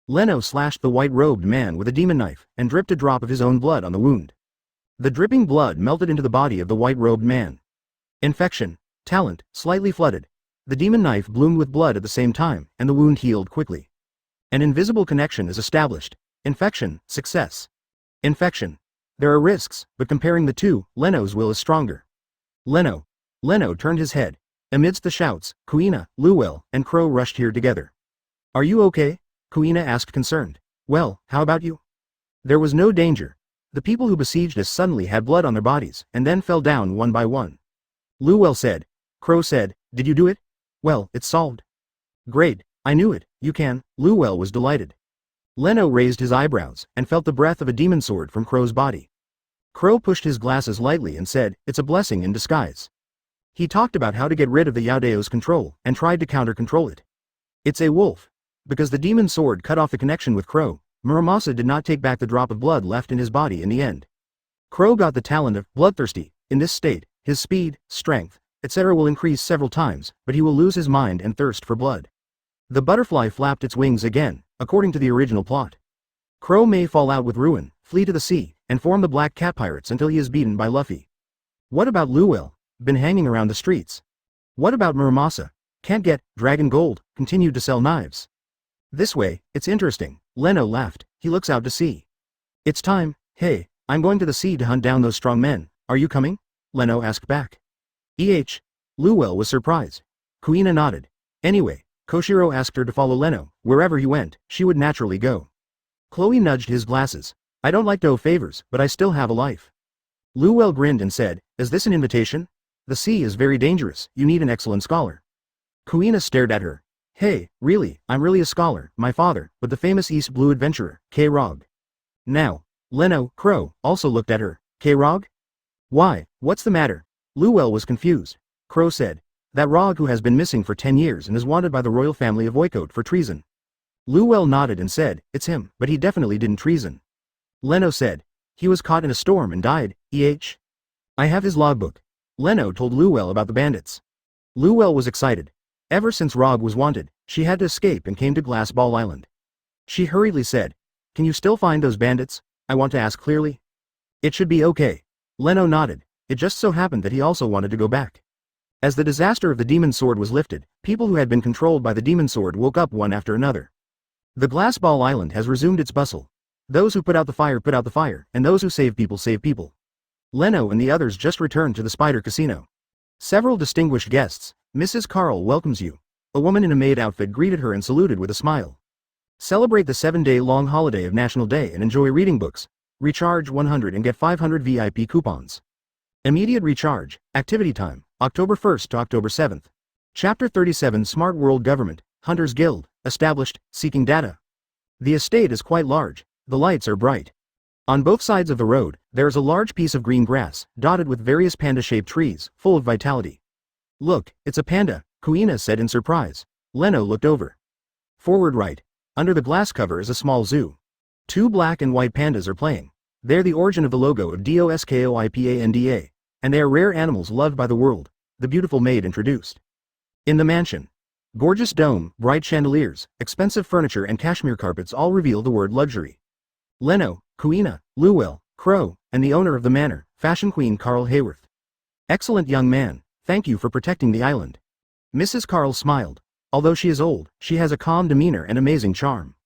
Leno slashed the white-robed man with a demon knife, and dripped a drop of his own blood on the wound. The dripping blood melted into the body of the white-robed man. Infection. Talent, slightly flooded. The demon knife bloomed with blood at the same time, and the wound healed quickly. An invisible connection is established. Infection, success. Infection. There are risks, but comparing the two, Leno's will is stronger. Leno. Leno turned his head. Amidst the shouts, Kuina, Luwell, and Crow rushed here together. Are you okay? Kuina asked concerned. Well, how about you? There was no danger. The people who besieged us suddenly had blood on their bodies, and then fell down one by one. Luwell said. Crow said, did you do it? Well, it's solved. Great, I knew it, you can. Luwell was delighted. Leno raised his eyebrows, and felt the breath of a demon sword from Crow's body. Crow pushed his glasses lightly and said, it's a blessing in disguise. He talked about how to get rid of the Yaodao's control, and tried to counter-control it. It's a wolf. Because the demon sword cut off the connection with Crow, Muramasa did not take back the drop of blood left in his body in the end. Crow got the talent of bloodthirsty. In this state, his speed, strength, etc. will increase several times, but he will lose his mind and thirst for blood. The butterfly flapped its wings again, according to the original plot. Crow may fall out with ruin, flee to the sea, and form the Black Cat Pirates until he is beaten by Luffy. What about Luwell? Been hanging around the streets. What about Muramasa? Can't get dragon gold, continued to sell knives. This way, it's interesting. Leno laughed. He looks out to sea. It's time. Hey, I'm going to the sea to hunt down those strong men. Are you coming? Leno asked back. Luwell was surprised. Kuina nodded. Anyway, Koshiro asked her to follow Leno. Wherever he went, she would naturally go. Chloe nudged his glasses. I don't like to owe favors, but I still have a life. Luwell grinned and said, is this an invitation? The sea is very dangerous, you need an excellent scholar. Kuina stared at her. Hey, really, I'm really a scholar, my father, but the famous East Blue adventurer, K-Rog. Now, Leno, Crow, also looked at her. K-Rog? Why, what's the matter? Luwell was confused. Crow said, that Rog who has been missing for 10 years and is wanted by the royal family of Oikote for treason. Luwell nodded and said, it's him, but he definitely didn't treason. Leno said, he was caught in a storm and died, I have his logbook. Leno told Luwell about the bandits. Luwell was excited. Ever since Rog was wanted, she had to escape and came to Glass Ball Island. She hurriedly said, can you still find those bandits? I want to ask clearly. It should be okay. Leno nodded. It just so happened that he also wanted to go back. As the disaster of the demon sword was lifted, people who had been controlled by the demon sword woke up one after another. The Glass Ball Island has resumed its bustle. Those who put out the fire, and those who save people save people. Leno and the others just returned to the Spider Casino. Several distinguished guests. Mrs. Carl welcomes you. A woman in a maid outfit greeted her and saluted with a smile. Celebrate the 7-day-long holiday of National Day and enjoy reading books. Recharge 100 and get 500 VIP coupons. Immediate recharge. Activity time, October 1st to October 7th. Chapter 37 Smart World Government, Hunters Guild, established, seeking data. The estate is quite large. The lights are bright. On both sides of the road, there is a large piece of green grass, dotted with various panda-shaped trees, full of vitality. Look, it's a panda, Kuina said in surprise. Leno looked over. Forward right. Under the glass cover is a small zoo. 2 black and white pandas are playing. They're the origin of the logo of DOSKOIPANDA, and they are rare animals loved by the world, the beautiful maid introduced. In the mansion. Gorgeous dome, bright chandeliers, expensive furniture and cashmere carpets all reveal the word luxury. Leno, Kuina, Luwell, Crow, and the owner of the manor, Fashion Queen Carl Hayworth. Excellent young man, thank you for protecting the island. Mrs. Carl smiled. Although she is old, she has a calm demeanor and amazing charm.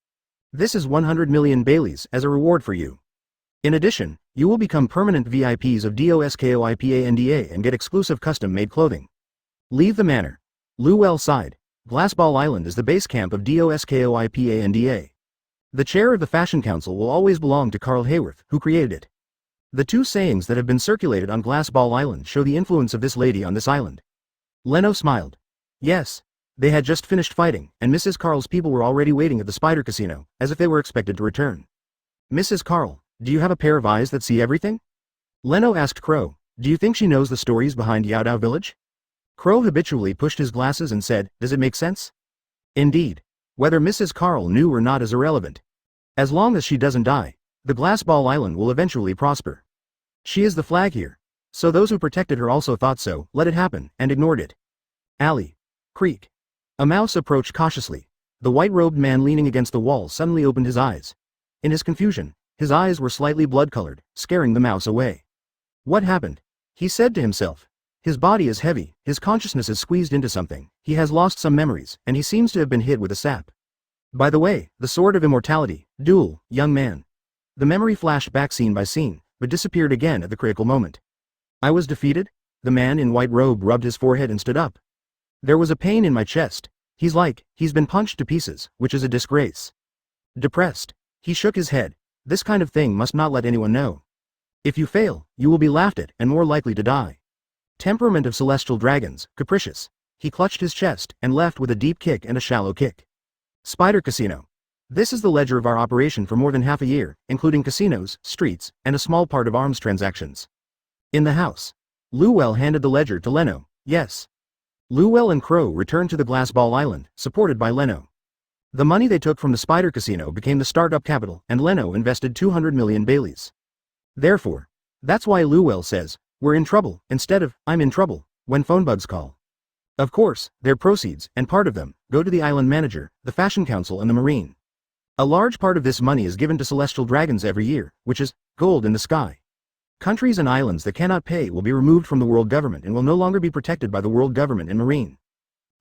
This is 100 million Baileys as a reward for you. In addition, you will become permanent VIPs of DOSKOIPANDA and get exclusive custom-made clothing. Leave the manor. Luwell sighed. Glassball Island is the base camp of DOSKOIPANDA. The chair of the Fashion Council will always belong to Carl Hayworth, who created it. The 2 sayings that have been circulated on Glassball Island show the influence of this lady on this island. Leno smiled. Yes. They had just finished fighting, and Mrs. Carl's people were already waiting at the Spider Casino, as if they were expected to return. Mrs. Carl, do you have a pair of eyes that see everything? Leno asked Crow, do you think she knows the stories behind Yaodao Village? Crow habitually pushed his glasses and said, does it make sense? Indeed. Whether Mrs. Carl knew or not is irrelevant. As long as she doesn't die, the Glassball Island will eventually prosper. She is the flag here. So those who protected her also thought so, let it happen, and ignored it. Alley. Creek. A mouse approached cautiously. The white-robed man leaning against the wall suddenly opened his eyes. In his confusion, his eyes were slightly blood-colored, scaring the mouse away. What happened? He said to himself. His body is heavy, his consciousness is squeezed into something, he has lost some memories, and he seems to have been hit with a sap. By the way, the Sword of Immortality, duel, young man. The memory flashed back scene by scene, but disappeared again at the critical moment. I was defeated? The man in white robe rubbed his forehead and stood up. There was a pain in my chest. He's been punched to pieces, which is a disgrace. Depressed. He shook his head. This kind of thing must not let anyone know. If you fail, you will be laughed at and more likely to die. Temperament of celestial dragons, capricious. He clutched his chest and left with a deep kick and a shallow kick. Spider Casino. This is the ledger of our operation for more than half a year, including casinos, streets, and a small part of arms transactions. In the house. Luwell handed the ledger to Leno. Yes. Luwell and Crow returned to the Glass Ball Island, supported by Leno. The money they took from the Spider Casino became the startup capital, and Leno invested 200 million Baileys. Therefore, that's why Luwell says, "We're in trouble," instead of, "I'm in trouble," when phone bugs call. Of course, their proceeds, and part of them, go to the island manager, the Fashion Council and the Marine. A large part of this money is given to celestial dragons every year, which is gold in the sky. Countries and islands that cannot pay will be removed from the world government and will no longer be protected by the world government and Marine.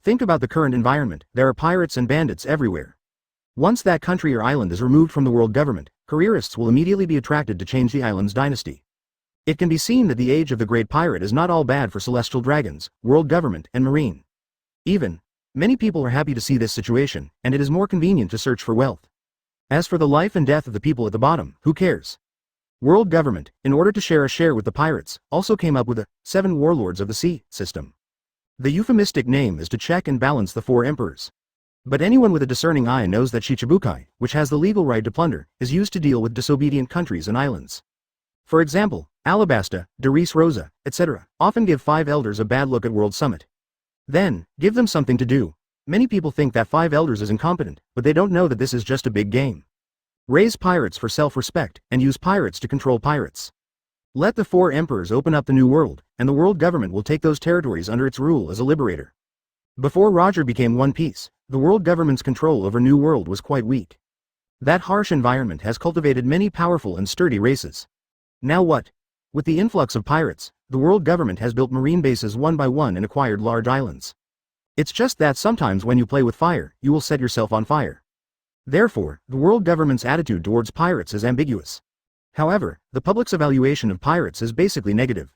Think about the current environment, there are pirates and bandits everywhere. Once that country or island is removed from the world government, careerists will immediately be attracted to change the island's dynasty. It can be seen that the age of the great pirate is not all bad for celestial dragons, world government, and Marine. Many people are happy to see this situation, and it is more convenient to search for wealth. As for the life and death of the people at the bottom, who cares? World government, in order to share a share with the pirates, also came up with a 7 warlords of the sea system. The euphemistic name is to check and balance the 4 emperors. But anyone with a discerning eye knows that Shichibukai, which has the legal right to plunder, is used to deal with disobedient countries and islands. For example, Alabasta, Darius Rosa, etc., often give 5 elders a bad look at World Summit. Then, give them something to do. Many people think that 5 elders is incompetent, but they don't know that this is just a big game. Raise pirates for self-respect, and use pirates to control pirates. Let the 4 emperors open up the new world, and the world government will take those territories under its rule as a liberator. Before Roger became One Piece, the world government's control over New World was quite weak. That harsh environment has cultivated many powerful and sturdy races. Now what? With the influx of pirates, the world government has built marine bases one by one and acquired large islands. It's just that sometimes when you play with fire, you will set yourself on fire. Therefore, the world government's attitude towards pirates is ambiguous. However, the public's evaluation of pirates is basically negative.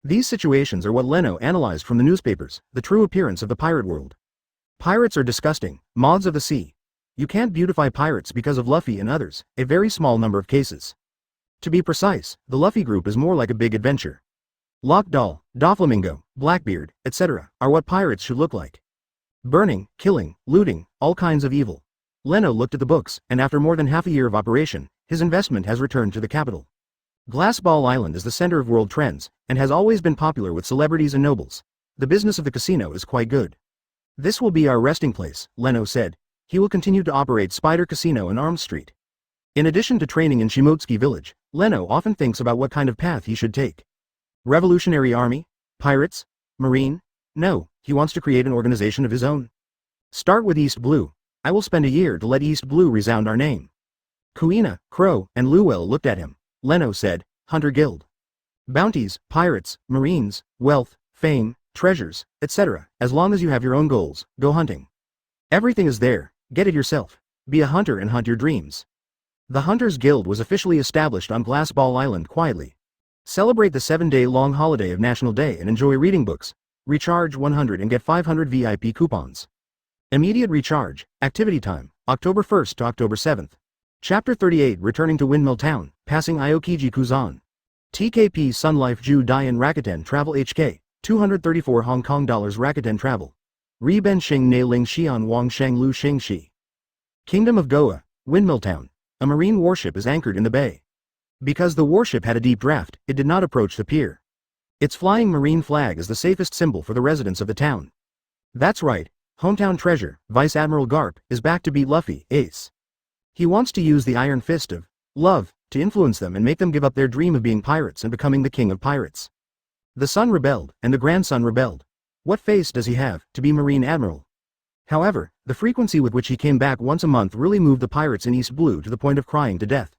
These situations are what Leno analyzed from the newspapers, the true appearance of the pirate world. Pirates are disgusting, moths of the sea. You can't beautify pirates because of Luffy and others, a very small number of cases. To be precise, the Luffy group is more like a big adventure. Loch Doll, Doflamingo, Blackbeard, etc., are what pirates should look like. Burning, killing, looting, all kinds of evil. Leno looked at the books, and after more than half a year of operation, his investment has returned to the capital. Glass Ball Island is the center of world trends, and has always been popular with celebrities and nobles. The business of the casino is quite good. This will be our resting place, Leno said. He will continue to operate Spider Casino and Arms Street. In addition to training in Shimotsuki village, Leno often thinks about what kind of path he should take. Revolutionary Army? Pirates? Marine? No, he wants to create an organization of his own. Start with East Blue. I will spend a year to let East Blue resound our name. Kuina, Crow, and Luwell looked at him. Leno said, Hunter Guild. Bounties, pirates, marines, wealth, fame, treasures, etc. As long as you have your own goals, go hunting. Everything is there, get it yourself. Be a hunter and hunt your dreams. The Hunters Guild was officially established on Glass Ball Island quietly. Celebrate the 7-day-long holiday of National Day and enjoy reading books. Recharge 100 and get 500 VIP coupons. Immediate recharge, activity time, October 1st to October 7th. Chapter 38 Returning to Windmill Town, passing Aokiji Kuzan. TKP Sun Life Ju Dian Rakuten Travel HK, 234 Hong Kong dollars Rakuten Travel. Riben Xing Ne Ling Xian Wang Sheng Lu Xing Shi. Kingdom of Goa, Windmill Town. A marine warship is anchored in the bay. Because the warship had a deep draft, it did not approach the pier. Its flying marine flag is the safest symbol for the residents of the town. That's right, hometown treasure, Vice Admiral Garp, is back to beat Luffy, Ace. He wants to use the iron fist of love to influence them and make them give up their dream of being pirates and becoming the king of pirates. The son rebelled, and the grandson rebelled. What face does he have, to be Marine Admiral? However, the frequency with which he came back once a month really moved the pirates in East Blue to the point of crying to death.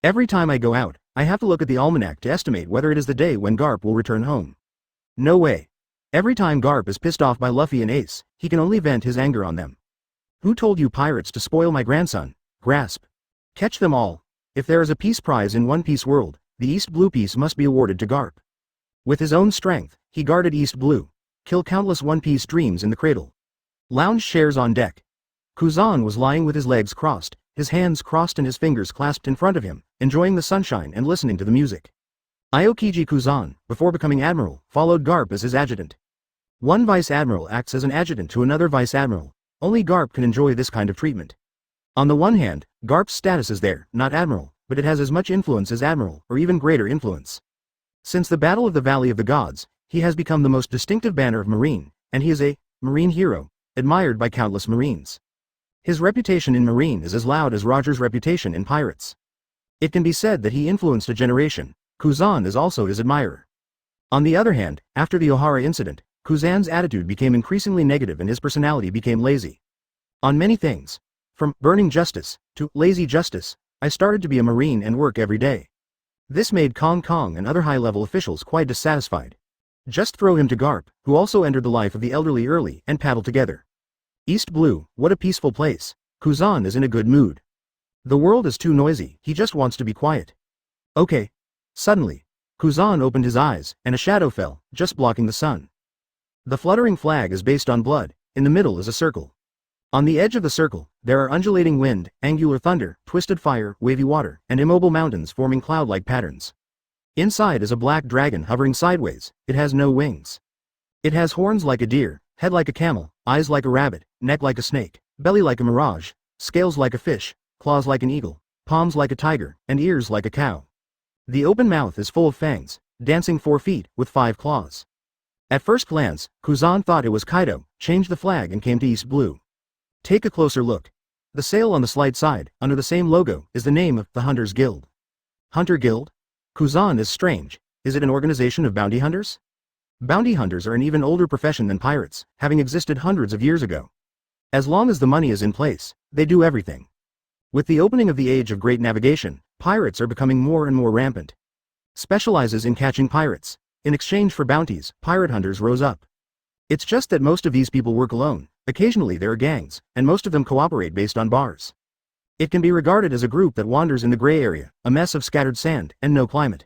Every time I go out, I have to look at the almanac to estimate whether it is the day when Garp will return home. No way. Every time Garp is pissed off by Luffy and Ace, he can only vent his anger on them. Who told you pirates to spoil my grandson? Grasp. Catch them all. If there is a peace prize in One Piece world, the East Blue piece must be awarded to Garp. With his own strength, he guarded East Blue. Kill countless One Piece dreams in the cradle. Lounge chairs on deck. Kuzan was lying with his legs crossed, his hands crossed and his fingers clasped in front of him, enjoying the sunshine and listening to the music. Aokiji Kuzan, before becoming admiral, followed Garp as his adjutant. One vice admiral acts as an adjutant to another vice admiral. Only Garp can enjoy this kind of treatment. On the one hand, Garp's status is there, not admiral, but it has as much influence as admiral, or even greater influence. Since the Battle of the Valley of the Gods, he has become the most distinctive banner of Marine, and he is a Marine hero, admired by countless Marines. His reputation in Marine is as loud as Roger's reputation in Pirates. It can be said that he influenced a generation. Kuzan is also his admirer. On the other hand, after the Ohara incident, Kuzan's attitude became increasingly negative and his personality became lazy. On many things, from burning justice to lazy justice, I started to be a Marine and work every day. This made Kong Kong and other high-level officials quite dissatisfied. Just throw him to Garp, who also entered the life of the elderly early, and paddle together. East Blue, what a peaceful place. Kuzan is in a good mood. The world is too noisy, he just wants to be quiet. Okay. Suddenly, Kuzan opened his eyes, and a shadow fell, just blocking the sun. The fluttering flag is based on blood, in the middle is a circle. On the edge of the circle, there are undulating wind, angular thunder, twisted fire, wavy water, and immobile mountains forming cloud-like patterns. Inside is a black dragon hovering sideways, it has no wings. It has horns like a deer, head like a camel, eyes like a rabbit, neck like a snake, belly like a mirage, scales like a fish, claws like an eagle, palms like a tiger, and ears like a cow. The open mouth is full of fangs, dancing 4 feet, with 5 claws. At first glance, Kuzan thought it was Kaido, changed the flag and came to East Blue. Take a closer look. The sail on the slight side, under the same logo, is the name of the Hunters Guild. Hunter Guild? Kuzan is strange. Is it an organization of bounty hunters? Bounty hunters are an even older profession than pirates, having existed hundreds of years ago. As long as the money is in place, they do everything. With the opening of the Age of Great Navigation, pirates are becoming more and more rampant. Specializes in catching pirates. In exchange for bounties, pirate hunters rose up. It's just that most of these people work alone, occasionally there are gangs, and most of them cooperate based on bars. It can be regarded as a group that wanders in the gray area, a mess of scattered sand, and no climate.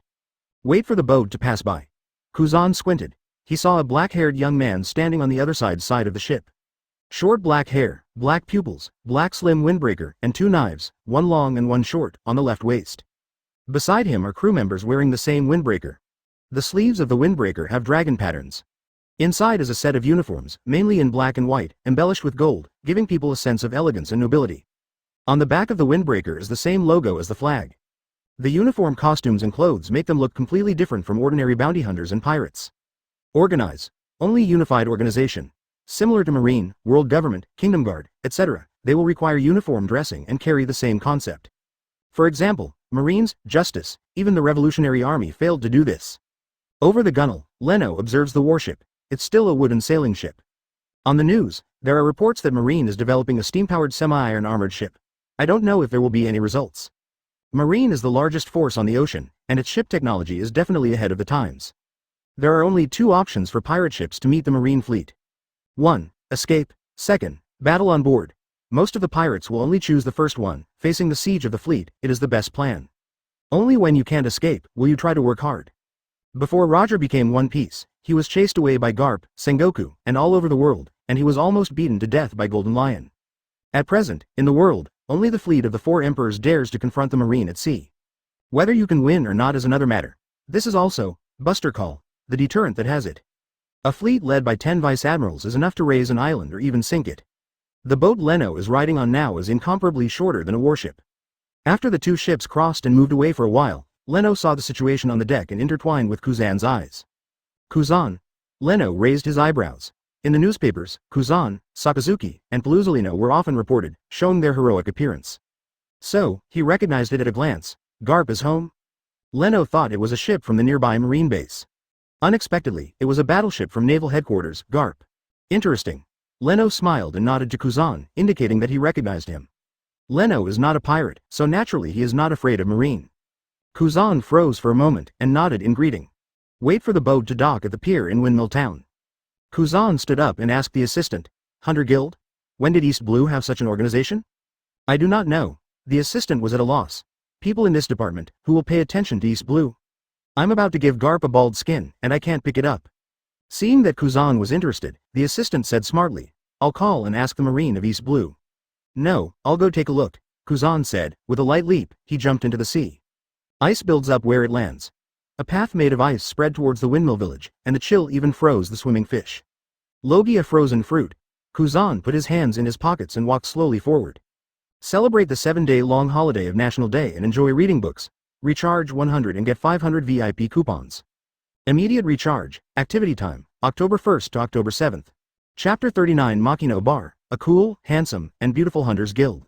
Wait for the boat to pass by. Kuzan squinted. He saw a black-haired young man standing on the other side of the ship. Short black hair, black pupils, black slim windbreaker, and 2 knives, one long and one short, on the left waist. Beside him are crew members wearing the same windbreaker. The sleeves of the windbreaker have dragon patterns. Inside is a set of uniforms, mainly in black and white, embellished with gold, giving people a sense of elegance and nobility. On the back of the windbreaker is the same logo as the flag. The uniform costumes and clothes make them look completely different from ordinary bounty hunters and pirates. Organize. Only unified organization. Similar to Marine, World Government, Kingdom Guard, etc., they will require uniform dressing and carry the same concept. For example, Marines, Justice, even the Revolutionary Army failed to do this. Over the gunwale, Leno observes the warship. It's still a wooden sailing ship. On the news, there are reports that Marine is developing a steam-powered semi-iron armored ship. I don't know if there will be any results. Marine is the largest force on the ocean, and its ship technology is definitely ahead of the times. There are only 2 options for pirate ships to meet the Marine fleet. 1. Escape. 2. Battle on board. Most of the pirates will only choose the first one. Facing the siege of the fleet, it is the best plan. Only when you can't escape will you try to work hard. Before Roger became One Piece, he was chased away by Garp, Sengoku, and all over the world, and he was almost beaten to death by Golden Lion. At present, in the world, only the fleet of the 4 emperors dares to confront the Marine at sea. Whether you can win or not is another matter. This is also Buster Call, the deterrent that has it. A fleet led by 10 vice admirals is enough to raise an island or even sink it. The boat Leno is riding on now is incomparably shorter than a warship. After the 2 ships crossed and moved away for a while, Leno saw the situation on the deck and intertwined with Kuzan's eyes. Kuzan. Leno raised his eyebrows. In the newspapers, Kuzan, Sakazuki, and Paluzolino were often reported, showing their heroic appearance. So, he recognized it at a glance. Garp is home? Leno thought it was a ship from the nearby marine base. Unexpectedly, it was a battleship from Naval Headquarters, Garp. Interesting. Leno smiled and nodded to Kuzan, indicating that he recognized him. Leno is not a pirate, so naturally he is not afraid of Marine. Kuzan froze for a moment and nodded in greeting. Wait for the boat to dock at the pier in Windmill Town. Kuzan stood up and asked the assistant, Hunter Guild? When did East Blue have such an organization? I do not know. The assistant was at a loss. People in this department, who will pay attention to East Blue? I'm about to give Garp a bald skin, and I can't pick it up. Seeing that Kuzan was interested, the assistant said smartly, I'll call and ask the Marine of East Blue. No, I'll go take a look, Kuzan said. With a light leap, he jumped into the sea. Ice builds up where it lands. A path made of ice spread towards the windmill village, and the chill even froze the swimming fish. Logie a frozen fruit. Kuzan put his hands in his pockets and walked slowly forward. Celebrate the 7-day-long holiday of National Day and enjoy reading books. Recharge 100 and get 500 VIP coupons. Immediate recharge. Activity time, October 1st to October 7th. Chapter 39 Makino Bar, a cool, handsome, and beautiful hunters guild.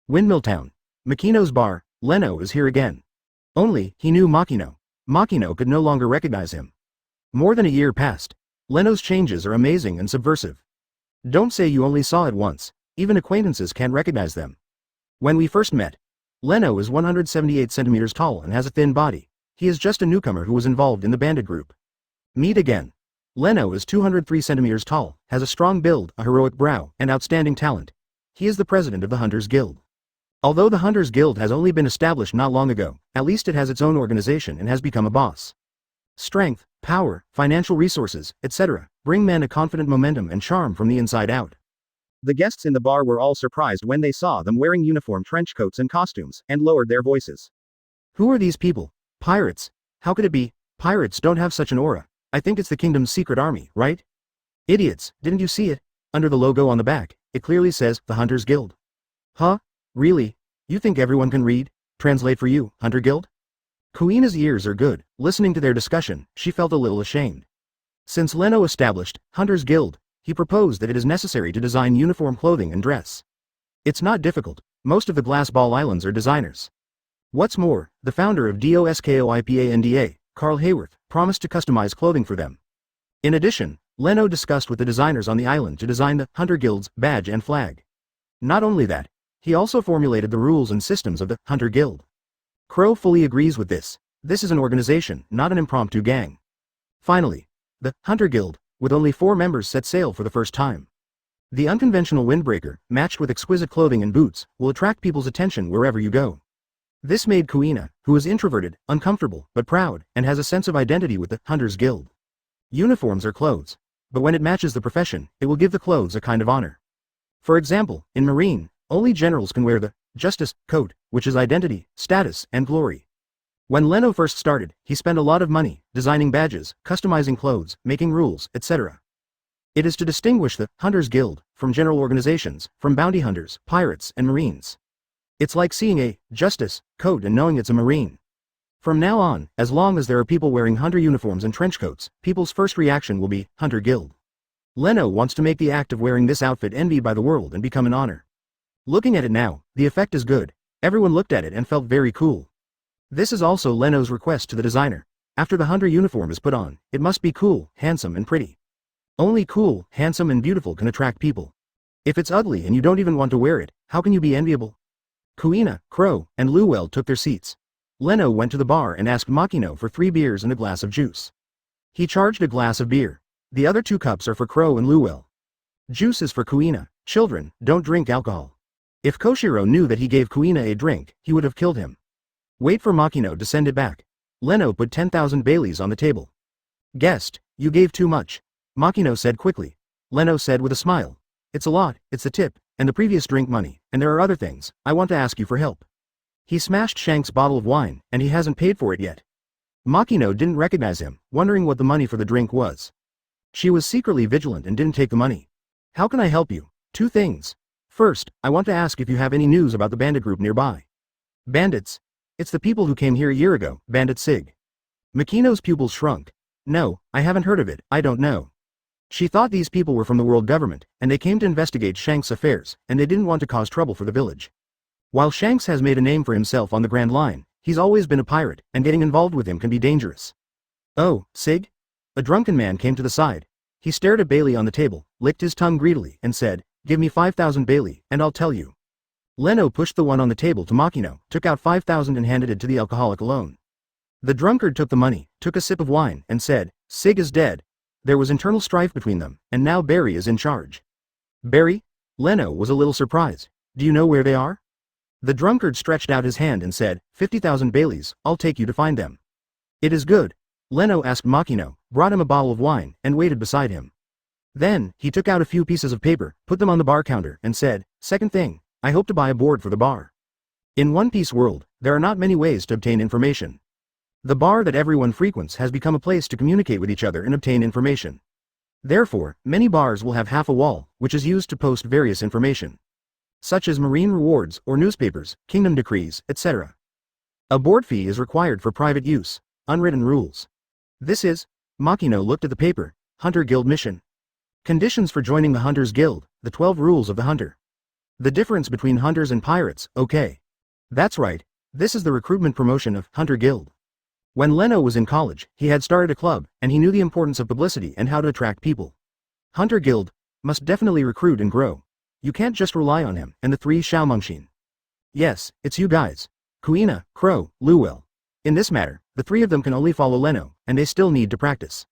Windmill Town. Makino's bar. Leno is here again. Only, he knew Makino. Makino could no longer recognize him. More than a year passed. Leno's changes are amazing and subversive. Don't say you only saw it once. Even acquaintances can't recognize them. When we first met, Leno is 178 centimeters tall and has a thin body. He is just a newcomer who was involved in the bandit group. Meet again. Leno is 203 centimeters tall, has a strong build, a heroic brow, and outstanding talent. He is the president of the Hunters Guild. Although the Hunters Guild has only been established not long ago, at least it has its own organization and has become a boss. Strength, power, financial resources, etc., bring men a confident momentum and charm from the inside out. The guests in the bar were all surprised when they saw them wearing uniform trench coats and costumes, and lowered their voices. Who are these people? Pirates? How could it be? Pirates don't have such an aura. I think it's the kingdom's secret army, right? Idiots, didn't you see it? Under the logo on the back, it clearly says, the Hunters Guild. Huh? Really? You think everyone can read? Translate for you, Hunter Guild? Kuina's ears are good. Listening to their discussion, she felt a little ashamed. Since Leno established Hunters Guild, he proposed that it is necessary to design uniform clothing and dress. It's not difficult. Most of the Glass Ball Islands are designers. What's more, the founder of DOSKOIPANDA, Carl Hayworth, promised to customize clothing for them. In addition, Leno discussed with the designers on the island to design the Hunter Guild's badge and flag. Not only that, he also formulated the rules and systems of the Hunter Guild. Crow fully agrees with this. This is an organization, not an impromptu gang. Finally, the Hunter Guild, with only 4 members, set sail for the first time. The unconventional windbreaker, matched with exquisite clothing and boots, will attract people's attention wherever you go. This made Kuina, who is introverted, uncomfortable, but proud, and has a sense of identity with the Hunters Guild. Uniforms are clothes. But when it matches the profession, it will give the clothes a kind of honor. For example, in Marine, only generals can wear the Justice coat, which is identity, status, and glory. When Leno first started, he spent a lot of money, designing badges, customizing clothes, making rules, etc. It is to distinguish the Hunters Guild from general organizations, from bounty hunters, pirates, and marines. It's like seeing a Justice coat and knowing it's a marine. From now on, as long as there are people wearing hunter uniforms and trench coats, people's first reaction will be Hunter Guild. Leno wants to make the act of wearing this outfit envied by the world and become an honor. Looking at it now, the effect is good. Everyone looked at it and felt very cool. This is also Leno's request to the designer. After the hunter uniform is put on, it must be cool, handsome, and pretty. Only cool, handsome, and beautiful can attract people. If it's ugly and you don't even want to wear it, how can you be enviable? Kuina, Crow, and Luwell took their seats. Leno went to the bar and asked Makino for 3 beers and a glass of juice. He charged a glass of beer. The other 2 cups are for Crow and Luwell. Juice is for Kuina. Children, don't drink alcohol. If Koshiro knew that he gave Kuina a drink, he would have killed him. Wait for Makino to send it back. Leno put 10,000 Baileys on the table. Guest, you gave too much. Makino said quickly. Leno said with a smile. It's a lot, it's the tip, and the previous drink money, and there are other things. I want to ask you for help. He smashed Shanks' bottle of wine, and he hasn't paid for it yet. Makino didn't recognize him, wondering what the money for the drink was. She was secretly vigilant and didn't take the money. How can I help you? 2 things. First, I want to ask if you have any news about the bandit group nearby. Bandits? It's the people who came here a year ago, Bandit Sig. Makino's pupils shrunk. No, I haven't heard of it, I don't know. She thought these people were from the world government, and they came to investigate Shanks' affairs, and they didn't want to cause trouble for the village. While Shanks has made a name for himself on the Grand Line, he's always been a pirate, and getting involved with him can be dangerous. Oh, Sig? A drunken man came to the side. He stared at Bailey on the table, licked his tongue greedily, and said, Give me 5,000 Bailey, and I'll tell you. Leno pushed the one on the table to Makino, took out 5,000 and handed it to the alcoholic alone. The drunkard took the money, took a sip of wine, and said, Sieg is dead. There was internal strife between them, and now Barry is in charge. Barry? Leno was a little surprised. Do you know where they are? The drunkard stretched out his hand and said, 50,000 Baileys, I'll take you to find them. It is good. Leno asked Makino, brought him a bottle of wine, and waited beside him. Then, he took out a few pieces of paper, put them on the bar counter, and said, second thing, I hope to buy a board for the bar. In One Piece world, there are not many ways to obtain information. The bar that everyone frequents has become a place to communicate with each other and obtain information. Therefore, many bars will have half a wall, which is used to post various information, such as marine rewards or newspapers, kingdom decrees, etc. A board fee is required for private use. Unwritten rules. This is, Makino looked at the paper, Hunter Guild mission. Conditions for joining the Hunters Guild, the 12 rules of the Hunter. The difference between hunters and pirates, okay. That's right, this is the recruitment promotion of Hunter Guild. When Leno was in college, he had started a club, and he knew the importance of publicity and how to attract people. Hunter Guild must definitely recruit and grow. You can't just rely on him and the 3 Xiaomengxin. Yes, it's you guys. Kuina, Crow, Luwell. In this matter, the 3 of them can only follow Leno, and they still need to practice.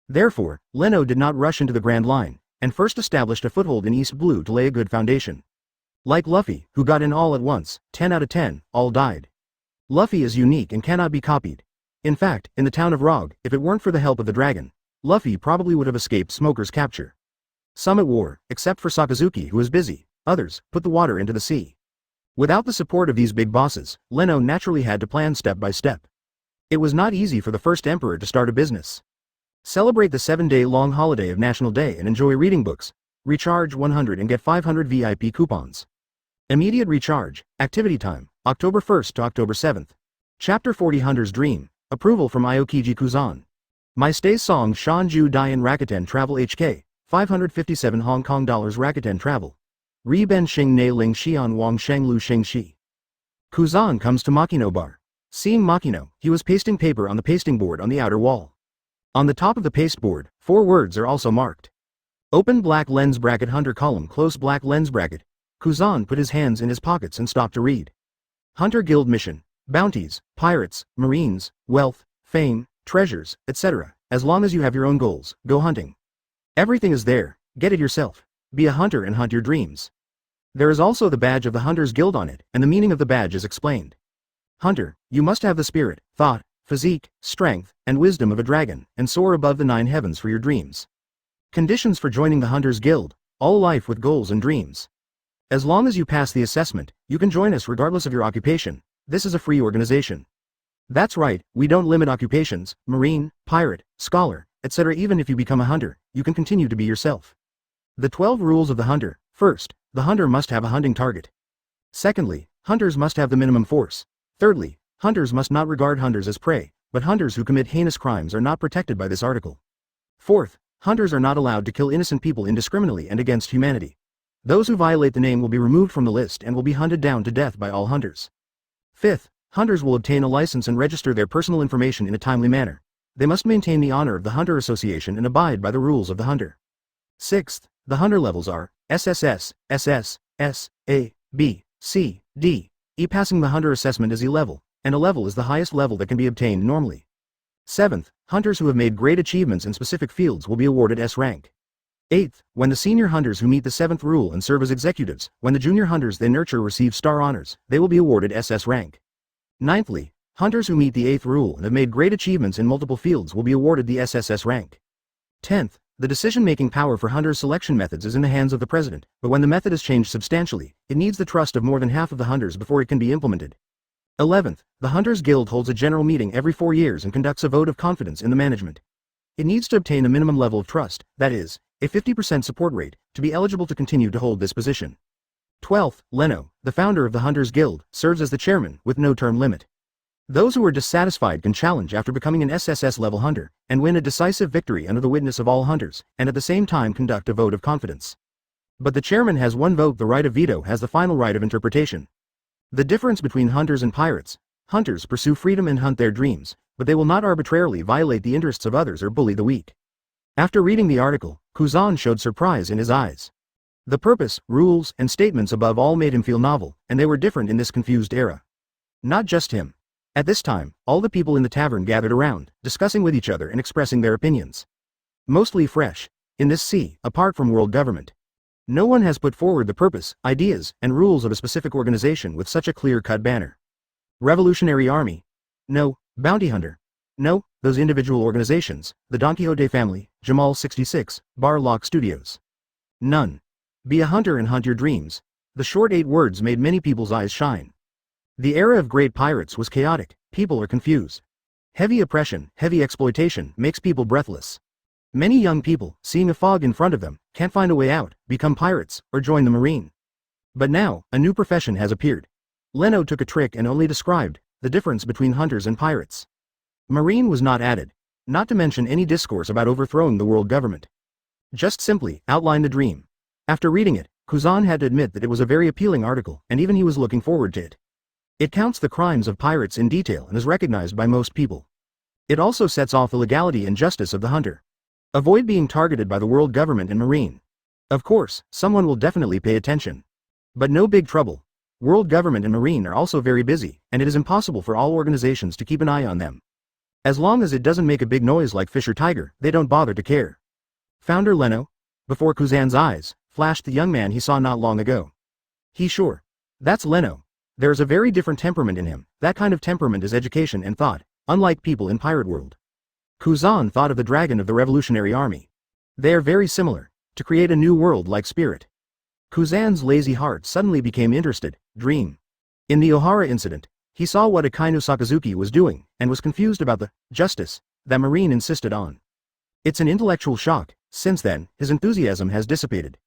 Therefore, Leno did not rush into the Grand Line, and first established a foothold in East Blue to lay a good foundation. Like Luffy, who got in all at once, 10 out of 10, all died. Luffy is unique and cannot be copied. In fact, in the town of Rog, if it weren't for the help of the dragon, Luffy probably would have escaped Smoker's capture. Some at war, except for Sakazuki who is busy, others, put the water into the sea. Without the support of these big bosses, Leno naturally had to plan step by step. It was not easy for the first emperor to start a business. Celebrate the 7-day-long holiday of National Day and enjoy reading books. Recharge 100 and get 500 VIP coupons. Immediate recharge, activity time, October 1st to October 7th. Chapter 40 Hunter's Dream, approval from Aokiji Kuzan. My stay song Shanju Dian Rakuten Travel HK, 557 Hong Kong dollars Rakuten Travel. Ri Ben Xing Ne Ling Xian Wang Sheng Lu Xing Xi. Kuzan comes to Makino bar. Seeing Makino, he was pasting paper on the pasting board on the outer wall. On the top of the pasteboard, 4 words are also marked. Open black lens bracket Hunter column close black lens bracket. Kuzan put his hands in his pockets and stopped to read. Hunter Guild mission, bounties, pirates, marines, wealth, fame, treasures, etc. As long as you have your own goals, go hunting. Everything is there, get it yourself. Be a hunter and hunt your dreams. There is also the badge of the Hunters Guild on it, and the meaning of the badge is explained. Hunter, you must have the spirit, thought, physique, strength, and wisdom of a dragon, and soar above the 9 heavens for your dreams. Conditions for joining the Hunters Guild, all life with goals and dreams. As long as you pass the assessment, you can join us regardless of your occupation. This is a free organization. That's right, we don't limit occupations, marine, pirate, scholar, etc. Even if you become a hunter, you can continue to be yourself. The 12 rules of the hunter. First, the hunter must have a hunting target. Secondly, hunters must have the minimum force. Thirdly, hunters must not regard hunters as prey, but hunters who commit heinous crimes are not protected by this article. Fourth, hunters are not allowed to kill innocent people indiscriminately and against humanity. Those who violate the name will be removed from the list and will be hunted down to death by all hunters. Fifth, hunters will obtain a license and register their personal information in a timely manner. They must maintain the honor of the Hunter Association and abide by the rules of the hunter. Sixth, the hunter levels are SSS, SS, S, A, B, C, D. E. Passing the hunter assessment is E level, and a level is the highest level that can be obtained normally. Seventh, hunters who have made great achievements in specific fields will be awarded S rank. Eighth, when the senior hunters who meet the 7th rule and serve as executives, when the junior hunters they nurture receive star honors, they will be awarded SS rank. Ninthly, hunters who meet the 8th rule and have made great achievements in multiple fields will be awarded the SSS rank. 10th, the decision-making power for hunters' selection methods is in the hands of the president, but when the method is changed substantially, it needs the trust of more than half of the hunters before it can be implemented. 11th, the Hunters Guild holds a general meeting every 4 years and conducts a vote of confidence in the management. It needs to obtain a minimum level of trust, that is, a 50% support rate, to be eligible to continue to hold this position. 12th, Leno, the founder of the Hunters Guild, serves as the chairman, with no term limit. Those who are dissatisfied can challenge after becoming an SSS level hunter, and win a decisive victory under the witness of all hunters, and at the same time conduct a vote of confidence. But the chairman has one vote. The right of veto has the final right of interpretation. The difference between hunters and pirates: hunters pursue freedom and hunt their dreams, but they will not arbitrarily violate the interests of others or bully the weak. After reading the article, Kuzan showed surprise in his eyes. The purpose, rules, and statements above all made him feel novel, and they were different in this confused era. Not just him. At this time, all the people in the tavern gathered around, discussing with each other and expressing their opinions. Mostly fresh. In this sea, apart from world government. No one has put forward the purpose, ideas, and rules of a specific organization with such a clear-cut banner. Revolutionary Army. No. Bounty Hunter. No. Those individual organizations, the Don Quixote family, Jamal 66, Bar Lock Studios. None. Be a hunter and hunt your dreams. The short 8 words made many people's eyes shine. The era of great pirates was chaotic, people are confused. Heavy oppression, heavy exploitation makes people breathless. Many young people, seeing a fog in front of them, can't find a way out, become pirates, or join the marine. But now, a new profession has appeared. Leno took a trick and only described the difference between hunters and pirates. Marine was not added, not to mention any discourse about overthrowing the world government. Just simply outline the dream. After reading it, Kuzan had to admit that it was a very appealing article, and even he was looking forward to it. It counts the crimes of pirates in detail and is recognized by most people. It also sets off the legality and justice of the hunter. Avoid being targeted by the world government and marine. Of course, someone will definitely pay attention. But no big trouble. World government and marine are also very busy, and it is impossible for all organizations to keep an eye on them. As long as it doesn't make a big noise like fish or tiger, they don't bother to care. Founder Leno? Before Kuzan's eyes, flashed the young man he saw not long ago. He sure. That's Leno. There is a very different temperament in him, that kind of temperament is education and thought, unlike people in pirate world. Kuzan thought of the dragon of the Revolutionary Army. They are very similar, to create a new world like spirit. Kuzan's lazy heart suddenly became interested, dream. In the Ohara incident, he saw what Akainu Sakazuki was doing, and was confused about the justice that Marine insisted on. It's an intellectual shock. Since then, his enthusiasm has dissipated.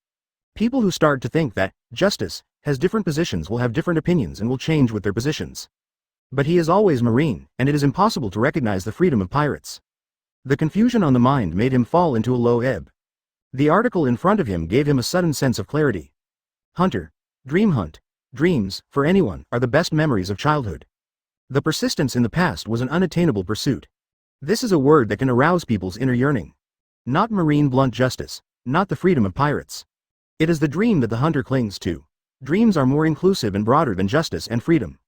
People who start to think that justice has different positions will have different opinions and will change with their positions. But he is always Marine, and it is impossible to recognize the freedom of pirates. The confusion on the mind made him fall into a low ebb. The article in front of him gave him a sudden sense of clarity. Hunter. Dream hunt. Dreams, for anyone, are the best memories of childhood. The persistence in the past was an unattainable pursuit. This is a word that can arouse people's inner yearning. Not marine blunt justice, not the freedom of pirates. It is the dream that the hunter clings to. Dreams are more inclusive and broader than justice and freedom.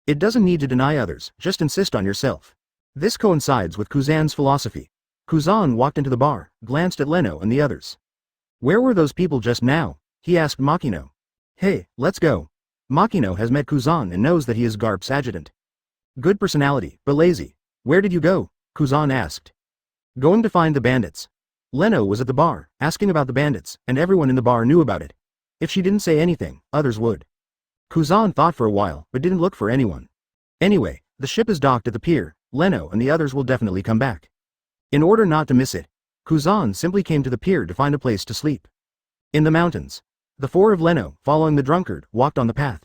It doesn't need to deny others, just insist on yourself. This coincides with Kuzan's philosophy. Kuzan walked into the bar, glanced at Leno and the others. Where were those people just now? He asked Makino. Hey, let's go. Makino has met Kuzan and knows that he is Garp's adjutant. Good personality, but lazy. Where did you go? Kuzan asked. Going to find the bandits. Leno was at the bar, asking about the bandits, and everyone in the bar knew about it. If she didn't say anything, others would. Kuzan thought for a while, but didn't look for anyone. Anyway, the ship is docked at the pier. Leno and the others will definitely come back. In order not to miss it, Kuzan simply came to the pier to find a place to sleep. In the mountains. The 4 of Leno, following the drunkard, walked on the path.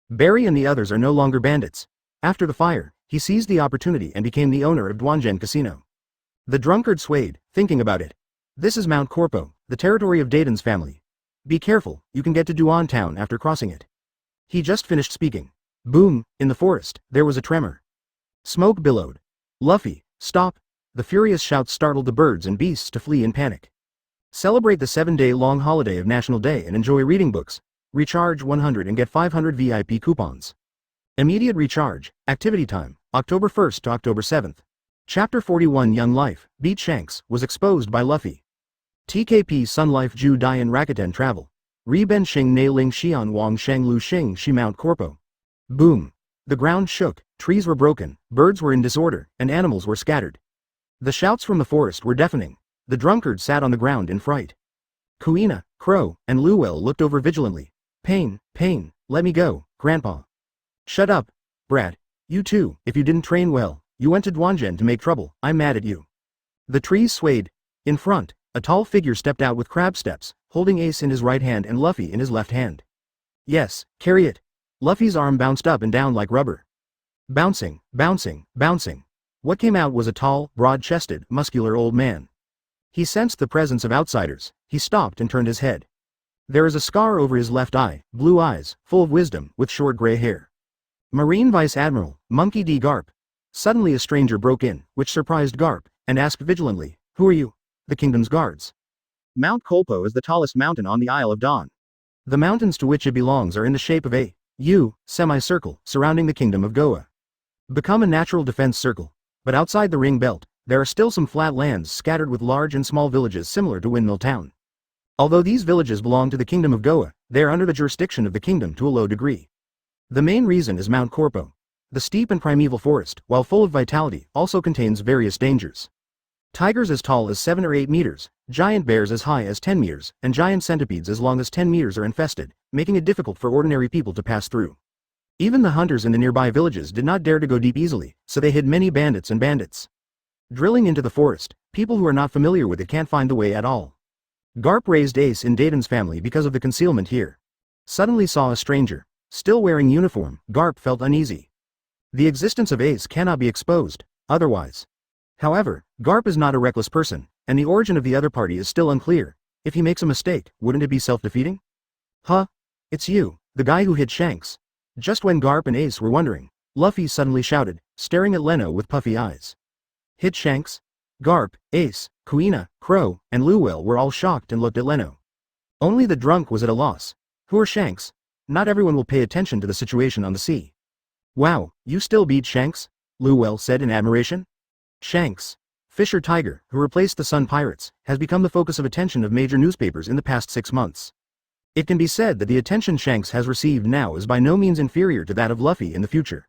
Barry and the others are no longer bandits. After the fire, he seized the opportunity and became the owner of Duanjen Casino. The drunkard swayed, thinking about it. This is Mount Corpo, the territory of Dayton's family. Be careful, you can get to Duan Town after crossing it. He just finished speaking. Boom, in the forest, there was a tremor. Smoke billowed. Luffy, stop. The furious shouts startled the birds and beasts to flee in panic. Celebrate the 7-day-long holiday of National Day and enjoy reading books. Recharge 100 and get 500 VIP coupons. Immediate recharge. Activity time, October 1st to October 7th. Chapter 41 Young Life, Beat Shanks, was exposed by Luffy. TKP Sun Life Ju Dian Rakuten Travel. Ri Ben Xing Ne Ling Xian Wang Sheng Lu Xing Shi Mount Corpo. Boom. The ground shook, trees were broken, birds were in disorder, and animals were scattered. The shouts from the forest were deafening. The drunkard sat on the ground in fright. Kuina, Crow, and Luwell looked over vigilantly. Pain, let me go, Grandpa. Shut up, brat. You too, if you didn't train well, you went to Duanjen to make trouble, I'm mad at you. The trees swayed. In front, a tall figure stepped out with crab steps, holding Ace in his right hand and Luffy in his left hand. Yes, carry it. Luffy's arm bounced up and down like rubber. Bouncing. What came out was a tall, broad-chested, muscular old man. He sensed the presence of outsiders. He stopped and turned his head. There is a scar over his left eye, blue eyes, full of wisdom, with short gray hair. Marine Vice Admiral, Monkey D. Garp. Suddenly a stranger broke in, which surprised Garp, and asked vigilantly, Who are you? The kingdom's guards. Mount Colpo is the tallest mountain on the Isle of Dawn. The mountains to which it belongs are in the shape of a U, semicircle, surrounding the kingdom of Goa. become a natural defense circle. But outside the ring belt, there are still some flat lands scattered with large and small villages similar to Windmill Town. Although these villages belong to the Kingdom of Goa, they are under the jurisdiction of the kingdom to a low degree. The main reason is Mount Corpo. The steep and primeval forest, while full of vitality, also contains various dangers. Tigers as tall as 7 or 8 meters, giant bears as high as 10 meters, and giant centipedes as long as 10 meters are infested, making it difficult for ordinary people to pass through. Even the hunters in the nearby villages did not dare to go deep easily, so they hid many bandits and bandits. Drilling into the forest, people who are not familiar with it can't find the way at all. Garp raised Ace in Dayton's family because of the concealment here. Suddenly saw a stranger. Still wearing uniform, Garp felt uneasy. The existence of Ace cannot be exposed, otherwise. However, Garp is not a reckless person, and the origin of the other party is still unclear. If he makes a mistake, wouldn't it be self-defeating? Huh? It's you, the guy who hit Shanks. Just when Garp and Ace were wondering, Luffy suddenly shouted, staring at Leno with puffy eyes. Hit Shanks? Garp, Ace, Kuina, Crow, and Luwell were all shocked and looked at Leno. Only the drunk was at a loss. Who are Shanks? Not everyone will pay attention to the situation on the sea. Wow, you still beat Shanks? Luwell said in admiration. Shanks, Fisher Tiger, who replaced the Sun Pirates, has become the focus of attention of major newspapers in the past 6 months. It can be said that the attention Shanks has received now is by no means inferior to that of Luffy in the future.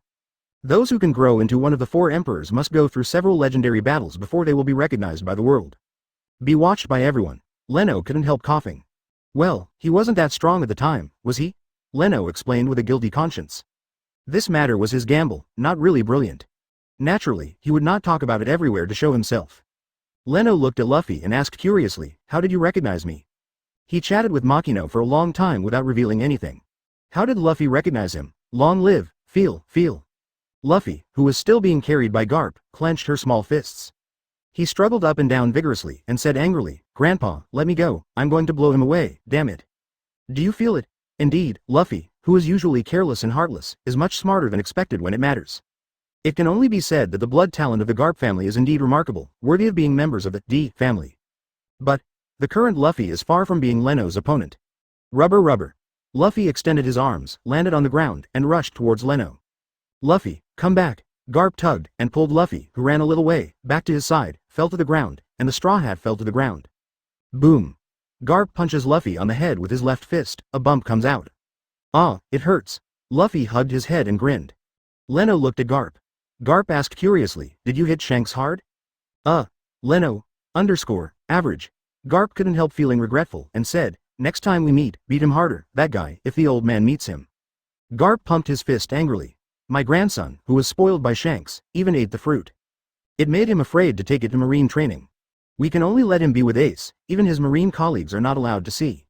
Those who can grow into one of the 4 emperors must go through several legendary battles before they will be recognized by the world. Be watched by everyone. Leno couldn't help coughing. Well, he wasn't that strong at the time, was he? Leno explained with a guilty conscience. This matter was his gamble, not really brilliant. Naturally, he would not talk about it everywhere to show himself. Leno looked at Luffy and asked curiously, how did you recognize me? He chatted with Makino for a long time without revealing anything. How did Luffy recognize him? Long live, feel. Luffy, who was still being carried by Garp, clenched her small fists. He struggled up and down vigorously and said angrily, Grandpa, let me go, I'm going to blow him away, damn it. Do you feel it? Indeed, Luffy, who is usually careless and heartless, is much smarter than expected when it matters. It can only be said that the blood talent of the Garp family is indeed remarkable, worthy of being members of the D family. But the current Luffy is far from being Leno's opponent. Rubber. Luffy extended his arms, landed on the ground, and rushed towards Leno. Luffy, come back. Garp tugged and pulled Luffy, who ran a little way, back to his side, fell to the ground, and the straw hat fell to the ground. Boom. Garp punches Luffy on the head with his left fist, a bump comes out. Ah, it hurts. Luffy hugged his head and grinned. Leno looked at Garp. Garp asked curiously, did you hit Shanks hard? Leno, average. Garp couldn't help feeling regretful and said, next time we meet, beat him harder, that guy, if the old man meets him. Garp pumped his fist angrily. My grandson, who was spoiled by Shanks, even ate the fruit. It made him afraid to take it to marine training. We can only let him be with Ace, even his marine colleagues are not allowed to see.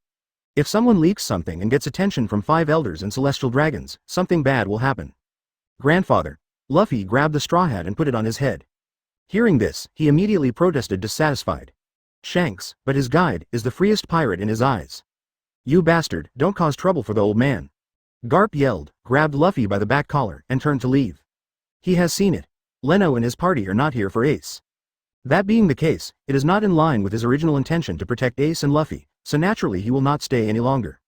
If someone leaks something and gets attention from 5 elders and celestial dragons, something bad will happen. Grandfather. Luffy grabbed the straw hat and put it on his head. Hearing this, he immediately protested dissatisfied. Shanks, but his guide, is the freest pirate in his eyes. You bastard, don't cause trouble for the old man. Garp yelled, grabbed Luffy by the back collar, and turned to leave. He has seen it. Leno and his party are not here for Ace. That being the case, it is not in line with his original intention to protect Ace and Luffy, so naturally he will not stay any longer.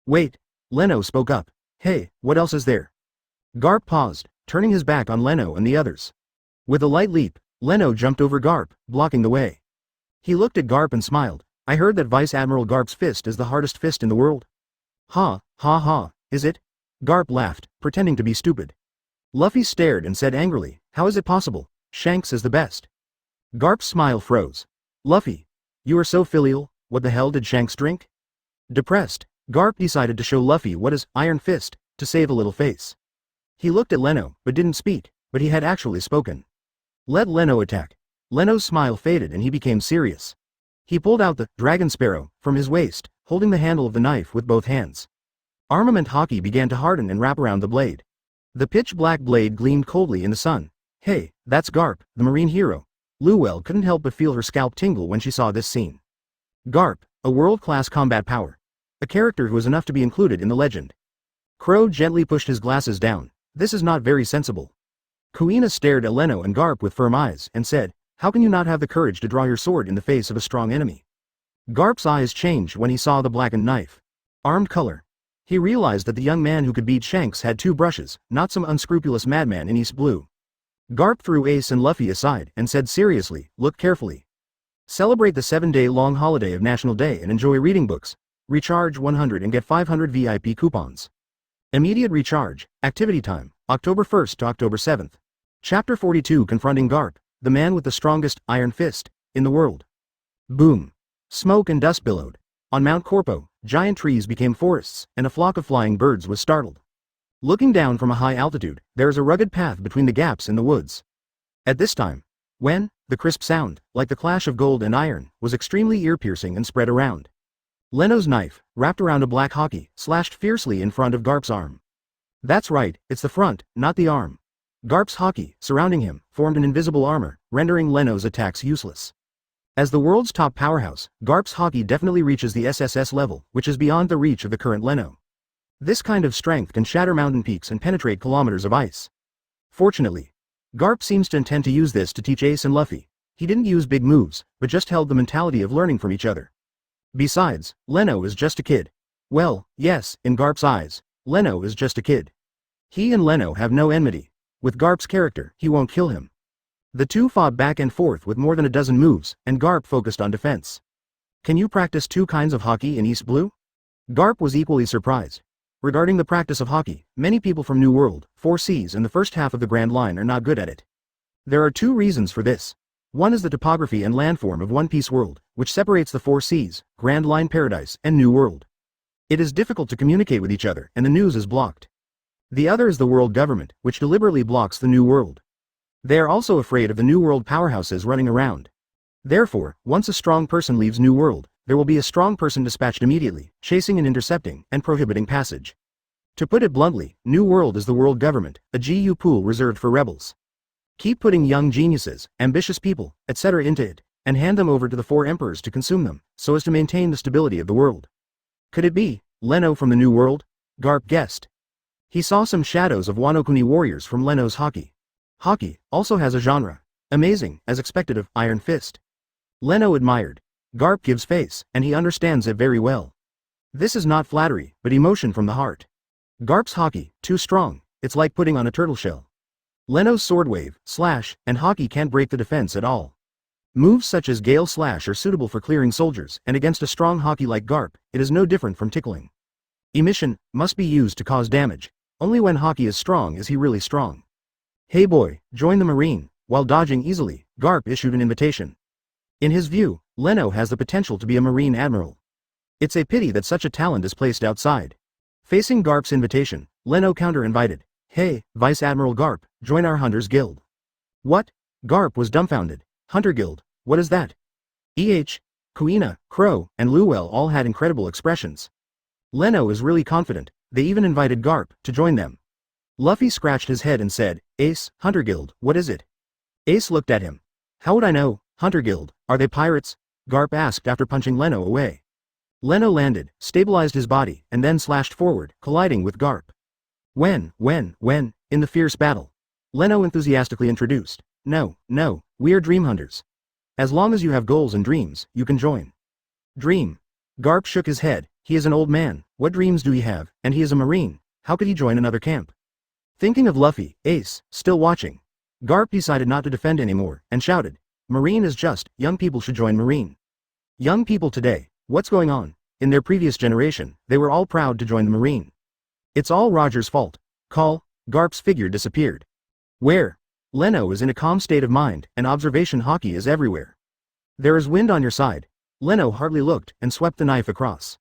Wait. Leno spoke up. Hey, what else is there? Garp paused, turning his back on Leno and the others. With a light leap, Leno jumped over Garp, blocking the way. He looked at Garp and smiled. I heard that Vice Admiral Garp's fist is the hardest fist in the world. Ha, is it? Garp laughed, pretending to be stupid. Luffy stared and said angrily, how is it possible? Shanks is the best. Garp's smile froze. Luffy, you are so filial, what the hell did Shanks drink? Depressed, Garp decided to show Luffy what is Iron Fist, to save a little face. He looked at Leno, but didn't speak, but he had actually spoken. Let Leno attack. Leno's smile faded and he became serious. He pulled out the Dragon Sparrow from his waist, holding the handle of the knife with both hands. Armament Haki began to harden and wrap around the blade. The pitch-black blade gleamed coldly in the sun. Hey, that's Garp, the marine hero. Luwell couldn't help but feel her scalp tingle when she saw this scene. Garp, a world-class combat power. A character who is enough to be included in the legend. Crow gently pushed his glasses down. This is not very sensible. Kuina stared at Leno and Garp with firm eyes and said, how can you not have the courage to draw your sword in the face of a strong enemy? Garp's eyes changed when he saw the blackened knife. Armed color. He realized that the young man who could beat Shanks had 2 brushes, not some unscrupulous madman in East Blue. Garp threw Ace and Luffy aside and said seriously, look carefully. Celebrate the 7-day-long holiday of National Day and enjoy reading books. Recharge 100 and get 500 VIP coupons. Immediate recharge, activity time, October 1st to October 7th. Chapter 42 Confronting Garp, the man with the strongest iron fist in the world. Boom. Smoke and dust billowed. On Mount Corpo, giant trees became forests, and a flock of flying birds was startled. Looking down from a high altitude, there is a rugged path between the gaps in the woods. At this time, when, the crisp sound, like the clash of gold and iron, was extremely ear-piercing and spread around. Leno's knife, wrapped around a black Haki, slashed fiercely in front of Garp's arm. That's right, it's the front, not the arm. Garp's Haki, surrounding him, formed an invisible armor, rendering Leno's attacks useless. As the world's top powerhouse, Garp's Haki definitely reaches the SSS level, which is beyond the reach of the current Leno. This kind of strength can shatter mountain peaks and penetrate kilometers of ice. Fortunately, Garp seems to intend to use this to teach Ace and Luffy. He didn't use big moves, but just held the mentality of learning from each other. Besides, Leno is just a kid. Well, yes, in Garp's eyes, Leno is just a kid. He and Leno have no enmity. With Garp's character, he won't kill him. The two fought back and forth with more than a dozen moves, and Garp focused on defense. Can you practice two kinds of Haki in East Blue? Garp was equally surprised. Regarding the practice of Haki, many people from New World, 4 Seas and the first half of the Grand Line are not good at it. There are 2 reasons for this. One is the topography and landform of One Piece World, which separates the 4 Seas, Grand Line Paradise, and New World. It is difficult to communicate with each other, and the news is blocked. The other is the world government, which deliberately blocks the New World. They are also afraid of the New World powerhouses running around. Therefore, once a strong person leaves New World, there will be a strong person dispatched immediately, chasing and intercepting, and prohibiting passage. To put it bluntly, New World is the world government, a GU pool reserved for rebels. Keep putting young geniuses, ambitious people, etc. into it, and hand them over to the 4 emperors to consume them, so as to maintain the stability of the world. Could it be Leno from the New World? Garp guessed. He saw some shadows of Wano-kuni warriors from Leno's Haki. Haki also has a genre. Amazing, as expected of Iron Fist. Leno admired. Garp gives face, and he understands it very well. This is not flattery, but emotion from the heart. Garp's Haki, too strong, it's like putting on a turtle shell. Leno's sword wave, slash, and Haki can't break the defense at all. Moves such as Gale Slash are suitable for clearing soldiers, and against a strong Haki like Garp, it is no different from tickling. Emission must be used to cause damage. Only when Haki is strong is he really strong. Hey boy, join the Marine. While dodging easily, Garp issued an invitation. In his view, Leno has the potential to be a Marine Admiral. It's a pity that such a talent is placed outside. Facing Garp's invitation, Leno counter-invited. Hey, Vice Admiral Garp, join our Hunters Guild. What? Garp was dumbfounded. Hunter Guild, what is that? Kuina, Crow, and Luwell all had incredible expressions. Leno is really confident. They even invited Garp to join them. Luffy scratched his head and said, Ace, Hunter Guild, what is it? Ace looked at him. How would I know? Hunter Guild, are they pirates? Garp asked after punching Leno away. Leno landed, stabilized his body, and then slashed forward, colliding with Garp. When, in the fierce battle. Leno enthusiastically introduced. No, we are dream hunters. As long as you have goals and dreams, you can join. Dream. Garp shook his head. He is an old man, what dreams do he have, and he is a Marine, how could he join another camp? Thinking of Luffy, Ace, still watching. Garp decided not to defend anymore, and shouted. Marine is just, young people should join Marine. Young people today, what's going on? In their previous generation, they were all proud to join the Marine. It's all Roger's fault. Call, Garp's figure disappeared. Where? Leno is in a calm state of mind, and observation Haki is everywhere. There is wind on your side. Leno hardly looked, and swept the knife across.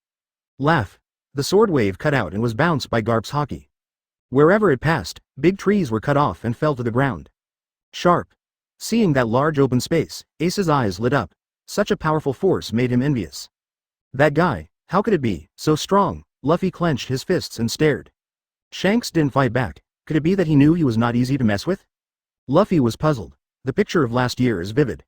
Laugh. The sword wave cut out and was bounced by Garp's Haki. Wherever it passed, big trees were cut off and fell to the ground. Sharp. Seeing that large open space, Ace's eyes lit up. Such a powerful force made him envious. That guy, how could it be, so strong? Luffy clenched his fists and stared. Shanks didn't fight back. Could it be that he knew he was not easy to mess with? Luffy was puzzled. The picture of last year is vivid.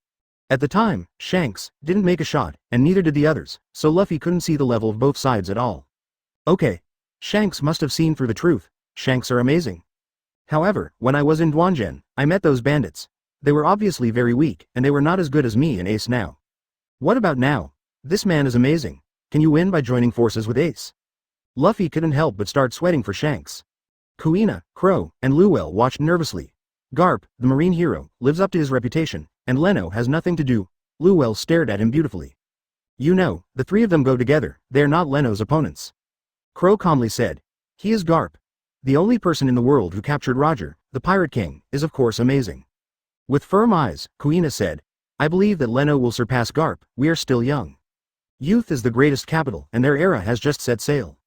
At the time, Shanks didn't make a shot, and neither did the others, so Luffy couldn't see the level of both sides at all. Okay. Shanks must have seen through the truth. Shanks are amazing. However, when I was in Douanjian, I met those bandits. They were obviously very weak, and they were not as good as me and Ace now. What about now? This man is amazing. Can you win by joining forces with Ace? Luffy couldn't help but start sweating for Shanks. Kuina, Crow, and Luwell watched nervously. Garp, the marine hero, lives up to his reputation, and Leno has nothing to do. Luel stared at him beautifully. You know, the three of them go together, they are not Leno's opponents. Crow calmly said. He is Garp. The only person in the world who captured Roger, the Pirate King, is of course amazing. With firm eyes, Kuina said. I believe that Leno will surpass Garp, we are still young. Youth is the greatest capital and their era has just set sail.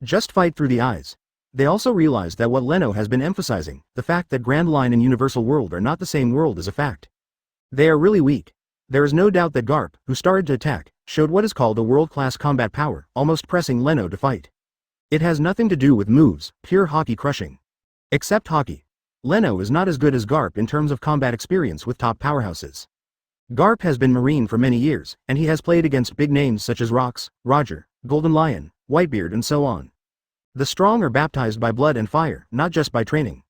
Just fight through the eyes. They also realized that what Leno has been emphasizing, the fact that Grand Line and Universal World are not the same world is a fact. They are really weak. There is no doubt that Garp, who started to attack, showed what is called a world-class combat power, almost pressing Leno to fight. It has nothing to do with moves, pure Haki crushing. Except Haki. Leno is not as good as Garp in terms of combat experience with top powerhouses. Garp has been Marine for many years, and he has played against big names such as Rox, Roger, Golden Lion, Whitebeard and so on. The strong are baptized by blood and fire, not just by training.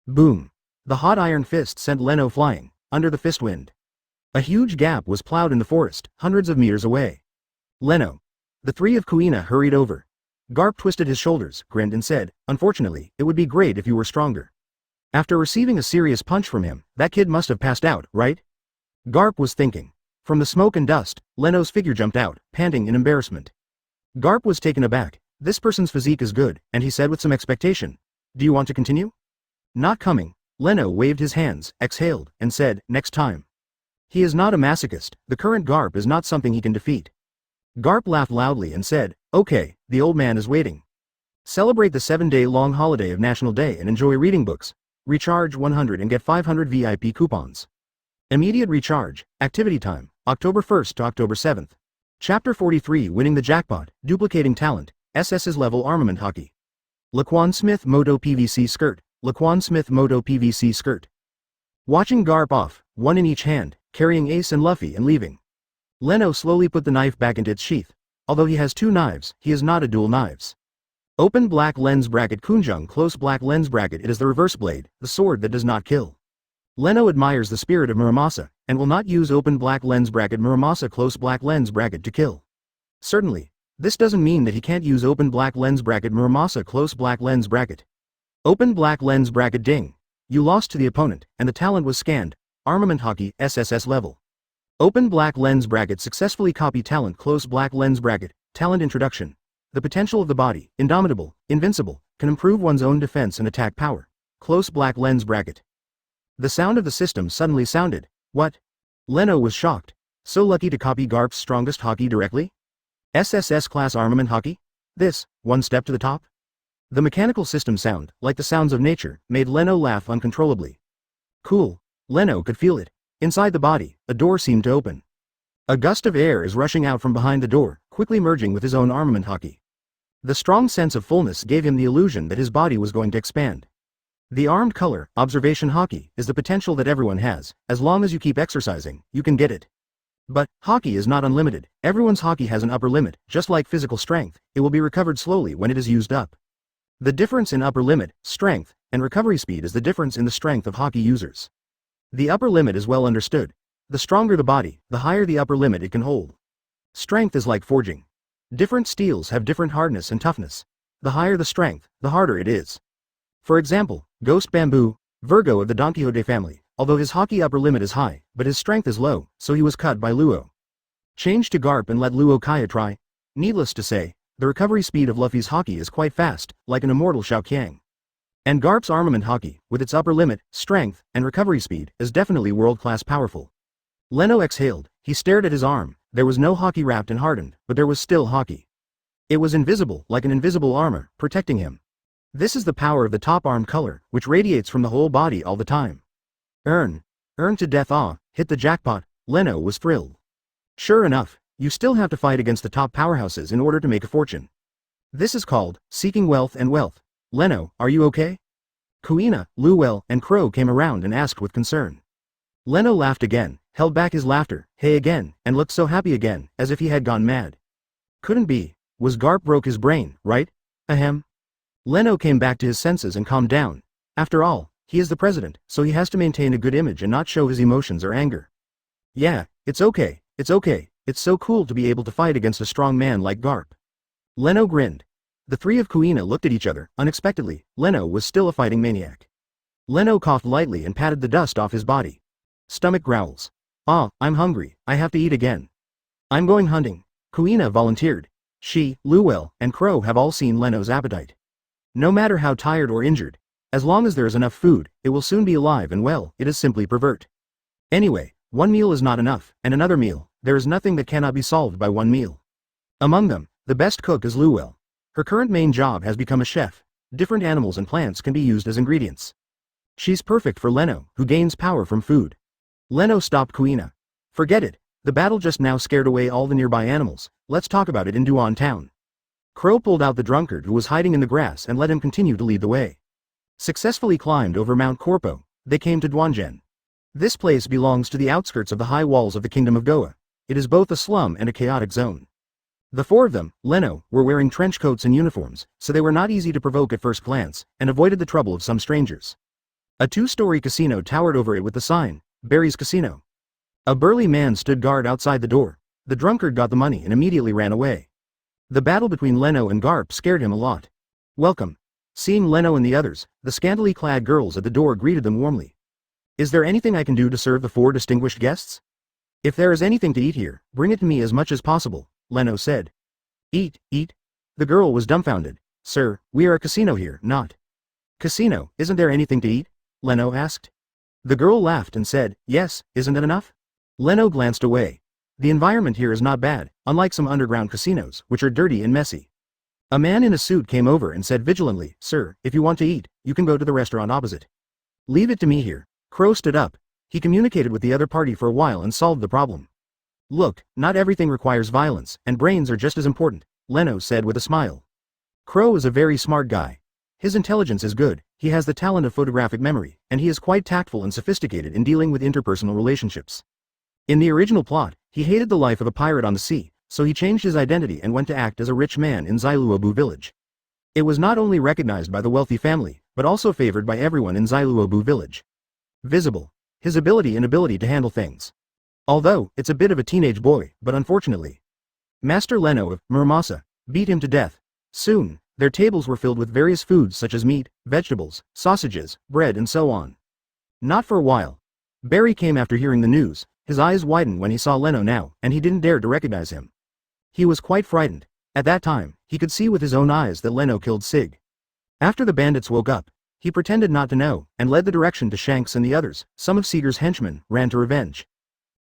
Boom. The hot iron fist sent Leno flying, under the fist wind. A huge gap was plowed in the forest, hundreds of meters away. Leno. The three of Kuina hurried over. Garp twisted his shoulders, grinned and said, unfortunately, it would be great if you were stronger. After receiving a serious punch from him, that kid must have passed out, right? Garp was thinking. From the smoke and dust, Leno's figure jumped out, panting in embarrassment. Garp was taken aback. This person's physique is good, and he said with some expectation. Do you want to continue? Not coming. Leno waved his hands, exhaled, and said, next time. He is not a masochist, the current Garp is not something he can defeat. Garp laughed loudly and said, okay, the old man is waiting. Celebrate the 7-day-long holiday of National Day and enjoy reading books. Recharge 100 and get 500 VIP coupons. Immediate recharge, activity time, October 1st to October 7th. Chapter 43 Winning the Jackpot, Duplicating Talent, SS's Level Armament Haki. Laquan Smith Moto PVC Skirt, Laquan Smith Moto PVC Skirt. Watching Garp off, one in each hand, carrying Ace and Luffy and leaving. Leno slowly put the knife back into its sheath. Although he has two knives, he is not a dual knives. Open black lens bracket Kunjung close black lens bracket. It is the reverse blade, the sword that does not kill. Leno admires the spirit of Muramasa, and will not use open black lens bracket Muramasa close black lens bracket to kill. Certainly. This doesn't mean that he can't use open black lens bracket Muramasa close black lens bracket. Open black lens bracket ding. You lost to the opponent, and the talent was scanned. Armament Haki, SSS level. Open black lens bracket successfully copy talent close black lens bracket, talent introduction. The potential of the body, indomitable, invincible, can improve one's own defense and attack power. Close black lens bracket. The sound of the system suddenly sounded. What? Leno was shocked. So lucky to copy Garp's strongest Haki directly? SSS class armament Haki? This, one step to the top? The mechanical system sound, like the sounds of nature, made Leno laugh uncontrollably. Cool. Leno could feel it. Inside the body, a door seemed to open. A gust of air is rushing out from behind the door, quickly merging with his own armament Haki. The strong sense of fullness gave him the illusion that his body was going to expand. The armed color, observation Haki, is the potential that everyone has. As long as you keep exercising, you can get it. But, Haki is not unlimited. Everyone's Haki has an upper limit, just like physical strength, it will be recovered slowly when it is used up. The difference in upper limit, strength, and recovery speed is the difference in the strength of Haki users. The upper limit is well understood. The stronger the body, the higher the upper limit it can hold. Strength is like forging. Different steels have different hardness and toughness. The higher the strength, the harder it is. For example, Ghost Bamboo, Virgo of the Don Quixote family, although his Haki upper limit is high, but his strength is low, so he was cut by Luo. Change to Garp and let Luo Kaya try. Needless to say, the recovery speed of Luffy's Haki is quite fast, like an immortal Shao Qiang. And Garp's armament Haki, with its upper limit, strength, and recovery speed, is definitely world-class powerful. Leno exhaled. He stared at his arm. There was no Haki wrapped and hardened, but there was still Haki. It was invisible, like an invisible armor, protecting him. This is the power of the top arm color, which radiates from the whole body all the time. Earn to death. Hit the jackpot. Leno was thrilled. Sure enough, you still have to fight against the top powerhouses in order to make a fortune. This is called seeking wealth and wealth. Leno, are you okay? Kuina, Luel, and Crow came around and asked with concern. Leno laughed again, held back his laughter, hey again, and looked so happy again, as if he had gone mad. Couldn't be. Was Garp broke his brain, right? Ahem. Leno came back to his senses and calmed down. After all, he is the president, so he has to maintain a good image and not show his emotions or anger. Yeah, it's okay, it's so cool to be able to fight against a strong man like Garp. Leno grinned. The three of Kuina looked at each other. Unexpectedly, Leno was still a fighting maniac. Leno coughed lightly and patted the dust off his body. Stomach growls. Ah, I'm hungry, I have to eat again. I'm going hunting. Kuina volunteered. She, Luwell, and Crow have all seen Leno's appetite. No matter how tired or injured, as long as there is enough food, it will soon be alive and well, it is simply pervert. Anyway, one meal is not enough, and another meal, there is nothing that cannot be solved by one meal. Among them, the best cook is Luwell. Her current main job has become a chef. Different animals and plants can be used as ingredients. She's perfect for Leno, who gains power from food. Leno stopped Kuina. Forget it, the battle just now scared away all the nearby animals, let's talk about it in Duan Town. Crow pulled out the drunkard who was hiding in the grass and let him continue to lead the way. Successfully climbed over Mount Corpo, they came to Duanjen. This place belongs to the outskirts of the high walls of the Kingdom of Goa. It is both a slum and a chaotic zone. The four of them, Leno, were wearing trench coats and uniforms, so they were not easy to provoke at first glance, and avoided the trouble of some strangers. A two-story casino towered over it with the sign, Barry's Casino. A burly man stood guard outside the door. The drunkard got the money and immediately ran away. The battle between Leno and Garp scared him a lot. Welcome. Seeing Leno and the others, the scantily clad girls at the door greeted them warmly. Is there anything I can do to serve the four distinguished guests? If there is anything to eat here, bring it to me as much as possible, Leno said. Eat, eat? The girl was dumbfounded. Sir, we are a casino here, not. Casino, isn't there anything to eat? Leno asked. The girl laughed and said, yes, isn't it enough? Leno glanced away. The environment here is not bad, unlike some underground casinos, which are dirty and messy. A man in a suit came over and said vigilantly, Sir, if you want to eat, you can go to the restaurant opposite. Leave it to me here. Crow stood up. He communicated with the other party for a while and solved the problem. Look, not everything requires violence, and brains are just as important, Leno said with a smile. Crow is a very smart guy. His intelligence is good, he has the talent of photographic memory, and he is quite tactful and sophisticated in dealing with interpersonal relationships. In the original plot, he hated the life of a pirate on the sea, so he changed his identity and went to act as a rich man in Zailuobu village. It was not only recognized by the wealthy family, but also favored by everyone in Zailuobu village. Visible. His ability to handle things. Although, it's a bit of a teenage boy, but unfortunately. Master Leno of Muramasa beat him to death. Soon, their tables were filled with various foods such as meat, vegetables, sausages, bread and so on. Not for a while. Barry came after hearing the news. His eyes widened when he saw Leno now, and he didn't dare to recognize him. He was quite frightened. At that time, he could see with his own eyes that Leno killed Sieg. After the bandits woke up, he pretended not to know, and led the direction to Shanks and the others. Some of Seeger's henchmen ran to revenge.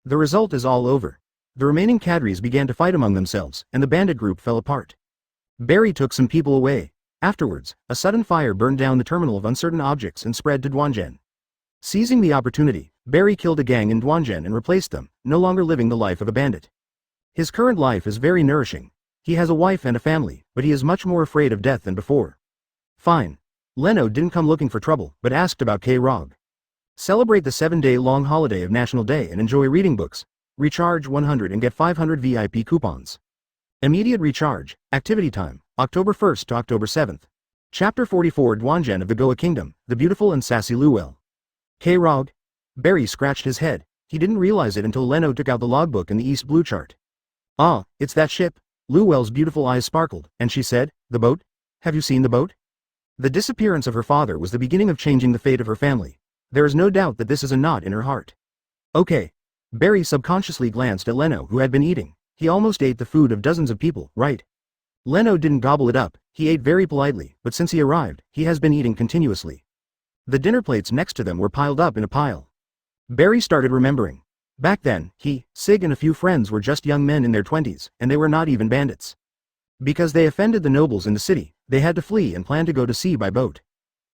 The result is all over. The remaining cadres began to fight among themselves, and the bandit group fell apart. Barry took some people away. Afterwards, a sudden fire burned down the terminal of uncertain objects and spread to Duanjen. Seizing the opportunity, Barry killed a gang in Duanjen and replaced them, no longer living the life of a bandit. His current life is very nourishing. He has a wife and a family, but he is much more afraid of death than before. Fine. Leno didn't come looking for trouble, but asked about K-Rog. Celebrate the 7-day-long holiday of National Day and enjoy reading books. Recharge 100 and get 500 VIP coupons. Immediate recharge. Activity time, October 1st to October 7th. Chapter 44 Duanjen of the Goa Kingdom, the beautiful and sassy Luwell. K-Rog? Barry scratched his head. He didn't realize it until Leno took out the logbook in the East Blue chart. Ah, it's that ship. Luwell's beautiful eyes sparkled, and she said, the boat? Have you seen the boat? The disappearance of her father was the beginning of changing the fate of her family. There is no doubt that this is a knot in her heart. Okay. Barry subconsciously glanced at Leno who had been eating. He almost ate the food of dozens of people, right? Leno didn't gobble it up, he ate very politely, but since he arrived, he has been eating continuously. The dinner plates next to them were piled up in a pile. Barry started remembering. Back then, he, Sieg and a few friends were just young men in their 20s, and they were not even bandits. Because they offended the nobles in the city, they had to flee and plan to go to sea by boat.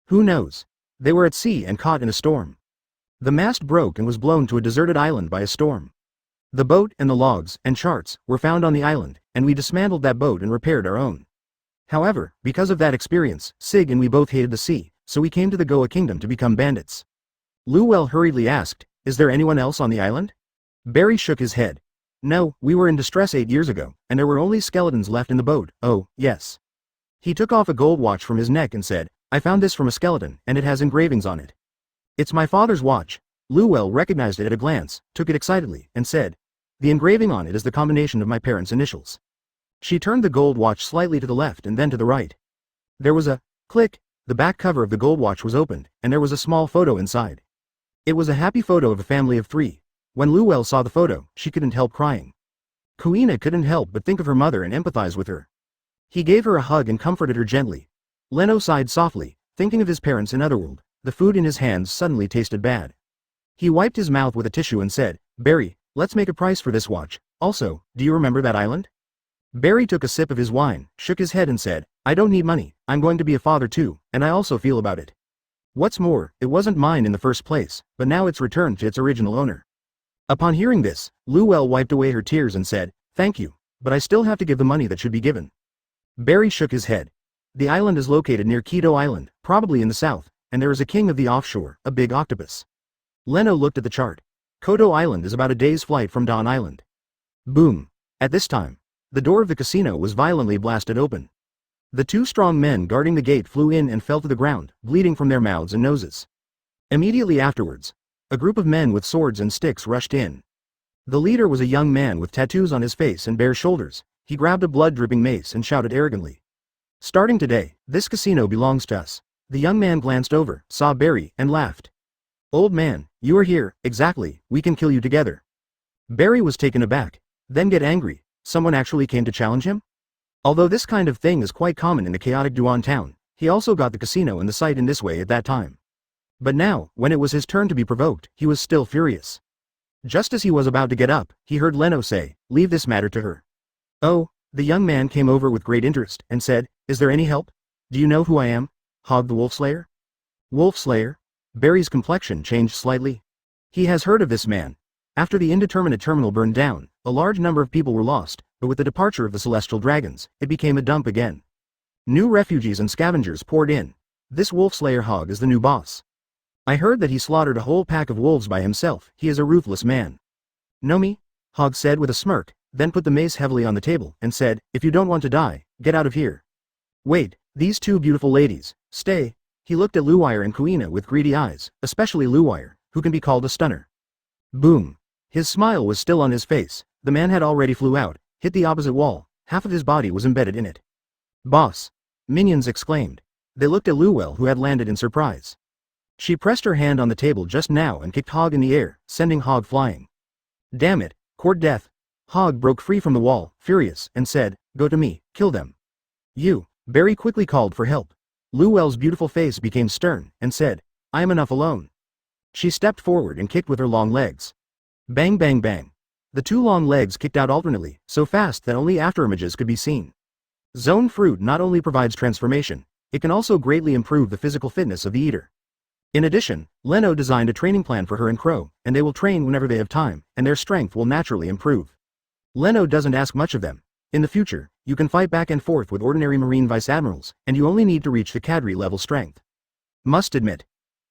Who knows? They were at sea and caught in a storm. The mast broke and was blown to a deserted island by a storm. The boat and the logs and charts were found on the island, and we dismantled that boat and repaired our own. However, because of that experience, Sieg and we both hated the sea, so we came to the Goa Kingdom to become bandits. Luwell hurriedly asked, is there anyone else on the island? Barry shook his head. No, we were in distress 8 years ago, and there were only skeletons left in the boat. Oh, yes. He took off a gold watch from his neck and said, I found this from a skeleton, and it has engravings on it. It's my father's watch. Luwell recognized it at a glance, took it excitedly, and said, the engraving on it is the combination of my parents' initials. She turned the gold watch slightly to the left and then to the right. There was a click, the back cover of the gold watch was opened, and there was a small photo inside. It was a happy photo of a family of 3. When Luel saw the photo, she couldn't help crying. Kuina couldn't help but think of her mother and empathize with her. He gave her a hug and comforted her gently. Leno sighed softly, thinking of his parents in Otherworld. The food in his hands suddenly tasted bad. He wiped his mouth with a tissue and said, "Barry, let's make a price for this watch. Also, do you remember that island?" Barry took a sip of his wine, shook his head and said, "I don't need money, I'm going to be a father too, and I also feel about it. What's more, it wasn't mine in the first place, but now it's returned to its original owner." Upon hearing this, Luel wiped away her tears and said, "Thank you, but I still have to give the money that should be given." Barry shook his head. The island is located near Keto Island, probably in the south, and there is a king of the offshore, a big octopus. Leno looked at the chart. Kodo Island is about a day's flight from Dawn Island. Boom. At this time, the door of the casino was violently blasted open. The 2 strong men guarding the gate flew in and fell to the ground, bleeding from their mouths and noses. Immediately afterwards, a group of men with swords and sticks rushed in. The leader was a young man with tattoos on his face and bare shoulders. He grabbed a blood-dripping mace and shouted arrogantly, "Starting today, this casino belongs to us." The young man glanced over, saw Barry, and laughed. "Old man, you are here, exactly, we can kill you together." Barry was taken aback, then get angry. Someone actually came to challenge him? Although this kind of thing is quite common in the chaotic Duan town, he also got the casino and the site in this way at that time. But now, when it was his turn to be provoked, he was still furious. Just as he was about to get up, he heard Leno say, "Leave this matter to her." "Oh," the young man came over with great interest, and said, "Is there any help? Do you know who I am? Hog the Wolf Slayer?" Wolf Slayer? Barry's complexion changed slightly. He has heard of this man. After the indeterminate terminal burned down, a large number of people were lost, but with the departure of the Celestial Dragons, it became a dump again. New refugees and scavengers poured in. This Wolf Slayer Hog is the new boss. I heard that he slaughtered a whole pack of wolves by himself. He is a ruthless man. "Know me?" Hog said with a smirk, then put the mace heavily on the table, and said, "If you don't want to die, get out of here." "Wait, these 2 beautiful ladies, stay." He looked at Luwire and Kuina with greedy eyes, especially Luwire, who can be called a stunner. Boom. His smile was still on his face. The man had already flew out, hit the opposite wall, half of his body was embedded in it. "Boss!" Minions exclaimed. They looked at Luel, who had landed in surprise. She pressed her hand on the table just now and kicked Hog in the air, sending Hog flying. "Damn it, court death." Hog broke free from the wall, furious, and said, "Go to me, kill them." "You." Barry quickly called for help. Luel's beautiful face became stern, and said, "I am enough alone." She stepped forward and kicked with her long legs. Bang bang bang. The 2 long legs kicked out alternately, so fast that only afterimages could be seen. Zone fruit not only provides transformation, it can also greatly improve the physical fitness of the eater. In addition, Leno designed a training plan for her and Crow, and they will train whenever they have time, and their strength will naturally improve. Leno doesn't ask much of them. In the future, you can fight back and forth with ordinary Marine Vice Admirals, and you only need to reach the Cadre level strength. Must admit,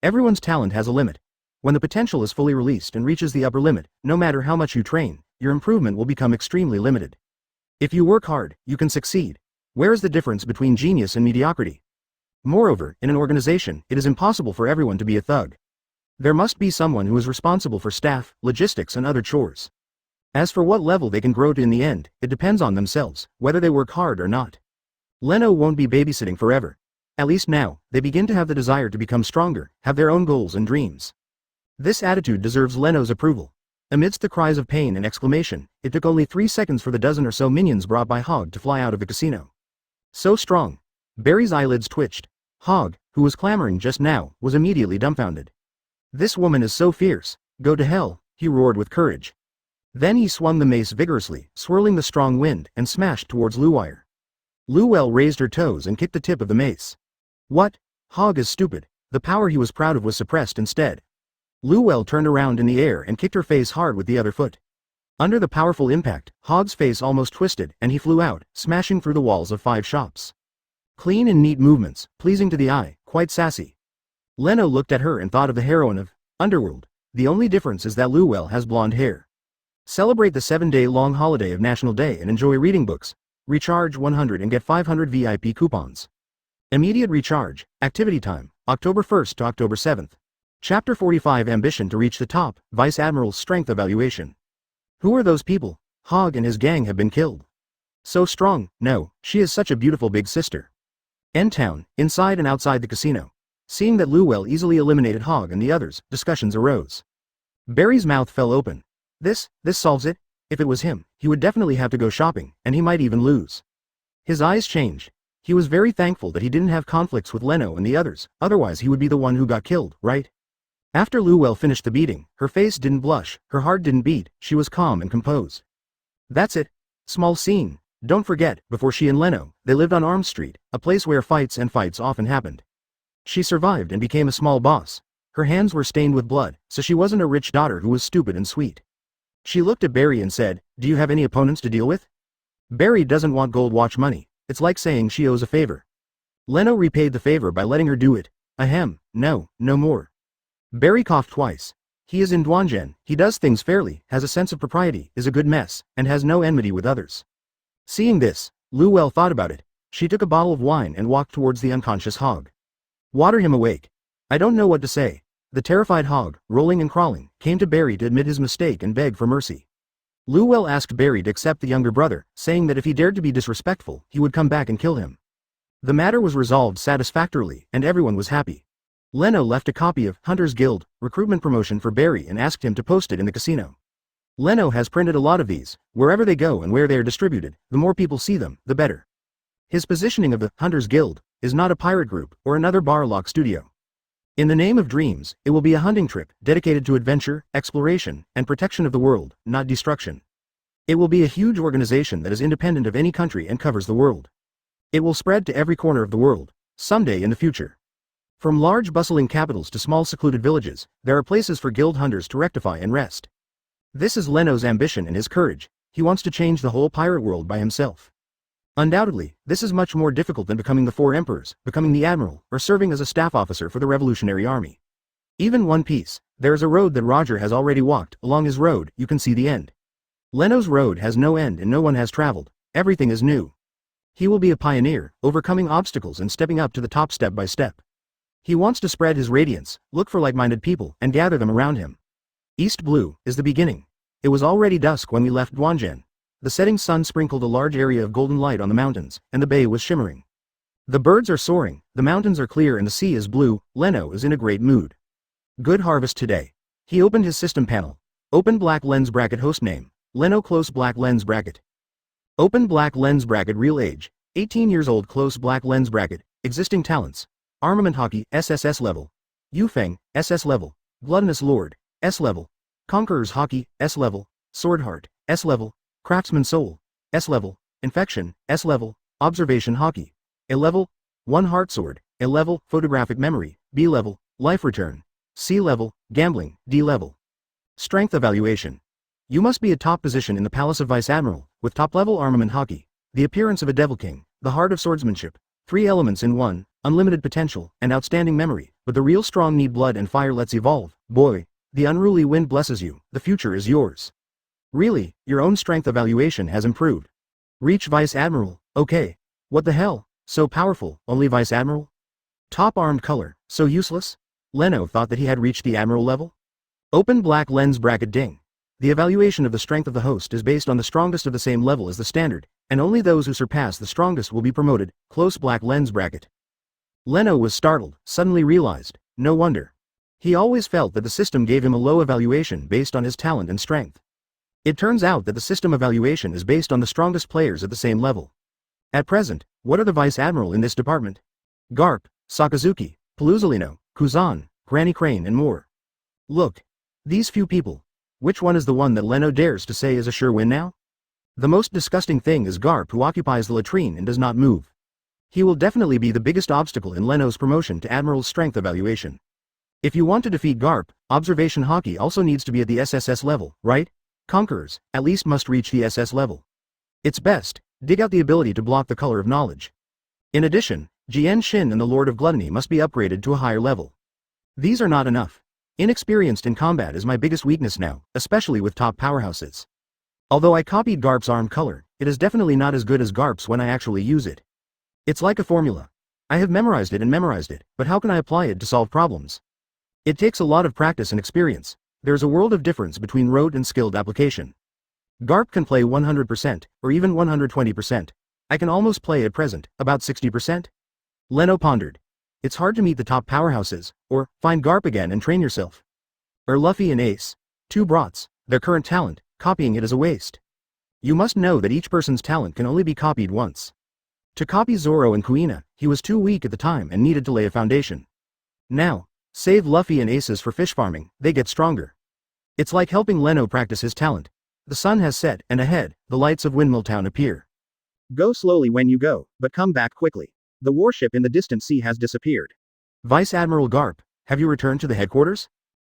everyone's talent has a limit. When the potential is fully released and reaches the upper limit, no matter how much you train, your improvement will become extremely limited. If you work hard, you can succeed. Where is the difference between genius and mediocrity? Moreover, in an organization, it is impossible for everyone to be a thug. There must be someone who is responsible for staff, logistics and other chores. As for what level they can grow to in the end, it depends on themselves, whether they work hard or not. Leno won't be babysitting forever. At least now, they begin to have the desire to become stronger, have their own goals and dreams. This attitude deserves Leno's approval. Amidst the cries of pain and exclamation, it took only 3 seconds for the dozen or so minions brought by Hog to fly out of the casino. So strong. Barry's eyelids twitched. Hog, who was clamoring just now, was immediately dumbfounded. "This woman is so fierce. Go to hell," he roared with courage. Then he swung the mace vigorously, swirling the strong wind, and smashed towards Luwire. Luel raised her toes and kicked the tip of the mace. What? Hog is stupid. The power he was proud of was suppressed instead. Luel turned around in the air and kicked her face hard with the other foot. Under the powerful impact, Hog's face almost twisted, and he flew out, smashing through the walls of 5 shops. Clean and neat movements, pleasing to the eye, quite sassy. Leno looked at her and thought of the heroine of Underworld. The only difference is that Luel has blonde hair. Celebrate the 7-day-long holiday of National Day and enjoy reading books. Recharge 100 and get 500 VIP coupons. Immediate recharge, activity time, October 1st to October 7th. Chapter 45 Ambition to reach the top, Vice Admiral's strength evaluation. Who are those people? Hog and his gang have been killed. So strong, no, she is such a beautiful big sister. End town, inside and outside the casino. Seeing that Luwell easily eliminated Hog and the others, discussions arose. Barry's mouth fell open. This solves it? If it was him, he would definitely have to go shopping, and he might even lose. His eyes changed. He was very thankful that he didn't have conflicts with Leno and the others, otherwise he would be the one who got killed, right? After Luwell finished the beating, her face didn't blush, her heart didn't beat, she was calm and composed. That's it. Small scene. Don't forget, before she and Leno, they lived on Arms Street, a place where fights often happened. She survived and became a small boss. Her hands were stained with blood, so she wasn't a rich daughter who was stupid and sweet. She looked at Barry and said, "Do you have any opponents to deal with?" Barry doesn't want gold watch money. It's like saying she owes a favor. Leno repaid the favor by letting her do it. Ahem, no more. Barry coughed twice. He is in Duanzhen, he does things fairly, has a sense of propriety, is a good mess, and has no enmity with others. Seeing this, Luwell thought about it. She took a bottle of wine and walked towards the unconscious Hog. Water him awake. I don't know what to say. The terrified Hog, rolling and crawling, came to Barry to admit his mistake and beg for mercy. Luwell asked Barry to accept the younger brother, saying that if he dared to be disrespectful, he would come back and kill him. The matter was resolved satisfactorily, and everyone was happy. Leno left a copy of Hunter's Guild recruitment promotion for Barry and asked him to post it in the casino. Leno has printed a lot of these. Wherever they go and where they are distributed, the more people see them, the better. His positioning of the Hunter's Guild is not a pirate group or another barlock studio. In the name of dreams, it will be a hunting trip dedicated to adventure, exploration, and protection of the world, not destruction. It will be a huge organization that is independent of any country and covers the world. It will spread to every corner of the world, someday in the future. From large bustling capitals to small secluded villages, there are places for guild hunters to rectify and rest. This is Leno's ambition and his courage. He wants to change the whole pirate world by himself. Undoubtedly, this is much more difficult than becoming the Four Emperors, becoming the Admiral, or serving as a staff officer for the Revolutionary Army. Even One Piece, there is a road that Roger has already walked. Along his road, you can see the end. Leno's road has no end and no one has traveled. Everything is new. He will be a pioneer, overcoming obstacles and stepping up to the top step by step. He wants to spread his radiance, look for like-minded people, and gather them around him. East Blue is the beginning. It was already dusk when we left Duanzhen. The setting sun sprinkled a large area of golden light on the mountains, and the bay was shimmering. The birds are soaring, the mountains are clear and the sea is blue. Leno is in a great mood. Good harvest today. He opened his system panel. Open black lens bracket host name. Leno close black lens bracket. Open black lens bracket real age. 18 years old close black lens bracket. Existing talents. Armament Haki, SSS level. Yufeng, SS level. Gluttonous Lord, S level. Conqueror's Haki, S level. Swordheart, S level. Craftsman Soul, S level. Infection, S level. Observation Haki, A level. 1 Heart Sword, A level. Photographic Memory, B level. Life Return, C level. Gambling, D level. Strength Evaluation. You must be a top position in the Palace of Vice Admiral, with top-level armament Haki, the appearance of a Devil King, the heart of swordsmanship, 3 elements in 1, unlimited potential, and outstanding memory, but the real strong need blood and fire. Let's evolve, boy. The unruly wind blesses you, the future is yours. Really, your own strength evaluation has improved. Reach Vice Admiral, okay. What the hell, so powerful, only Vice Admiral? Top armed color, so useless? Leno thought that he had reached the Admiral level? Open black lens bracket ding. The evaluation of the strength of the host is based on the strongest of the same level as the standard, and only those who surpass the strongest will be promoted. Close black lens bracket. Leno was startled, suddenly realized, no wonder. He always felt that the system gave him a low evaluation based on his talent and strength. It turns out that the system evaluation is based on the strongest players at the same level. At present, what are the Vice Admiral in this department? Garp, Sakazuki, Paluzolino, Kuzan, Granny Crane and more. Look. These few people. Which one is the one that Leno dares to say is a sure win now? The most disgusting thing is Garp, who occupies the latrine and does not move. He will definitely be the biggest obstacle in Leno's promotion to Admiral's strength evaluation. If you want to defeat Garp, Observation Haki also needs to be at the SSS level, right? Conquerors, at least must reach the SS level. It's best, dig out the ability to block the color of knowledge. In addition, Jian Shin and the Lord of Gluttony must be upgraded to a higher level. These are not enough. Inexperienced in combat is my biggest weakness now, especially with top powerhouses. Although I copied Garp's arm color, it is definitely not as good as Garp's when I actually use it. It's like a formula. I have memorized it, but how can I apply it to solve problems? It takes a lot of practice and experience. There is a world of difference between rote and skilled application. Garp can play 100%, or even 120%. I can almost play at present, about 60%. Leno pondered. It's hard to meet the top powerhouses, or find Garp again and train yourself. Or Luffy and Ace. Two brats, their current talent, copying it is a waste. You must know that each person's talent can only be copied once. To copy Zoro and Kuina, he was too weak at the time and needed to lay a foundation. Now, save Luffy and Aces for fish farming, they get stronger. It's like helping Leno practice his talent. The sun has set, and ahead, the lights of Windmill Town appear. Go slowly when you go, but come back quickly. The warship in the distant sea has disappeared. Vice Admiral Garp, have you returned to the headquarters?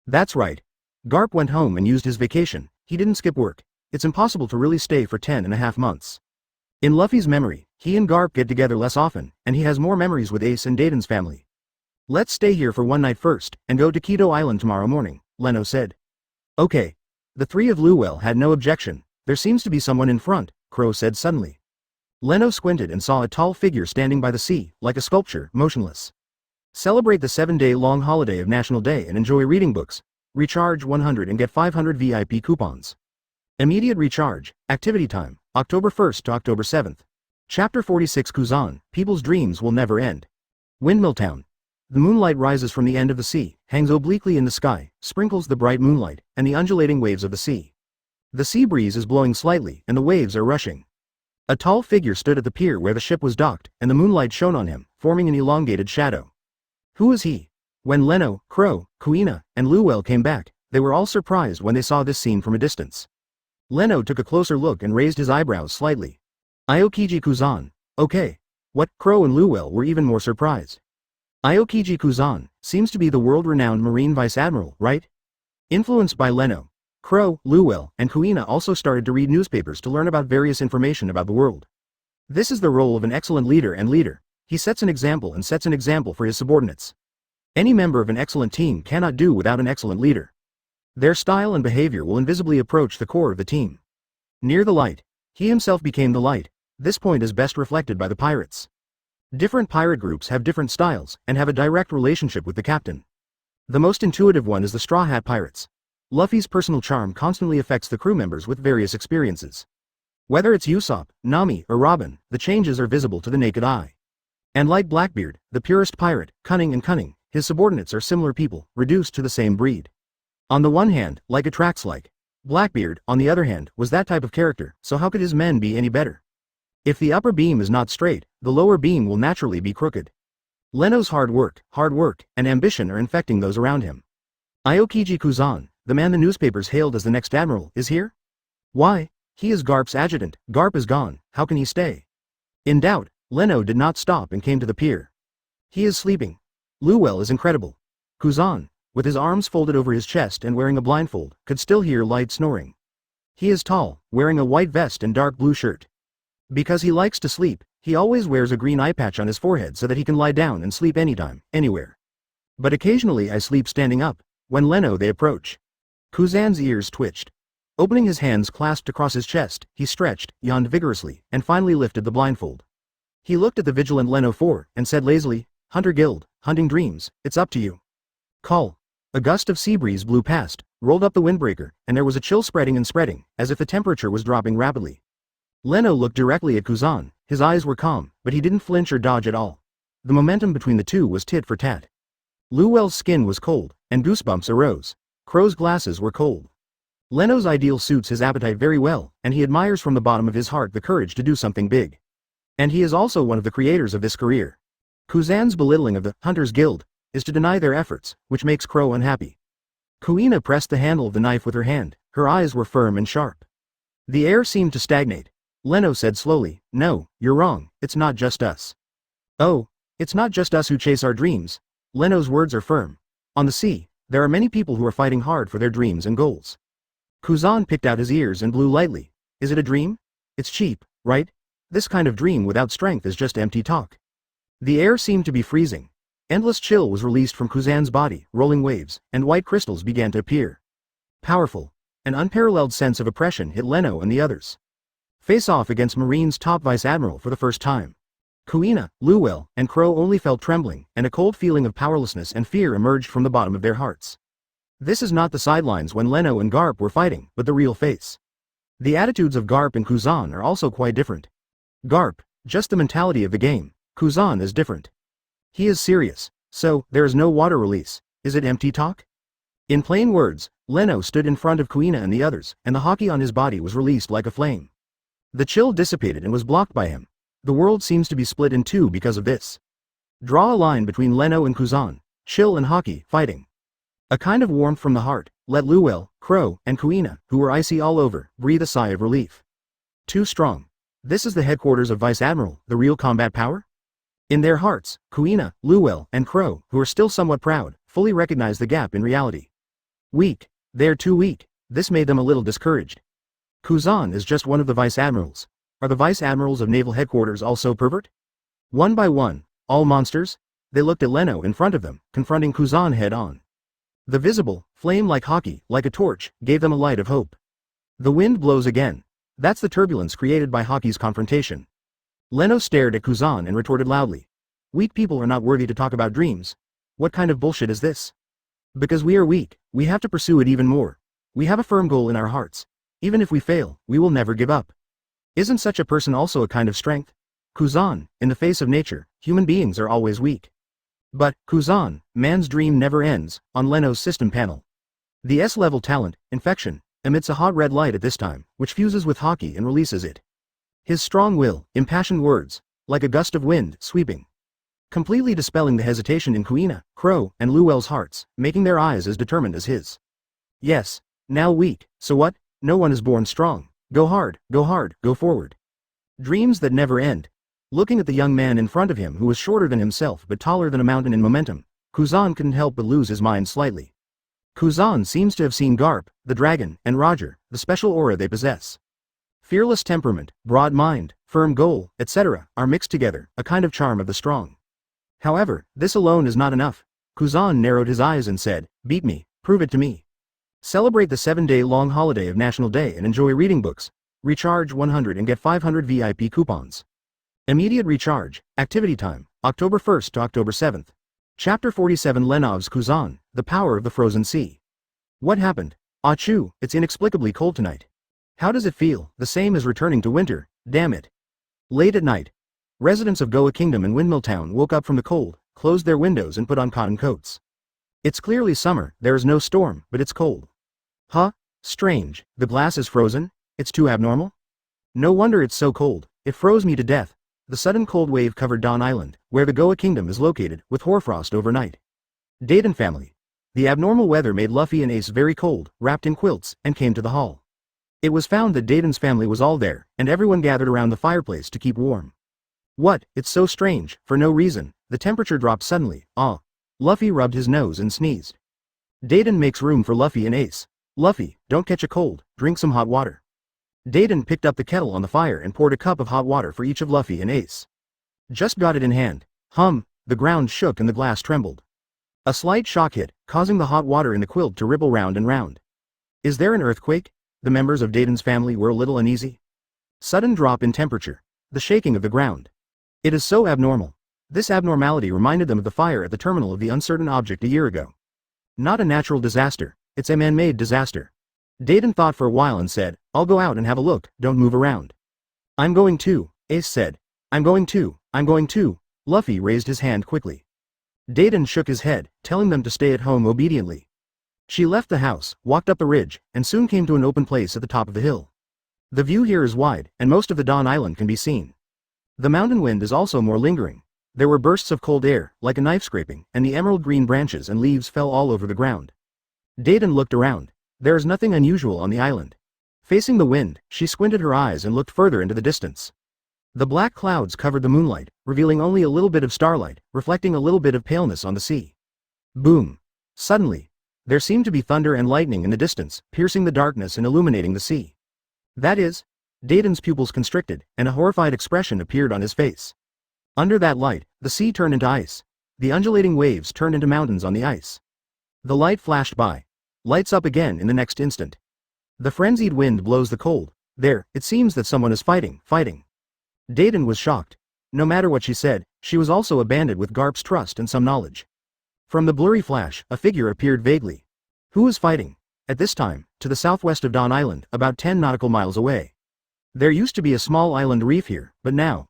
That's right. Garp went home and used his vacation. He didn't skip work. It's impossible to really stay for 10.5 months. In Luffy's memory, he and Garp get together less often, and he has more memories with Ace and Dayton's family. Let's stay here for one night first, and go to Keto Island tomorrow morning, Leno said. Okay. The three of Luwell had no objection. There seems to be someone in front, Crow said suddenly. Leno squinted and saw a tall figure standing by the sea, like a sculpture, motionless. Celebrate the 7-day-long holiday of National Day and enjoy reading books. Recharge 100 and get 500 VIP coupons. Immediate recharge, activity time, October 1st to October 7th. Chapter 46 Kuzan, People's Dreams Will Never End. Windmill Town. The moonlight rises from the end of the sea, hangs obliquely in the sky, sprinkles the bright moonlight, and the undulating waves of the sea. The sea breeze is blowing slightly, and the waves are rushing. A tall figure stood at the pier where the ship was docked, and the moonlight shone on him, forming an elongated shadow. Who is he? When Leno, Crow, Kuina, and Luwell came back, they were all surprised when they saw this scene from a distance. Leno took a closer look and raised his eyebrows slightly. Aokiji Kuzan. Okay. What? Crow and Luwell were even more surprised. Aokiji Kuzan seems to be the world-renowned Marine Vice Admiral, right? Influenced by Leno, Crow, Luwell, and Kuina also started to read newspapers to learn about various information about the world. This is the role of an excellent leader and leader. He sets an example and sets an example for his subordinates. Any member of an excellent team cannot do without an excellent leader. Their style and behavior will invisibly approach the core of the team. Near the light, he himself became the light. This point is best reflected by the pirates. Different pirate groups have different styles and have a direct relationship with the captain. The most intuitive one is the Straw Hat Pirates. Luffy's personal charm constantly affects the crew members with various experiences. Whether it's Usopp, Nami, or Robin, the changes are visible to the naked eye. And like Blackbeard, the purest pirate, cunning, his subordinates are similar people, reduced to the same breed. On the one hand, like attracts like. Blackbeard, on the other hand, was that type of character, so how could his men be any better? If the upper beam is not straight, the lower beam will naturally be crooked. Leno's hard work, and ambition are infecting those around him. Aokiji Kuzan, the man the newspapers hailed as the next admiral, is here? Why? He is Garp's adjutant. Garp is gone, how can he stay? In doubt, Leno did not stop and came to the pier. He is sleeping. Luwell is incredible. Kuzan, with his arms folded over his chest and wearing a blindfold, could still hear light snoring. He is tall, wearing a white vest and dark blue shirt. Because he likes to sleep, he always wears a green eye patch on his forehead so that he can lie down and sleep anytime, anywhere. But occasionally I sleep standing up. When Leno they approach. Kuzan's ears twitched. Opening his hands clasped across his chest, he stretched, yawned vigorously, and finally lifted the blindfold. He looked at the vigilant Leno 4 and said lazily, Hunter Guild, hunting dreams, it's up to you. Call. A gust of sea breeze blew past, rolled up the windbreaker, and there was a chill spreading, as if the temperature was dropping rapidly. Leno looked directly at Kuzan. His eyes were calm, but he didn't flinch or dodge at all. The momentum between the two was tit for tat. Luwell's skin was cold, and goosebumps arose. Crow's glasses were cold. Leno's ideal suits his appetite very well, and he admires from the bottom of his heart the courage to do something big. And he is also one of the creators of this career. Kuzan's belittling of the Hunters Guild is to deny their efforts, which makes Crow unhappy. Kuina pressed the handle of the knife with her hand. Her eyes were firm and sharp. The air seemed to stagnate. Leno said slowly, No, you're wrong, it's not just us. Oh, it's not just us who chase our dreams. Leno's words are firm. On the sea, there are many people who are fighting hard for their dreams and goals. Kuzan picked out his ears and blew lightly. Is it a dream? It's cheap, right? This kind of dream without strength is just empty talk. The air seemed to be freezing. Endless chill was released from Kuzan's body, rolling waves, and white crystals began to appear. Powerful. An unparalleled sense of oppression hit Leno and the others. Face off against Marine's top vice admiral for the first time. Kuina, Luwell, and Crow only felt trembling, and a cold feeling of powerlessness and fear emerged from the bottom of their hearts. This is not the sidelines when Leno and Garp were fighting, but the real face. The attitudes of Garp and Kuzan are also quite different. Garp, just the mentality of the game. Kuzan is different. He is serious. So, there is no water release. Is it empty talk? In plain words, Leno stood in front of Kuina and the others, and the Haki on his body was released like a flame. The chill dissipated and was blocked by him. The world seems to be split in two because of this. Draw a line between Leno and Kuzan, chill and Haki, fighting. A kind of warmth from the heart, let Luel, Crow, and Kuina, who were icy all over, breathe a sigh of relief. Too strong. This is the headquarters of Vice Admiral, the real combat power? In their hearts, Kuina, Luel, and Crow, who are still somewhat proud, fully recognize the gap in reality. Weak. They're too weak. This made them a little discouraged. Kuzan is just one of the Vice Admirals. Are the Vice Admirals of Naval Headquarters also pervert? One by one, all monsters? They looked at Leno in front of them, confronting Kuzan head-on. The visible, flame-like Haki, like a torch, gave them a light of hope. The wind blows again. That's the turbulence created by Haki's confrontation. Leno stared at Kuzan and retorted loudly. Weak people are not worthy to talk about dreams. What kind of bullshit is this? Because we are weak, we have to pursue it even more. We have a firm goal in our hearts. Even if we fail, we will never give up. Isn't such a person also a kind of strength? Kuzan, in the face of nature, human beings are always weak. But, Kuzan, man's dream never ends, on Leno's system panel. The S-level talent, infection, emits a hot red light at this time, which fuses with Haki and releases it. His strong will, impassioned words, like a gust of wind, sweeping. Completely dispelling the hesitation in Kuina, Crow, and Luel's hearts, making their eyes as determined as his. Yes, now weak, so what? No one is born strong. Go hard, go forward. Dreams that never end. Looking at the young man in front of him who was shorter than himself but taller than a mountain in momentum, Kuzan couldn't help but lose his mind slightly. Kuzan seems to have seen Garp, the dragon, and Roger, the special aura they possess. Fearless temperament, broad mind, firm goal, etc., are mixed together, a kind of charm of the strong. However, this alone is not enough. Kuzan narrowed his eyes and said, beat me, prove it to me. Celebrate the 7-day-long holiday of National Day and enjoy reading books. Recharge 100 and get 500 VIP coupons. Immediate recharge, activity time, October 1st to October 7th. Chapter 47 Lenov's Kuzan, the power of the frozen sea. What happened? Achoo, it's inexplicably cold tonight. How does it feel? The same as returning to winter, damn it. Late at night. Residents of Goa Kingdom and Windmill Town woke up from the cold, closed their windows and put on cotton coats. It's clearly summer, there is no storm, but it's cold. Huh? Strange, the glass is frozen? It's too abnormal? No wonder it's so cold, it froze me to death. The sudden cold wave covered Dawn Island, where the Goa Kingdom is located, with hoarfrost overnight. Dayton family. The abnormal weather made Luffy and Ace very cold, wrapped in quilts, and came to the hall. It was found that Dayton's family was all there, and everyone gathered around the fireplace to keep warm. What? It's so strange, for no reason, the temperature dropped suddenly, Luffy rubbed his nose and sneezed. Dayton makes room for Luffy and Ace. Luffy, don't catch a cold, drink some hot water. Dayton picked up the kettle on the fire and poured a cup of hot water for each of Luffy and Ace. Just got it in hand. The ground shook and the glass trembled. A slight shock hit, causing the hot water in the quilt to ripple round and round. Is there an earthquake? The members of Dayton's family were a little uneasy. Sudden drop in temperature. The shaking of the ground. It is so abnormal. This abnormality reminded them of the fire at the terminal of the uncertain object a year ago. Not a natural disaster, it's a man-made disaster. Dayton thought for a while and said, I'll go out and have a look, don't move around. I'm going too, Ace said. I'm going too. Luffy raised his hand quickly. Dayton shook his head, telling them to stay at home obediently. She left the house, walked up the ridge, and soon came to an open place at the top of the hill. The view here is wide, and most of the Dawn Island can be seen. The mountain wind is also more lingering. There were bursts of cold air, like a knife scraping, and the emerald green branches and leaves fell all over the ground. Dayton looked around. There is nothing unusual on the island. Facing the wind, she squinted her eyes and looked further into the distance. The black clouds covered the moonlight, revealing only a little bit of starlight, reflecting a little bit of paleness on the sea. Boom! Suddenly, there seemed to be thunder and lightning in the distance, piercing the darkness and illuminating the sea. That is, Dayton's pupils constricted, and a horrified expression appeared on his face. Under that light, the sea turned into ice. The undulating waves turned into mountains on the ice. The light flashed by. Lights up again in the next instant. The frenzied wind blows the cold. There, it seems that someone is fighting. Dayton was shocked. No matter what she said, she was also a bandit with Garp's trust and some knowledge. From the blurry flash, a figure appeared vaguely. Who was fighting? At this time, to the southwest of Dawn Island, about 10 nautical miles away. There used to be a small island reef here, but now.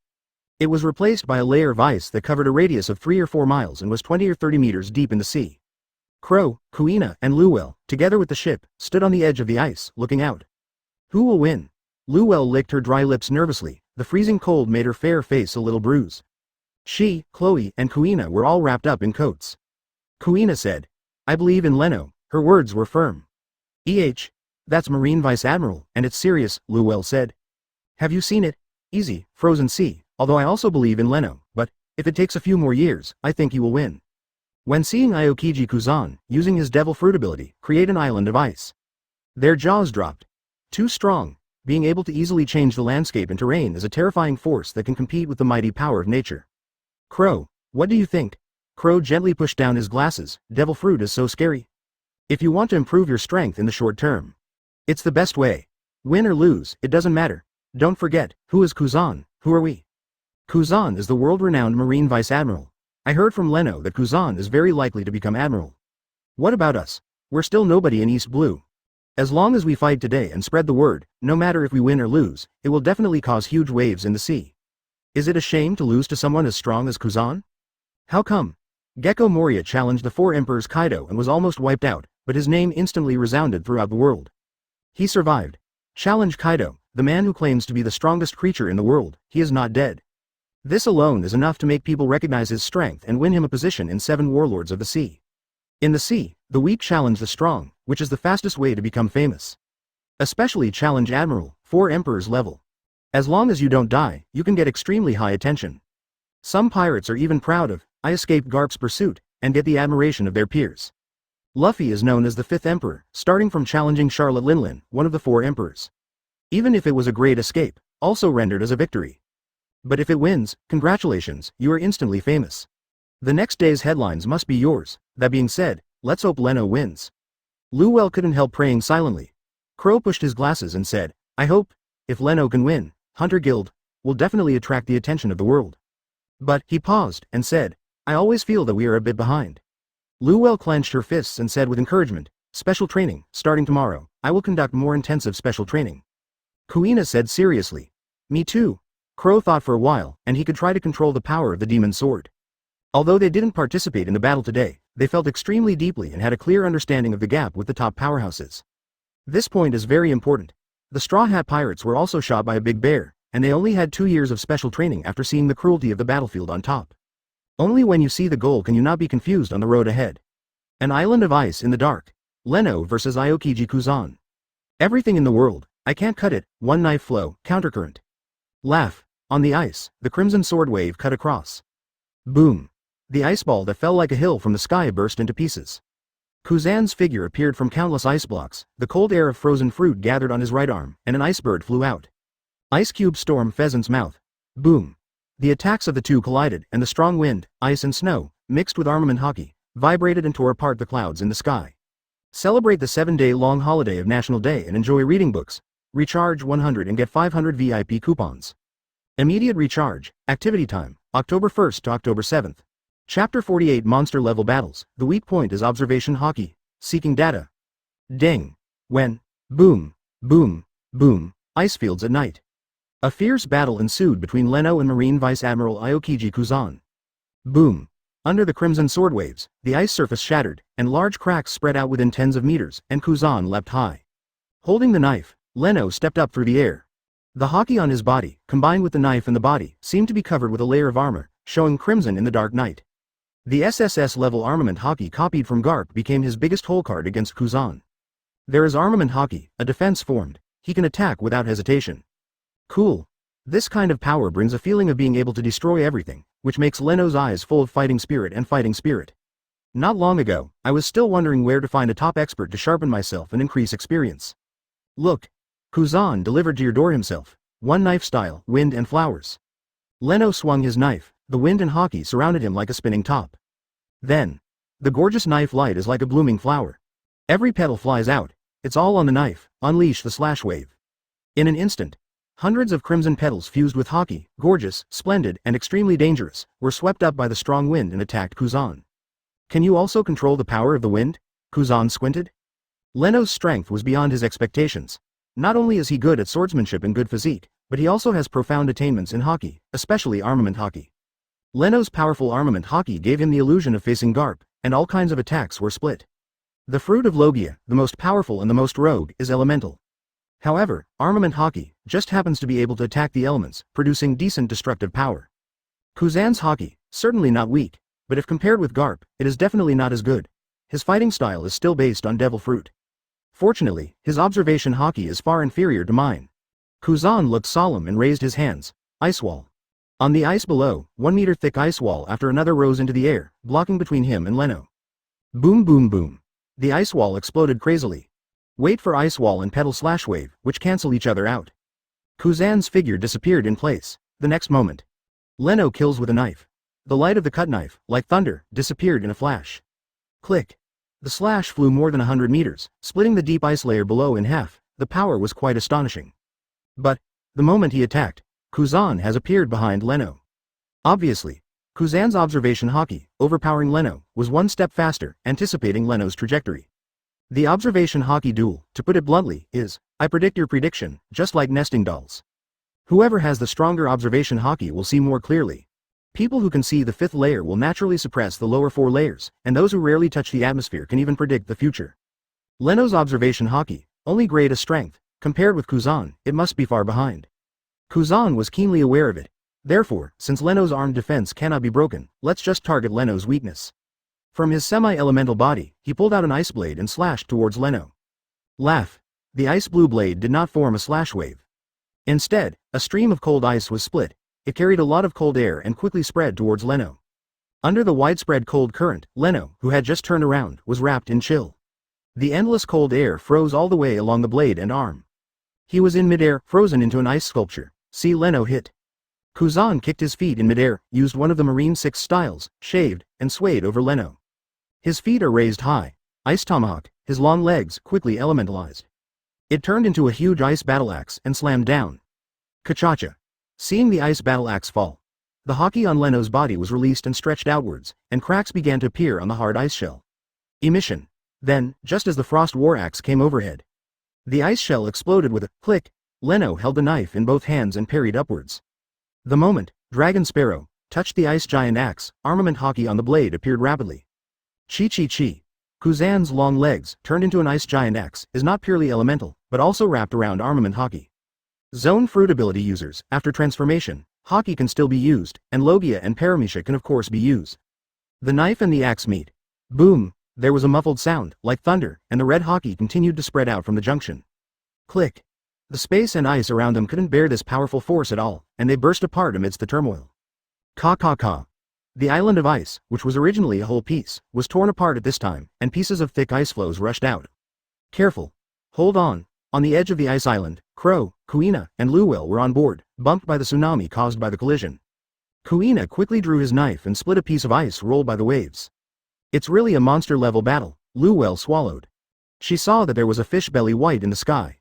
It was replaced by a layer of ice that covered a radius of 3 or 4 miles and was 20 or 30 meters deep in the sea. Crow, Kuina, and Luwell, together with the ship, stood on the edge of the ice, looking out. Who will win? Luwell licked her dry lips nervously. The freezing cold made her fair face a little bruise. She, Chloe, and Kuina were all wrapped up in coats. Kuina said, "I believe in Leno." Her words were firm. That's Marine Vice Admiral, and it's serious," Luwell said. "Have you seen it? Easy, frozen sea, although I also believe in Leno, but, if it takes a few more years, I think he will win." When seeing Aokiji Kuzan, using his devil fruit ability, create an island of ice. Their jaws dropped. Too strong. Being able to easily change the landscape and terrain is a terrifying force that can compete with the mighty power of nature. Crow, what do you think? Crow gently pushed down his glasses. Devil fruit is so scary. If you want to improve your strength in the short term, it's the best way. Win or lose, it doesn't matter. Don't forget, who is Kuzan? Who are we? Kuzan is the world-renowned Marine Vice Admiral. I heard from Leno that Kuzan is very likely to become Admiral. What about us? We're still nobody in East Blue. As long as we fight today and spread the word, no matter if we win or lose, it will definitely cause huge waves in the sea. Is it a shame to lose to someone as strong as Kuzan? How come? Gecko Moria challenged the 4 Emperors Kaido and was almost wiped out, but his name instantly resounded throughout the world. He survived. Challenge Kaido, the man who claims to be the strongest creature in the world. He is not dead. This alone is enough to make people recognize his strength and win him a position in 7 warlords of the sea. In the sea, the weak challenge the strong, which is the fastest way to become famous. Especially challenge Admiral, 4 Emperors level. As long as you don't die, you can get extremely high attention. Some pirates are even proud of, "I escaped Garp's pursuit," and get the admiration of their peers. Luffy is known as the 5th Emperor, starting from challenging Charlotte Linlin, one of the 4 Emperors. Even if it was a great escape, also rendered as a victory. But if it wins, congratulations, you are instantly famous. The next day's headlines must be yours. That being said, let's hope Leno wins. Luwell couldn't help praying silently. Crow pushed his glasses and said, "I hope, if Leno can win, Hunter Guild will definitely attract the attention of the world." But, he paused, and said, "I always feel that we are a bit behind." Luwell clenched her fists and said with encouragement, "Special training, starting tomorrow, I will conduct more intensive special training." Kuina said seriously, "Me too." Crow thought for a while, and he could try to control the power of the demon sword. Although they didn't participate in the battle today, they felt extremely deeply and had a clear understanding of the gap with the top powerhouses. This point is very important. The Straw Hat Pirates were also shot by a big bear, and they only had 2 years of special training after seeing the cruelty of the battlefield on top. Only when you see the goal can you not be confused on the road ahead. An island of ice in the dark. Leno versus Aokiji Kuzan. Everything in the world, I can't cut it, one knife flow, countercurrent. Laugh. On the ice, the crimson sword wave cut across. Boom. The ice ball that fell like a hill from the sky burst into pieces. Kuzan's figure appeared from countless ice blocks, the cold air of frozen fruit gathered on his right arm, and an ice bird flew out. Ice cube storm pheasant's mouth. Boom. The attacks of the two collided, and the strong wind, ice and snow, mixed with armament Haki, vibrated and tore apart the clouds in the sky. Celebrate the 7-day-long holiday of National Day and enjoy reading books. Recharge 100 and get 500 VIP coupons. Immediate recharge. Activity time, October 1st to October 7th. Chapter 48 Monster Level Battles. The weak point is observation Haki. Seeking data. Ding. When. Boom. Boom. Boom. Ice fields at night. A fierce battle ensued between Leno and Marine Vice Admiral Aokiji Kuzan. Boom. Under the crimson sword waves, the ice surface shattered, and large cracks spread out within tens of meters, and Kuzan leapt high. Holding the knife, Leno stepped up through the air. The Haki on his body, combined with the knife and the body, seemed to be covered with a layer of armor, showing crimson in the dark night. The SSS-level armament Haki copied from Garp became his biggest hole card against Kuzan. There is armament Haki, a defense formed. He can attack without hesitation. Cool. This kind of power brings a feeling of being able to destroy everything, which makes Leno's eyes full of fighting spirit and fighting spirit. Not long ago, I was still wondering where to find a top expert to sharpen myself and increase experience. Look. Kuzan delivered to your door himself. One knife style, wind and flowers. Leno swung his knife. The wind and Haki surrounded him like a spinning top. Then. The gorgeous knife light is like a blooming flower. Every petal flies out. It's all on the knife. Unleash the slash wave. In an instant. Hundreds of crimson petals fused with Haki, gorgeous, splendid, and extremely dangerous, were swept up by the strong wind and attacked Kuzan. Can you also control the power of the wind? Kuzan squinted. Leno's strength was beyond his expectations. Not only is he good at swordsmanship and good physique, but he also has profound attainments in Haki, especially armament Haki. Leno's powerful armament Haki gave him the illusion of facing Garp, and all kinds of attacks were split. The fruit of Logia, the most powerful and the most rogue, is elemental. However, armament Haki just happens to be able to attack the elements, producing decent destructive power. Kuzan's Haki, certainly not weak, but if compared with Garp, it is definitely not as good. His fighting style is still based on devil fruit. Fortunately, his observation Haki is far inferior to mine. Kuzan looked solemn and raised his hands. Ice wall. On the ice below, 1 meter thick ice wall after another rose into the air, blocking between him and Leno. Boom boom boom. The ice wall exploded crazily. Wait for ice wall and pedal slash wave, which cancel each other out. Kuzan's figure disappeared in place. The next moment, Leno kills with a knife. The light of the cut knife, like thunder, disappeared in a flash. Click. The slash flew more than 100 meters, splitting the deep ice layer below in half. The power was quite astonishing. But, the moment he attacked, Kuzan has appeared behind Leno. Obviously, Kuzan's observation Haki, overpowering Leno, was one step faster, anticipating Leno's trajectory. The observation Haki duel, to put it bluntly, is, I predict your prediction, just like nesting dolls. Whoever has the stronger observation Haki will see more clearly. People who can see the fifth layer will naturally suppress the lower 4 layers, and those who rarely touch the atmosphere can even predict the future. Leno's observation Haki, only grade a strength, compared with Kuzan, it must be far behind. Kuzan was keenly aware of it. Therefore, since Leno's armed defense cannot be broken, let's just target Leno's weakness. From his semi-elemental body, he pulled out an ice blade and slashed towards Leno. Laugh. The ice blue blade did not form a slash wave. Instead, a stream of cold ice was split. It carried a lot of cold air and quickly spread towards Leno. Under the widespread cold current, Leno, who had just turned around, was wrapped in chill. The endless cold air froze all the way along the blade and arm. He was in midair, frozen into an ice sculpture. See Leno hit. Kuzan kicked his feet in midair, used one of the Marine 6 styles, shaved, and swayed over Leno. His feet are raised high. Ice tomahawk, his long legs quickly elementalized. It turned into a huge ice battle axe and slammed down. Kachacha. Seeing the ice battle axe fall, the Haki on Leno's body was released and stretched outwards, and cracks began to appear on the hard ice shell. Emission. Then, just as the frost war axe came overhead, the ice shell exploded with a click. Leno held the knife in both hands and parried upwards. The moment Dragon Sparrow touched the ice giant axe, armament Haki on the blade appeared rapidly. Chi. Kuzan's long legs, turned into an ice giant axe, is not purely elemental, but also wrapped around armament Haki. Zone fruit ability users, after transformation, Haki can still be used, and Logia and Paramecia can of course be used. The knife and the axe meet. Boom, there was a muffled sound, like thunder, and the red Haki continued to spread out from the junction. Click. The space and ice around them couldn't bear this powerful force at all, and they burst apart amidst the turmoil. Ka. The island of ice, which was originally a whole piece, was torn apart at this time, and pieces of thick ice floes rushed out. Careful. Hold on. On the edge of the ice island, Crow, Kuina, and Luwell were on board, bumped by the tsunami caused by the collision. Kuina quickly drew his knife and split a piece of ice rolled by the waves. It's really a monster-level battle, Luwell swallowed. She saw that there was a fish belly white in the sky.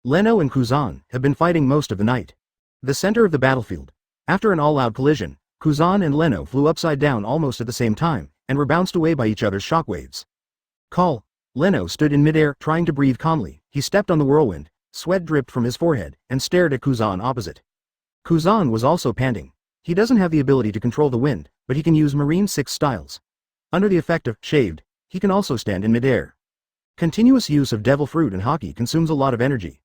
Leno and Kuzan have been fighting most of the night. The center of the battlefield. After an all-out collision, Kuzan and Leno flew upside down almost at the same time, and were bounced away by each other's shockwaves. Call. Leno stood in midair, trying to breathe calmly. He stepped on the whirlwind, sweat dripped from his forehead, and stared at Kuzan opposite. Kuzan was also panting. He doesn't have the ability to control the wind, but he can use Marine 6 styles. Under the effect of shaved, he can also stand in midair. Continuous use of devil fruit and Haki consumes a lot of energy.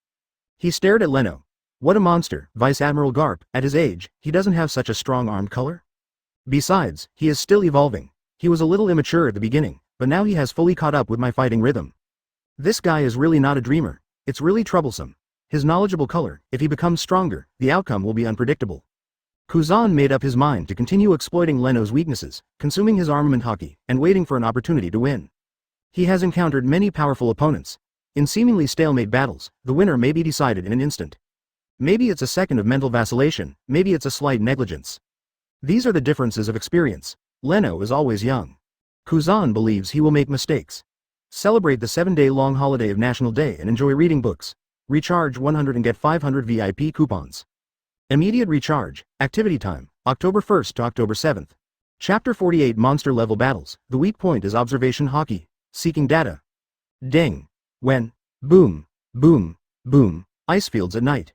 He stared at Leno. What a monster, Vice Admiral Garp. At his age, he doesn't have such a strong armed color. Besides, he is still evolving. He was a little immature at the beginning, but now he has fully caught up with my fighting rhythm. This guy is really not a dreamer. It's really troublesome. His knowledgeable color, if he becomes stronger, the outcome will be unpredictable. Kuzan made up his mind to continue exploiting Leno's weaknesses, consuming his armament Haki, and waiting for an opportunity to win. He has encountered many powerful opponents. In seemingly stalemate battles, the winner may be decided in an instant. Maybe it's a second of mental vacillation, maybe it's a slight negligence. These are the differences of experience. Leno is always young. Kuzan believes he will make mistakes. Celebrate the 7-day-long holiday of National Day and enjoy reading books. Recharge 100 and get 500 VIP coupons. Immediate recharge. Activity time, October 1st to October 7th. Chapter 48 Monster Level Battles. The weak point is observation Haki. Seeking data. Ding. When. Boom. Boom. Boom. Ice fields at night.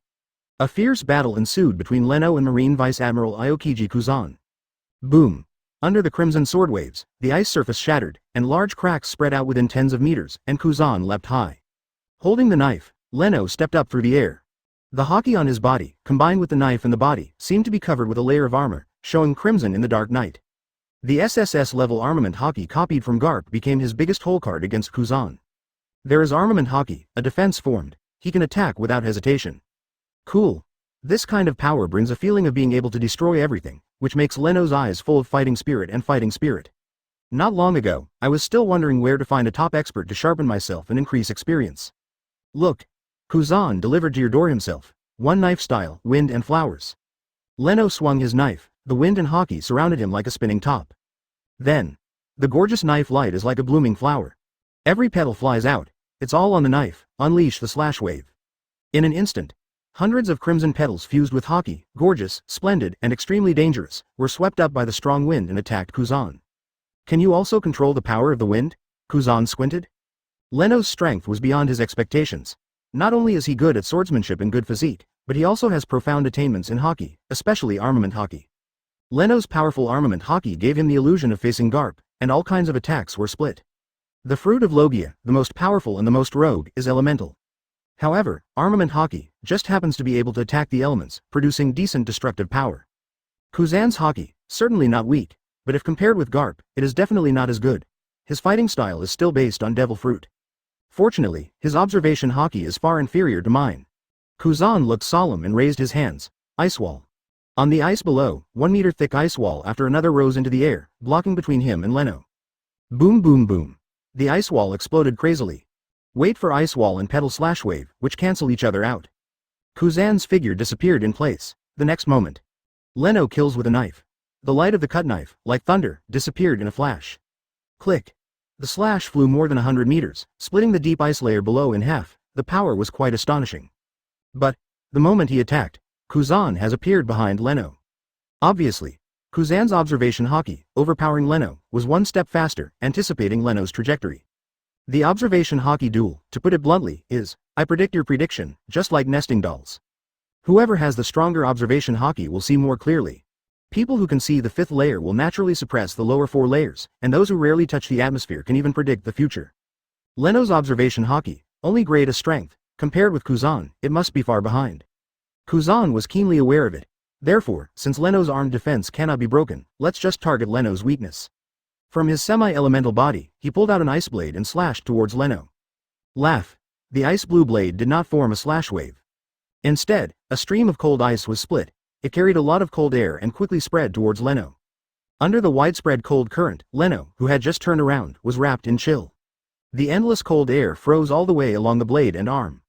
A fierce battle ensued between Leno and Marine Vice Admiral Aokiji Kuzan. Boom! Under the crimson sword waves, the ice surface shattered, and large cracks spread out within tens of meters, and Kuzan leapt high. Holding the knife, Leno stepped up through the air. The Haki on his body, combined with the knife and the body, seemed to be covered with a layer of armor, showing crimson in the dark night. The SSS-level armament Haki copied from Garp became his biggest hole card against Kuzan. There is armament Haki, a defense formed. He can attack without hesitation. Cool. This kind of power brings a feeling of being able to destroy everything, which makes Leno's eyes full of fighting spirit and fighting spirit. Not long ago, I was still wondering where to find a top expert to sharpen myself and increase experience. Look. Kuzan delivered to your door himself. One knife style, wind and flowers. Leno swung his knife, the wind and Haki surrounded him like a spinning top. Then, the gorgeous knife light is like a blooming flower. Every petal flies out, it's all on the knife, unleash the slash wave. In an instant, hundreds of crimson petals fused with Haki, gorgeous, splendid, and extremely dangerous, were swept up by the strong wind and attacked Kuzan. Can you also control the power of the wind? Kuzan squinted. Leno's strength was beyond his expectations. Not only is he good at swordsmanship and good physique, but he also has profound attainments in Haki, especially armament Haki. Leno's powerful armament Haki gave him the illusion of facing Garp, and all kinds of attacks were split. The fruit of Logia, the most powerful and the most rogue, is elemental. However, armament Haki just happens to be able to attack the elements, producing decent destructive power. Kuzan's Haki, certainly not weak, but if compared with Garp, it is definitely not as good. His fighting style is still based on devil fruit. Fortunately, his observation Haki is far inferior to mine. Kuzan looked solemn and raised his hands. Ice wall. On the ice below, 1 meter thick ice wall after another rose into the air, blocking between him and Leno. Boom boom boom. The ice wall exploded crazily. Wait for ice wall and petal slash wave, which cancel each other out. Kuzan's figure disappeared in place. The next moment, Leno kills with a knife. The light of the cut knife, like thunder, disappeared in a flash. Click. The slash flew more than 100 meters, splitting the deep ice layer below in half. The power was quite astonishing. But, the moment he attacked, Kuzan has appeared behind Leno. Obviously, Kuzan's observation Haki, overpowering Leno, was one step faster, anticipating Leno's trajectory. The observation Haki duel, to put it bluntly, is, I predict your prediction, just like nesting dolls. Whoever has the stronger observation Haki will see more clearly. People who can see the fifth layer will naturally suppress the lower 4 layers, and those who rarely touch the atmosphere can even predict the future. Leno's observation Haki, only grade a strength, compared with Kuzan, it must be far behind. Kuzan was keenly aware of it. Therefore, since Leno's armed defense cannot be broken, let's just target Leno's weakness. From his semi-elemental body, he pulled out an ice blade and slashed towards Leno. Laugh. The ice blue blade did not form a slash wave. Instead, a stream of cold ice was split. It carried a lot of cold air and quickly spread towards Leno. Under the widespread cold current, Leno, who had just turned around, was wrapped in chill. The endless cold air froze all the way along the blade and arm.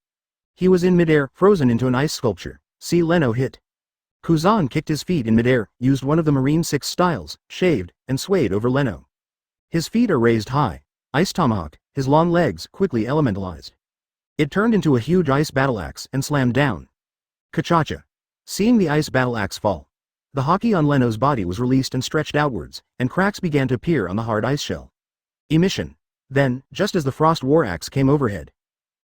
He was in midair, frozen into an ice sculpture. See Leno hit. Kuzan kicked his feet in midair, used one of the Marine 6 styles, shaved, and swayed over Leno. His feet are raised high. Ice tomahawk, his long legs quickly elementalized. It turned into a huge ice battle axe and slammed down. Kachacha. Seeing the ice battle axe fall, the Haki on Leno's body was released and stretched outwards, and cracks began to appear on the hard ice shell. Emission. Then, just as the frost war axe came overhead,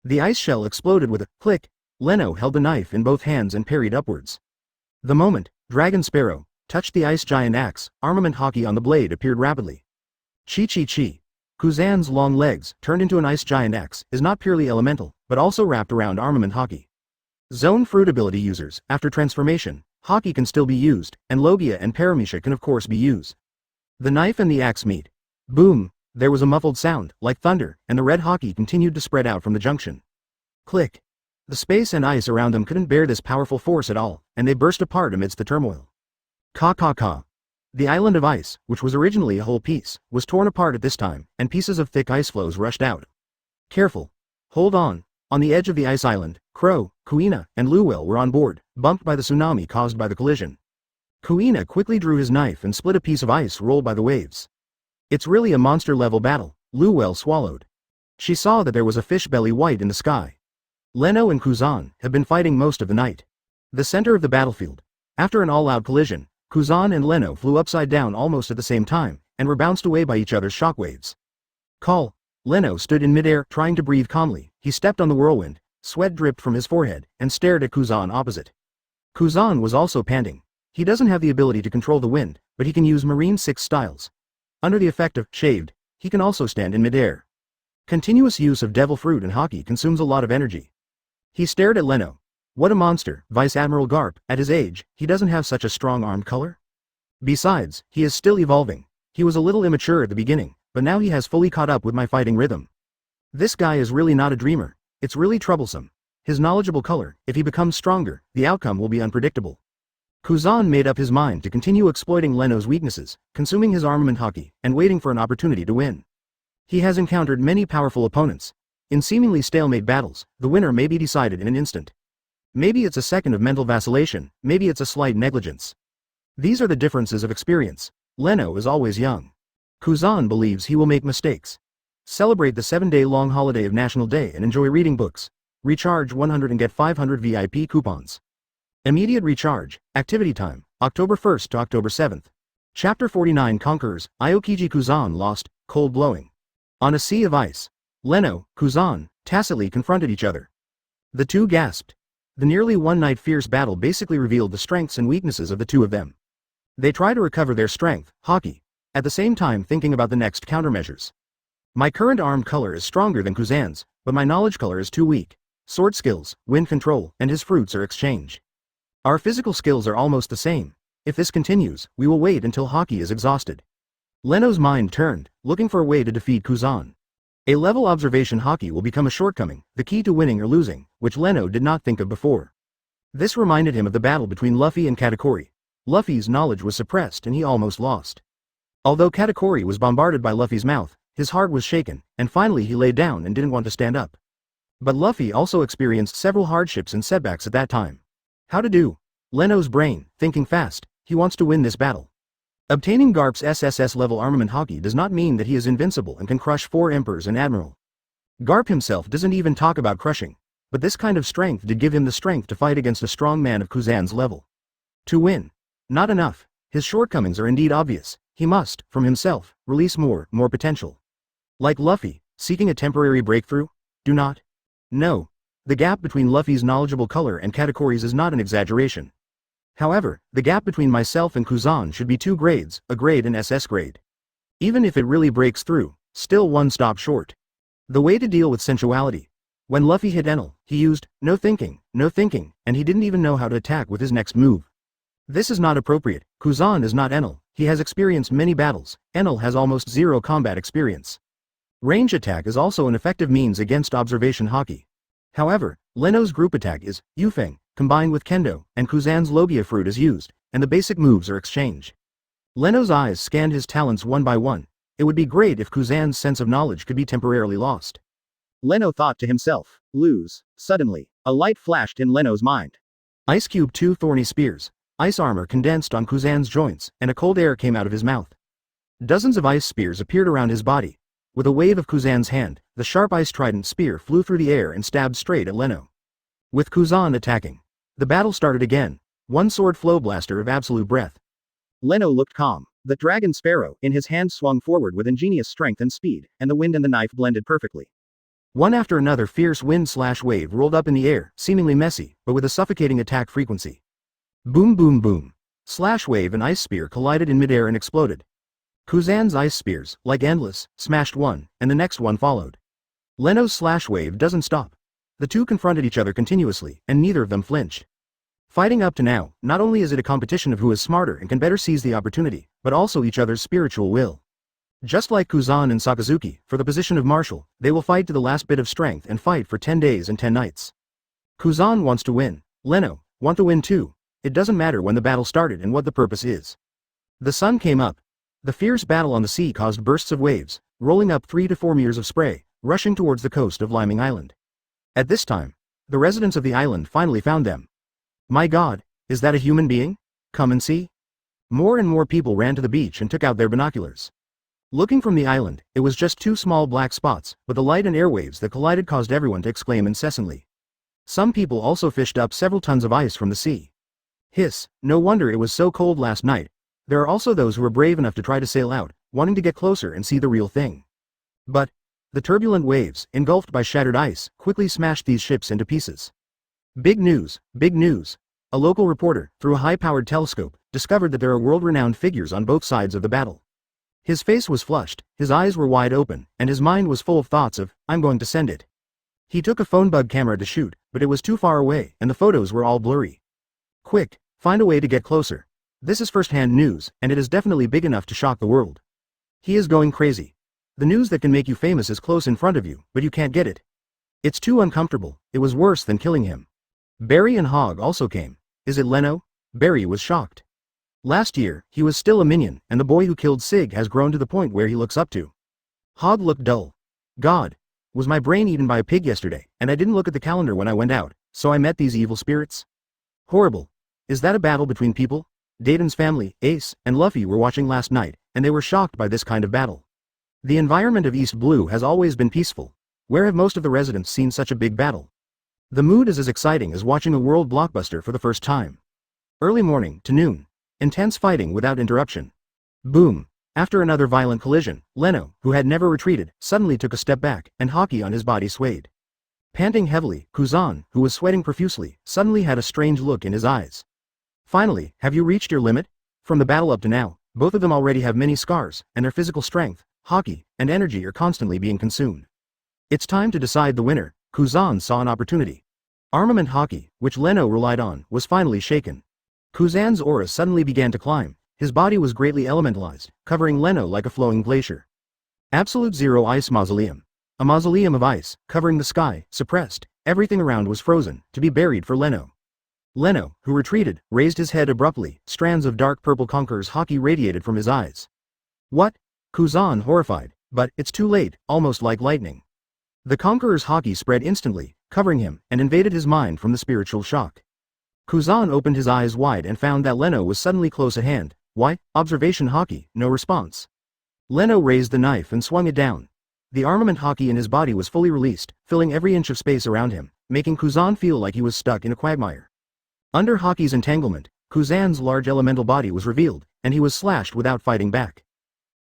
the ice shell exploded with a click. Leno held the knife in both hands and parried upwards. The moment Dragon Sparrow touched the ice giant axe, armament Haki on the blade appeared rapidly. Chi. Kuzan's long legs, turned into an ice giant axe, is not purely elemental, but also wrapped around armament Haki. Zone fruit ability users, after transformation, Haki can still be used, and Logia and Paramecia can of course be used. The knife and the axe meet. Boom! There was a muffled sound, like thunder, and the red Haki continued to spread out from the junction. Click. The space and ice around them couldn't bear this powerful force at all, and they burst apart amidst the turmoil. Ka. The island of ice, which was originally a whole piece, was torn apart at this time, and pieces of thick ice floes rushed out. Careful. Hold on. On the edge of the ice island, Crow, Kuina, and Luwell were on board, bumped by the tsunami caused by the collision. Kuina quickly drew his knife and split a piece of ice rolled by the waves. It's really a monster-level battle, Luwell swallowed. She saw that there was a fish belly white in the sky. Leno and Kuzan have been fighting most of the night. The center of the battlefield. After an all-out collision, Kuzan and Leno flew upside down almost at the same time, and were bounced away by each other's shockwaves. Call. Leno stood in midair, trying to breathe calmly. He stepped on the whirlwind, sweat dripped from his forehead, and stared at Kuzan opposite. Kuzan was also panting. He doesn't have the ability to control the wind, but he can use Marine 6 styles. Under the effect of shaved, he can also stand in midair. Continuous use of devil fruit and Haki consumes a lot of energy. He stared at Leno. What a monster, Vice Admiral Garp. At his age, he doesn't have such a strong armed color. Besides, he is still evolving. He was a little immature at the beginning, but now he has fully caught up with my fighting rhythm. This guy is really not a dreamer. It's really troublesome. His knowledgeable color, if he becomes stronger, the outcome will be unpredictable. Kuzan made up his mind to continue exploiting Leno's weaknesses, consuming his armament Haki, and waiting for an opportunity to win. He has encountered many powerful opponents. In seemingly stalemate battles, the winner may be decided in an instant. Maybe it's a second of mental vacillation, maybe it's a slight negligence. These are the differences of experience. Leno is always young. Kuzan believes he will make mistakes. Celebrate the 7-day-long holiday of National Day and enjoy reading books. Recharge 100 and get 500 VIP coupons. Immediate recharge, activity time, October 1st to October 7th. Chapter 49 Conquerors, Aokiji Kuzan lost, cold blowing. On a sea of ice. Leno, Kuzan, tacitly confronted each other. The two gasped. The nearly one-night fierce battle basically revealed the strengths and weaknesses of the two of them. They try to recover their strength, Haki, at the same time thinking about the next countermeasures. My current armed color is stronger than Kuzan's, but my knowledge color is too weak. Sword skills, wind control, and his fruits are exchanged. Our physical skills are almost the same. If this continues, we will wait until Haki is exhausted. Leno's mind turned, looking for a way to defeat Kuzan. A level observation Haki will become a shortcoming, the key to winning or losing, which Leno did not think of before. This reminded him of the battle between Luffy and Katakuri. Luffy's knowledge was suppressed and he almost lost. Although Katakuri was bombarded by Luffy's mouth, his heart was shaken, and finally he lay down and didn't want to stand up. But Luffy also experienced several hardships and setbacks at that time. How to do? Leno's brain, thinking fast, he wants to win this battle. Obtaining Garp's SSS level armament Haki does not mean that he is invincible and can crush 4 emperors and admiral. Garp himself doesn't even talk about crushing, but this kind of strength did give him the strength to fight against a strong man of Kuzan's level. To win. Not enough. His shortcomings are indeed obvious. He must, from himself, release more potential. Like Luffy, seeking a temporary breakthrough? Do not. No. The gap between Luffy's knowledgeable color and Katakuri's is not an exaggeration. However, the gap between myself and Kuzan should be 2 grades, a grade and SS grade. Even if it really breaks through, still one stop short. The way to deal with sensuality. When Luffy hit Enel, he used, no thinking, and he didn't even know how to attack with his next move. This is not appropriate. Kuzan is not Enel, he has experienced many battles. Enel has almost 0 combat experience. Range attack is also an effective means against observation Haki. However, Leno's group attack is, Yufeng, combined with Kendo, and Kuzan's Logia fruit is used, and the basic moves are exchanged. Leno's eyes scanned his talents one by one. It would be great if Kuzan's sense of knowledge could be temporarily lost. Leno thought to himself, lose. Suddenly, a light flashed in Leno's mind. Ice Cube 2 thorny spears. Ice armor condensed on Kuzan's joints, and a cold air came out of his mouth. Dozens of ice spears appeared around his body. With a wave of Kuzan's hand, the sharp ice trident spear flew through the air and stabbed straight at Leno. With Kuzan attacking, the battle started again. One sword flow blaster of absolute breath. Leno looked calm. The dragon sparrow in his hand swung forward with ingenious strength and speed, and the wind and the knife blended perfectly. One after another fierce wind/wave rolled up in the air, seemingly messy, but with a suffocating attack frequency. Boom boom boom. Wave and ice spear collided in midair and exploded. Kuzan's ice spears, like endless, smashed one, and the next one followed. Leno's wave doesn't stop. The two confronted each other continuously, and neither of them flinched. Fighting up to now, not only is it a competition of who is smarter and can better seize the opportunity, but also each other's spiritual will. Just like Kuzan and Sakazuki, for the position of marshal, they will fight to the last bit of strength and fight for 10 days and 10 nights. Kuzan wants to win. Leno want to win too. It doesn't matter when the battle started and what the purpose is. The sun came up. The fierce battle on the sea caused bursts of waves, rolling up 3 to 4 meters of spray, rushing towards the coast of Liming Island. At this time, the residents of the island finally found them. My God, is that a human being? Come and see. More and more people ran to the beach and took out their binoculars. Looking from the island, it was just 2 small black spots, but the light and airwaves that collided caused everyone to exclaim incessantly. Some people also fished up several tons of ice from the sea. Hiss, no wonder it was so cold last night. There are also those who were brave enough to try to sail out, wanting to get closer and see the real thing. But the turbulent waves, engulfed by shattered ice, quickly smashed these ships into pieces. Big news, big news. A local reporter, through a high-powered telescope, discovered that there are world-renowned figures on both sides of the battle. His face was flushed, his eyes were wide open, and his mind was full of thoughts of, I'm going to send it. He took a phone bug camera to shoot, but it was too far away, and the photos were all blurry. Quick, find a way to get closer. This is first-hand news, and it is definitely big enough to shock the world. He is going crazy. The news that can make you famous is close in front of you, but you can't get it. It's too uncomfortable. It was worse than killing him. Barry and Hog also came. Is it Leno? Barry was shocked. Last year, he was still a minion, and the boy who killed Sieg has grown to the point where he looks up to. Hog looked dull. God. Was my brain eaten by a pig yesterday, and I didn't look at the calendar when I went out, so I met these evil spirits? Horrible. Is that a battle between people? Dayton's family, Ace, and Luffy were watching last night, and they were shocked by this kind of battle. The environment of East Blue has always been peaceful. Where have most of the residents seen such a big battle? The mood is as exciting as watching a world blockbuster for the first time. Early morning to noon. Intense fighting without interruption. Boom. After another violent collision, Leno, who had never retreated, suddenly took a step back, and Haki on his body swayed. Panting heavily, Kuzan, who was sweating profusely, suddenly had a strange look in his eyes. Finally, have you reached your limit? From the battle up to now, both of them already have many scars, and their physical strength, Haki, and energy are constantly being consumed. It's time to decide the winner. Kuzan saw an opportunity. Armament Haki, which Leno relied on, was finally shaken. Kuzan's aura suddenly began to climb. His body was greatly elementalized, covering Leno like a flowing glacier. Absolute Zero Ice Mausoleum. A mausoleum of ice, covering the sky, suppressed. Everything around was frozen, to be buried for Leno. Leno, who retreated, raised his head abruptly. Strands of dark purple Conqueror's Haki radiated from his eyes. What? Kuzan horrified, but it's too late, almost like lightning. The Conqueror's Haki spread instantly, covering him, and invaded his mind from the spiritual shock. Kuzan opened his eyes wide and found that Leno was suddenly close at hand. Why? Observation Haki, no response. Leno raised the knife and swung it down. The armament Haki in his body was fully released, filling every inch of space around him, making Kuzan feel like he was stuck in a quagmire. Under Haki's entanglement, Kuzan's large elemental body was revealed, and he was slashed without fighting back.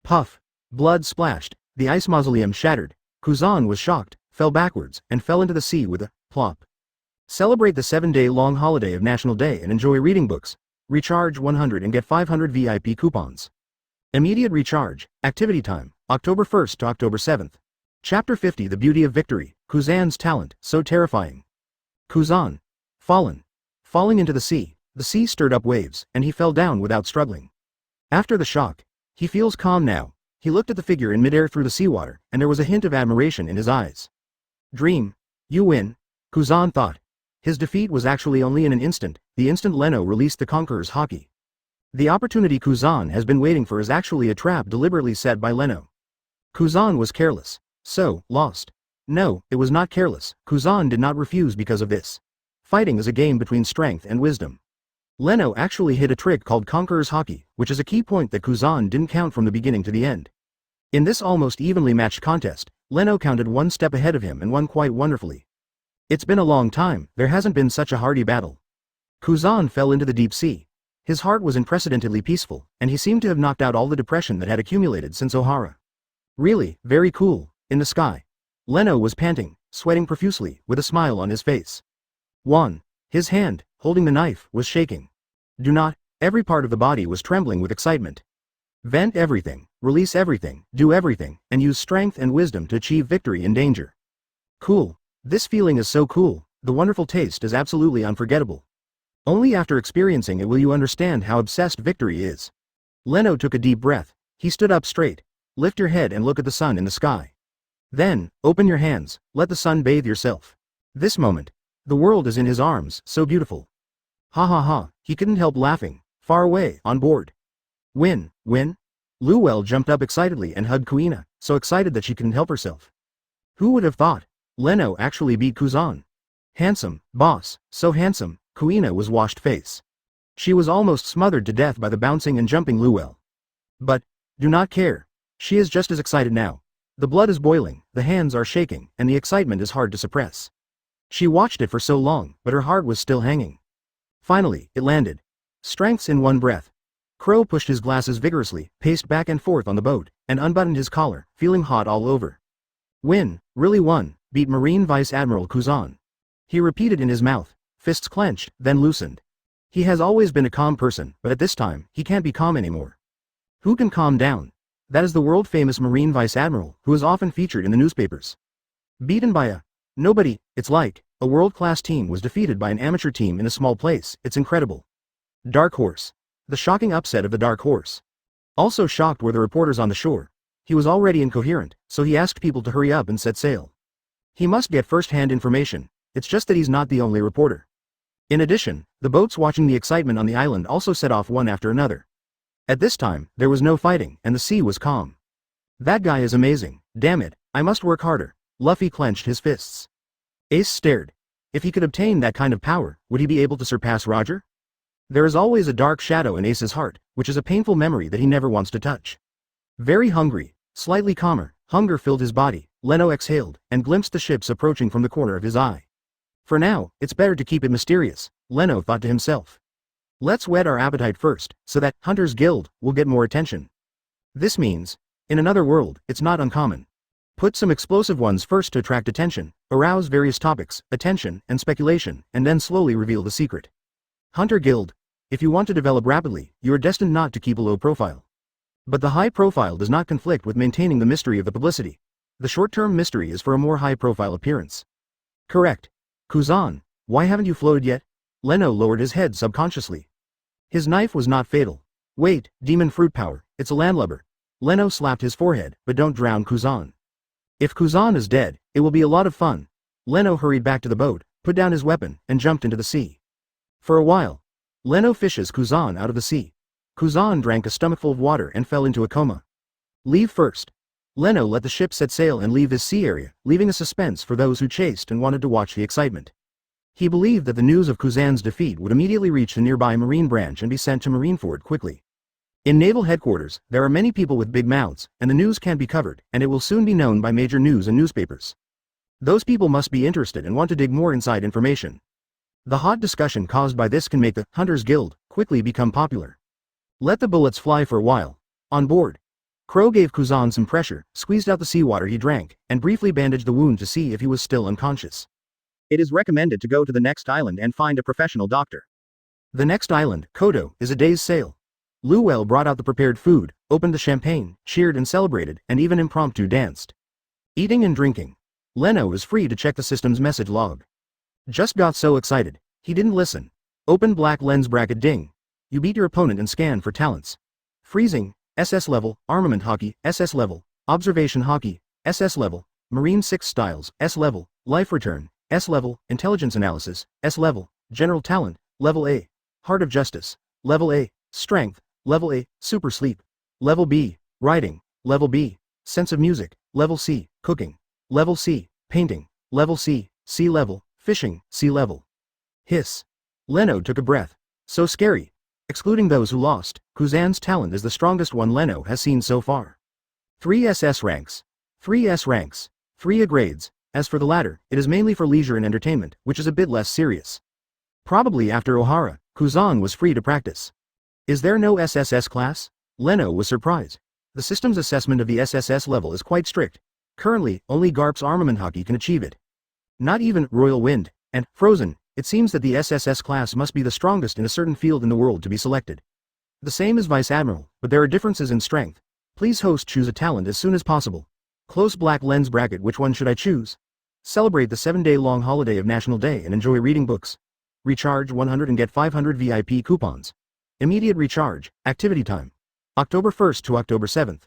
Puff. Blood splashed, the ice mausoleum shattered. Kuzan was shocked, fell backwards, and fell into the sea with a plop. Celebrate the 7-day-long holiday of National Day and enjoy reading books. Recharge 100 and get 500 VIP coupons. Immediate recharge. Activity time, October 1st to October 7th. Chapter 50 The Beauty of Victory. Kuzan's talent, so terrifying. Kuzan. Fallen. Falling into the sea stirred up waves, and he fell down without struggling. After the shock, he feels calm now. He looked at the figure in midair through the seawater, and there was a hint of admiration in his eyes. Dream. You win, Kuzan thought. His defeat was actually only in an instant, the instant Leno released the Conqueror's Haki. The opportunity Kuzan has been waiting for is actually a trap deliberately set by Leno. Kuzan was careless. So, lost. No, it was not careless. Kuzan did not refuse because of this. Fighting is a game between strength and wisdom. Leno actually hit a trick called Conqueror's Haki, which is a key point that Kuzan didn't count from the beginning to the end. In this almost evenly matched contest, Leno counted one step ahead of him and won quite wonderfully. It's been a long time, there hasn't been such a hardy battle. Kuzan fell into the deep sea. His heart was unprecedentedly peaceful, and he seemed to have knocked out all the depression that had accumulated since Ohara. Really, very cool. In the sky. Leno was panting, sweating profusely, with a smile on his face. His hand, holding the knife, was shaking. Do not. Every part of the body was trembling with excitement. Vent everything, release everything, do everything, and use strength and wisdom to achieve victory in danger. Cool. This feeling is so cool, the wonderful taste is absolutely unforgettable. Only after experiencing it will you understand how obsessed victory is. Leno took a deep breath. He stood up straight. Lift your head and look at the sun in the sky. Then, open your hands, let the sun bathe yourself. This moment. The world is in his arms, so beautiful. Ha ha ha, he couldn't help laughing, far away, on board. Win. Luel jumped up excitedly and hugged Kuina, so excited that she couldn't help herself. Who would have thought? Leno actually beat Kuzan. Handsome, boss, so handsome, Kuina was washed face. She was almost smothered to death by the bouncing and jumping Luel. But, do not care. She is just as excited now. The blood is boiling, the hands are shaking, and the excitement is hard to suppress. She watched it for so long, but her heart was still hanging. Finally, it landed. Strengths in one breath. Crow pushed his glasses vigorously, paced back and forth on the boat, and unbuttoned his collar, feeling hot all over. Win, really won, beat Marine Vice Admiral Kuzan. He repeated in his mouth, fists clenched, then loosened. He has always been a calm person, but at this time, he can't be calm anymore. Who can calm down? That is the world-famous Marine Vice Admiral, who is often featured in the newspapers. Beaten by a nobody, it's like a world-class team was defeated by an amateur team in a small place, it's incredible. Dark Horse. The shocking upset of the Dark Horse. Also shocked were the reporters on the shore. He was already incoherent, so he asked people to hurry up and set sail. He must get first-hand information, it's just that he's not the only reporter. In addition, the boats watching the excitement on the island also set off one after another. At this time, there was no fighting, and the sea was calm. That guy is amazing, damn it, I must work harder. Luffy clenched his fists. Ace stared. If he could obtain that kind of power, would he be able to surpass Roger? There is always a dark shadow in Ace's heart, which is a painful memory that he never wants to touch. Very hungry, slightly calmer, hunger filled his body. Leno exhaled, and glimpsed the ships approaching from the corner of his eye. For now, it's better to keep it mysterious, Leno thought to himself. Let's whet our appetite first, so that Hunter's Guild will get more attention. This means, in another world, it's not uncommon. Put some explosive ones first to attract attention, arouse various topics, attention, and speculation, and then slowly reveal the secret. Hunter Guild. If you want to develop rapidly, you are destined not to keep a low profile. But the high profile does not conflict with maintaining the mystery of the publicity. The short-term mystery is for a more high-profile appearance. Correct. Kuzan, why haven't you floated yet? Leno lowered his head subconsciously. His knife was not fatal. Wait, demon fruit power, it's a landlubber. Leno slapped his forehead, but don't drown Kuzan. If Kuzan is dead, it will be a lot of fun. Leno hurried back to the boat, put down his weapon, and jumped into the sea. For a while, Leno fishes Kuzan out of the sea. Kuzan drank a stomachful of water and fell into a coma. Leave first. Leno let the ship set sail and leave this sea area, leaving a suspense for those who chased and wanted to watch the excitement. He believed that the news of Kuzan's defeat would immediately reach the nearby Marine branch and be sent to Marineford quickly. In naval headquarters, there are many people with big mouths, and the news can be covered, and it will soon be known by major news and newspapers. Those people must be interested and want to dig more inside information. The hot discussion caused by this can make the Hunters Guild quickly become popular. Let the bullets fly for a while. On board. Crow gave Kuzan some pressure, squeezed out the seawater he drank, and briefly bandaged the wound to see if he was still unconscious. It is recommended to go to the next island and find a professional doctor. The next island, Kodo, is a day's sail. Luwell brought out the prepared food, opened the champagne, cheered and celebrated, and even impromptu danced. Eating and drinking. Leno is free to check the system's message log. Just got so excited, he didn't listen. Open black lens bracket ding. You beat your opponent and scan for talents. Freezing, SS level, Armament Haki, SS level, Observation Haki, SS level, Marine 6 Styles, S level, Life Return, S level, Intelligence Analysis, S level, General Talent, Level A, Heart of Justice, Level A, Strength, Level A, Super Sleep, Level B, Writing, Level B, Sense of Music, Level C, Cooking, Level C, Painting, Level C, Sea Level, Fishing, Sea Level. Hiss. Leno took a breath. So scary. Excluding those who lost, Kuzan's talent is the strongest one Leno has seen so far. 3 SS ranks. 3 S ranks. 3 A grades. As for the latter, it is mainly for leisure and entertainment, which is a bit less serious. Probably after Ohara, Kuzan was free to practice. Is there no SSS class? Leno was surprised. The system's assessment of the SSS level is quite strict. Currently, only Garp's Armament Haki can achieve it. Not even Royal Wind and Frozen. It seems that the SSS class must be the strongest in a certain field in the world to be selected. The same as Vice Admiral, but there are differences in strength. Please host choose a talent as soon as possible. Close black lens bracket which one should I choose? Celebrate the 7-day-long holiday of National Day and enjoy reading books. Recharge 100 and get 500 VIP coupons. Immediate recharge, activity time. October 1st to October 7th.